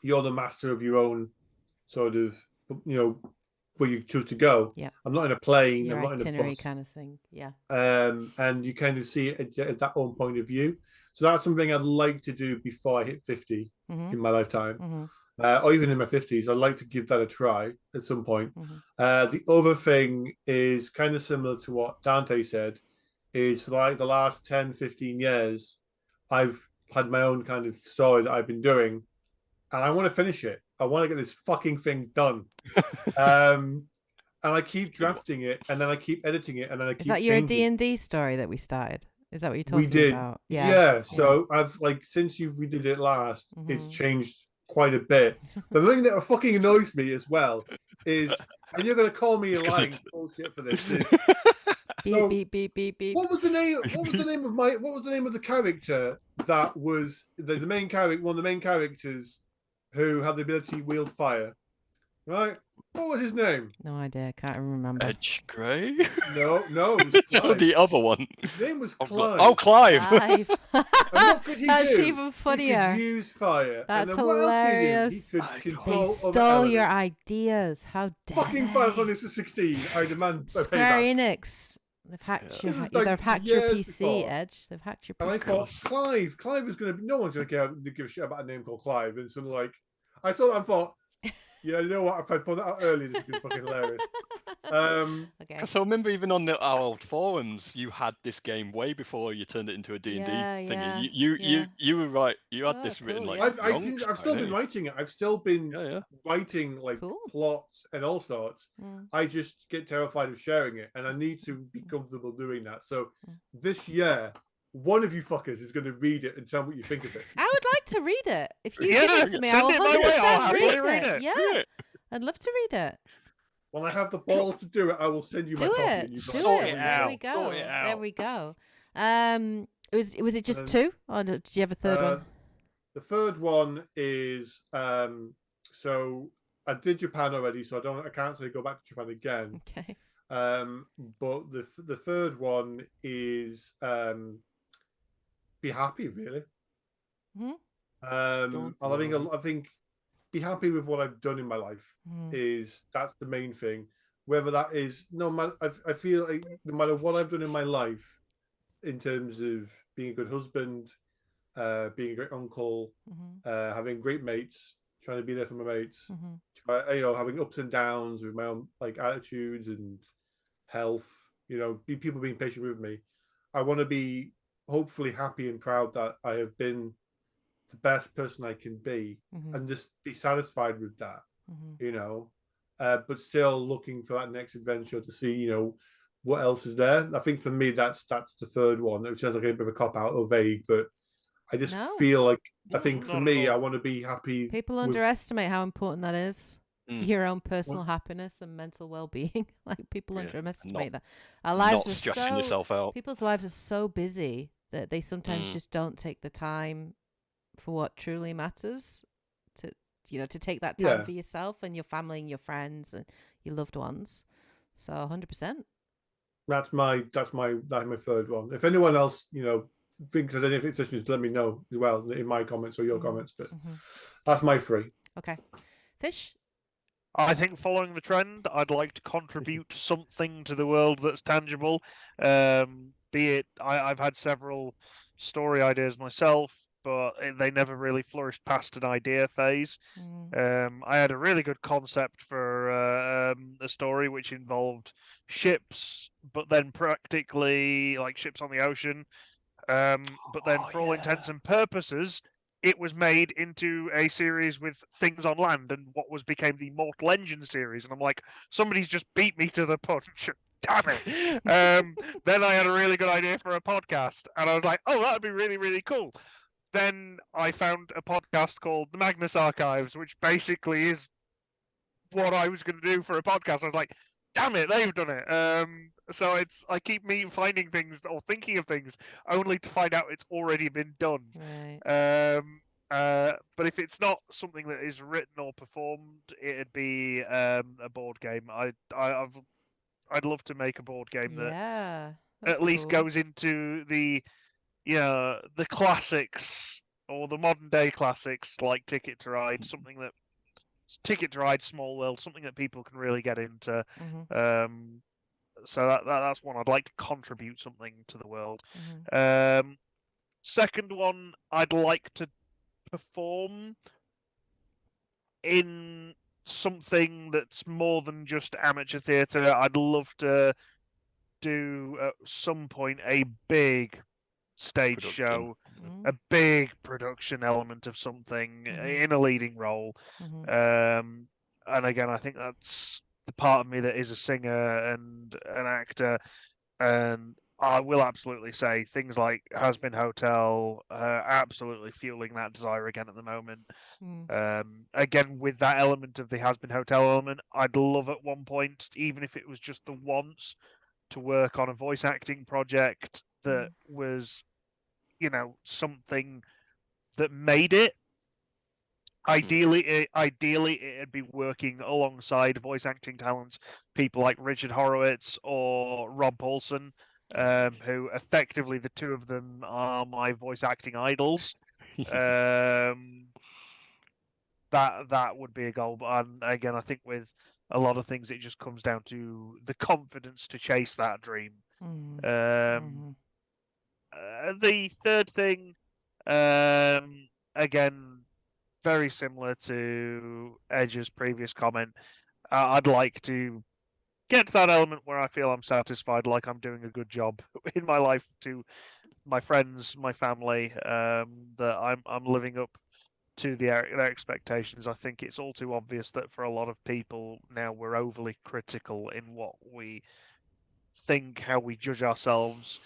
you're the master of your own sort of, where you choose to go. Yeah. I'm not in a plane, Your I'm not in a itinerary bus. kind of thing. Yeah. And you kind of see it at that own point of view. So that's something I'd like to do before I hit 50 in my lifetime, or even in my 50s. I'd like to give that a try at some point. The other thing is kind of similar to what Dante said, is for like the last 10, 15 years, I've had my own kind of story that I've been doing, and I want to finish it. I want to get this fucking thing done. And I keep drafting it, and then I keep editing it, and then I keep Is that your changing. D&D story that we started? Is that what you're talking We did, about? yeah. So I've like since we did it last, it's changed quite a bit. The thing that fucking annoys me as well is, and you're gonna call me a lying bullshit for this. Is, beep, beep, beep, beep. What was the name? What was the name of my? What was the name of the character that was the main character? One of the main characters who had the ability to wield fire. Right? What was his name? No idea. Can't remember. Edge Grey? No, it was No, Clive. the other one. His name was Clive. Oh, Clive. Clive. And what could he That's do? even funnier. He could use fire. That's and then what else hilarious. He could control They other stole your elements. ideas. How dare Fucking they? Final Fantasy 16. I demand a Square payback. Enix. They've hacked your, This is like they've hacked your years PC, before. Edge. They've hacked your And I PC. thought Clive was going to be. No one's going to give a shit about a name called Clive. And so like, I saw that and thought, yeah, you know what? If I put that out early, this would be fucking hilarious. Okay. So I remember even on our old forums, you had this game way before you turned it into a D&D Yeah, thingy. yeah. You were right. You had Oh, this written cool, like yeah. I've still been writing it. I've still been writing like Cool. plots and all sorts. I just get terrified of sharing it, and I need to be comfortable doing that. So this year, one of you fuckers is going to read it and tell me what you think of it. I would like to read it. If you Yeah, give it to me, send I'll it my way. I'll 100% happily read read it. it. Yeah, I'd love to read it. When I have the balls to do it, I will send you my Do copy. it. And you Do Sort it. it There we out. go. Sort it There out. we go. Was it just then- two, or did you have a third one? The third one is so I did Japan already, so I can't say go back to Japan again. Okay. But the third one is be happy, really. I think be happy with what I've done in my life that's the main thing. Whether that is I feel like no matter what I've done in my life, in terms of being a good husband, being a great uncle, having great mates, trying to be there for my mates, having ups and downs with my own like attitudes and health, people being patient with me. I want to be hopefully happy and proud that I have been the best person I can be, and just be satisfied with that, but still looking for that next adventure to see, what else is there. I think for me, that's the third one. It sounds like a bit of a cop out or vague, but I just feel like I think for me, I want to be happy. People underestimate how important that is. Your own personal happiness and mental well-being. Like people underestimate that. Our lives not are stressing yourself out. People's lives are so busy that they sometimes just don't take the time for what truly matters. To take that time for yourself and your family and your friends and your loved ones. So 100%. That's my third one. If anyone else, thinks there's anything such as, let me know as well in my comments or your comments. But that's my three. Okay, Fish. I think following the trend, I'd like to contribute something to the world that's tangible. Be it, I've had several story ideas myself, but they never really flourished past an idea phase. I had a really good concept for a story which involved ships, but then practically like ships on the ocean. But then for all intents and purposes, it was made into a series with things on land and what became the Mortal Engine series. And I'm like, somebody's just beat me to the punch. Damn it. Then I had a really good idea for a podcast. And I was like, oh, that would be really, really cool. Then I found a podcast called The Magnus Archives, which basically is what I was going to do for a podcast. I was like, damn it, they've done it. So I keep finding things or thinking of things only to find out it's already been done. Right. But if it's not something that is written or performed, it'd be a board game. I'd love to make a board game that at least goes into the classics or the modern day classics like Ticket to Ride, Ticket to Ride, Small World, something that people can really get into. So that's one. I'd like to contribute something to the world. Second one, I'd like to perform in something that's more than just amateur theatre. I'd love to do at some point a big stage Production. show, Mm-hmm. a big production element of something in a leading role. Mm-hmm. And again, I think that's the part of me that is a singer and an actor. And I will absolutely say things like Hazbin Hotel absolutely fueling that desire again at the moment. Again, with that element of the Hazbin Hotel element, I'd love at one point, even if it was just the once, to work on a voice acting project that was, something that made it. Ideally, it'd be working alongside voice acting talents, people like Richard Horowitz or Rob Paulson, who effectively the two of them are my voice acting idols. That would be a goal. And again, I think with a lot of things, it just comes down to the confidence to chase that dream. The third thing, again, very similar to Edge's previous comment. I'd like to get to that element where I feel I'm satisfied, like I'm doing a good job in my life to my friends, my family, that I'm living up to their expectations. I think it's all too obvious that for a lot of people now we're overly critical in what we think, how we judge ourselves.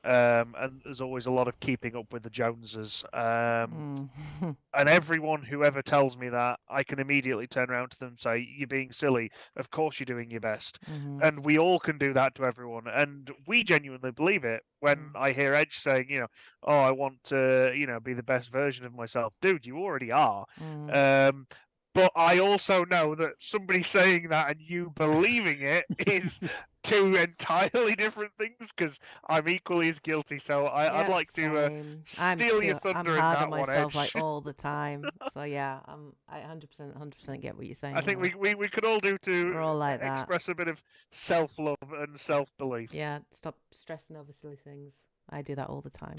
And there's always a lot of keeping up with the Joneses. And everyone who ever tells me that, I can immediately turn around to them and say, you're being silly. Of course you're doing your best. And we all can do that to everyone. And we genuinely believe it when I hear Edge saying, oh, I want to, be the best version of myself. Dude, you already are. But I also know that somebody saying that and you believing it is two entirely different things, because I'm equally as guilty. So I'd like to steal your thunder I'm in hard that on one, myself Edge. like all the time. So yeah, I 100% get what you're saying. I think we could all do to We're all like that. express a bit of self-love and self-belief. Yeah, stop stressing over silly things. I do that all the time.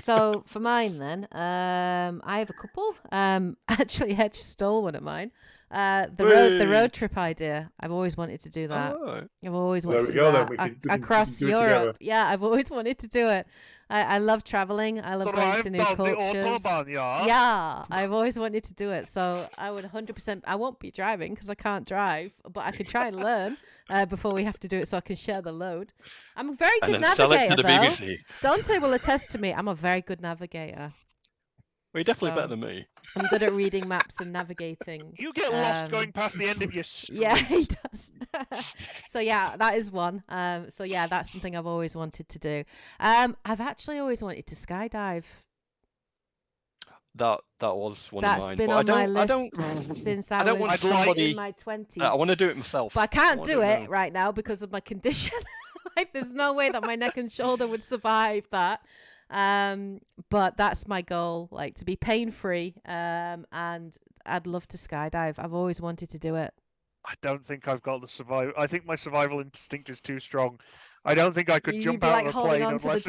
So for mine then, I have a couple. Actually, Hedge stole one of mine. The road trip idea. I've always wanted to do that. I've always wanted to do that across Europe. Yeah, I've always wanted to do it. I love traveling. I love going to new cultures. Yeah, I've always wanted to do it. So I would 100%. I won't be driving because I can't drive, but I could try and learn before we have to do it, so I can share the load. I'm a very good navigator. Sell it to the BBC. Dante will attest to me. I'm a very good navigator. Well, you're definitely better than me. I'm good at reading maps and navigating. You get lost going past the end of your street. Yeah, he does. So yeah, that is one. So yeah, that's something I've always wanted to do. I've actually always wanted to skydive. That was one of mine. That's been on my list since I was in my 20s. I want to do it myself. But I can't do it right now because of my condition. Like, there's no way that my neck and shoulder would survive that. But that's my goal, like to be pain-free. And I'd love to skydive. I've always wanted to do it. I don't think I've got the survival. I think my survival instinct is too strong. I don't think I could jump out of a plane unless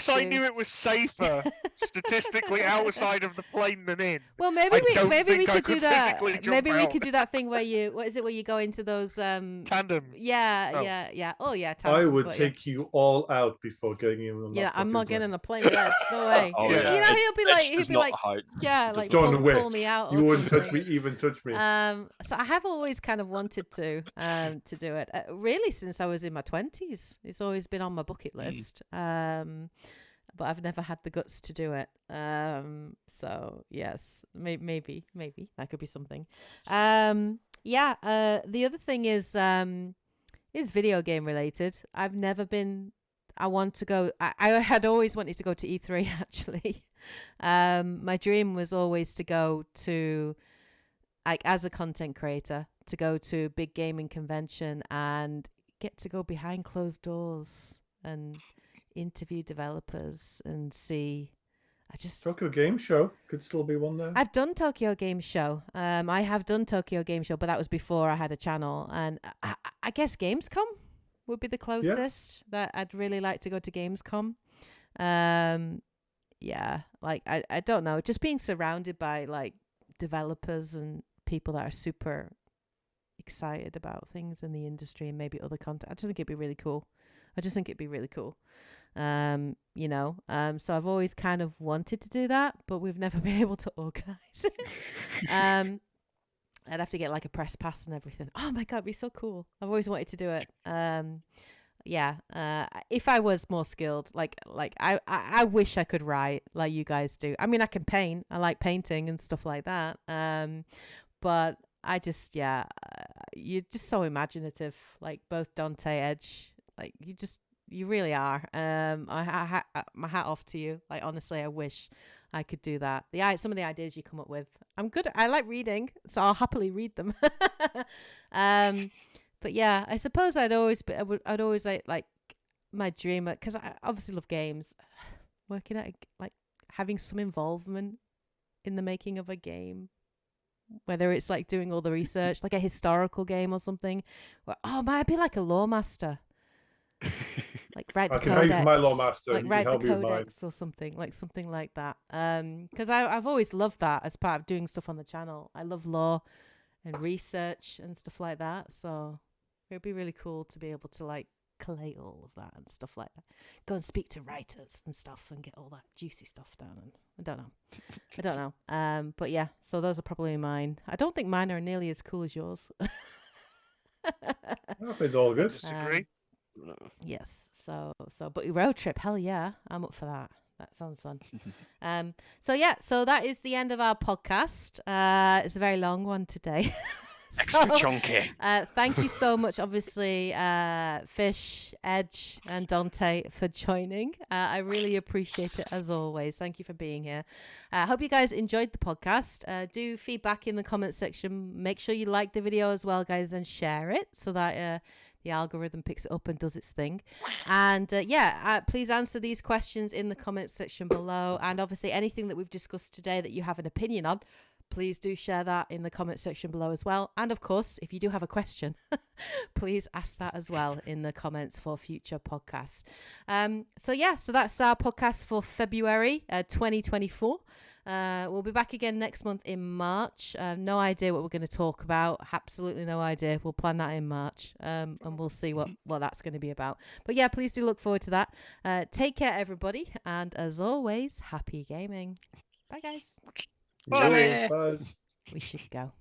I knew it was safer statistically outside of the plane than in. Well, maybe we could do that. Maybe we could do that thing where you where you go into those tandem. Yeah. Oh yeah, tandem. I would take you all out before getting in on that. Yeah, I'm not getting on a plane with Edge. No way. Oh, yeah. You know, he'll be like, yeah, like pull me out. You wouldn't touch me, even touch me. So I have always kind of wanted to do it. Really, since I was in my 20s, it's always been on my bucket list. But I've never had the guts to do it. So yes, maybe that could be something. The other thing is video game related. I've never been. I want to go. I had always wanted to go to E3 actually. My dream was always to go to, like, as a content creator, to go to a big gaming convention and get to go behind closed doors and interview developers and see. Tokyo Game Show could still be one there. I've done Tokyo Game Show. I have done Tokyo Game Show, but that was before I had a channel. And I guess Gamescom would be the closest that I'd really like to go to Gamescom. Yeah, like I don't know, just being surrounded by like developers and people that are super excited about things in the industry and maybe other content. I just think it'd be really cool. You know, so I've always kind of wanted to do that, but we've never been able to organize it. I'd have to get like a press pass and everything. Oh my God, it'd be so cool. I've always wanted to do it. If I was more skilled, like I wish I could write like you guys do. I mean, I can paint. I like painting and stuff like that. But I just, you're just so imaginative. Like both Dante, Edge, like you really are. My hat off to you. Like honestly, I wish I could do that. Some of the ideas you come up with, I'm good. I like reading, so I'll happily read them. But yeah, I suppose I'd always like my dream, because I obviously love games, working at like having some involvement in the making of a game, whether it's like doing all the research, like a historical game or something, where might be like a lore master, like write the codex. I can use my lore master, like write the codex or something like that. Because I've always loved that as part of doing stuff on the channel. I love lore and research and stuff like that, so it would be really cool to be able to like collate all of that and stuff like that. Go and speak to writers and stuff and get all that juicy stuff down. And I don't know. But yeah, so those are probably mine. I don't think mine are nearly as cool as yours. I think it's all good. Disagree. Yes. So, but road trip, hell yeah, I'm up for that. That sounds fun. So that is the end of our podcast. It's a very long one today. Extra chunky. Thank you so much, obviously, Fish, Edge, and Dante for joining. I really appreciate it as always. Thank you for being here. I hope you guys enjoyed the podcast. Do feedback in the comments section. Make sure you like the video as well, guys, and share it so that the algorithm picks it up and does its thing. And please answer these questions in the comments section below. And obviously anything that we've discussed today that you have an opinion on, please do share that in the comment section below as well. And of course, if you do have a question, please ask that as well in the comments for future podcasts. So that's our podcast for February 2024. We'll be back again next month in March. No idea what we're going to talk about. Absolutely no idea. We'll plan that in March, and we'll see what that's going to be about. But yeah, please do look forward to that. Take care, everybody. And as always, happy gaming. Bye, guys. Bye. Bye. We should go.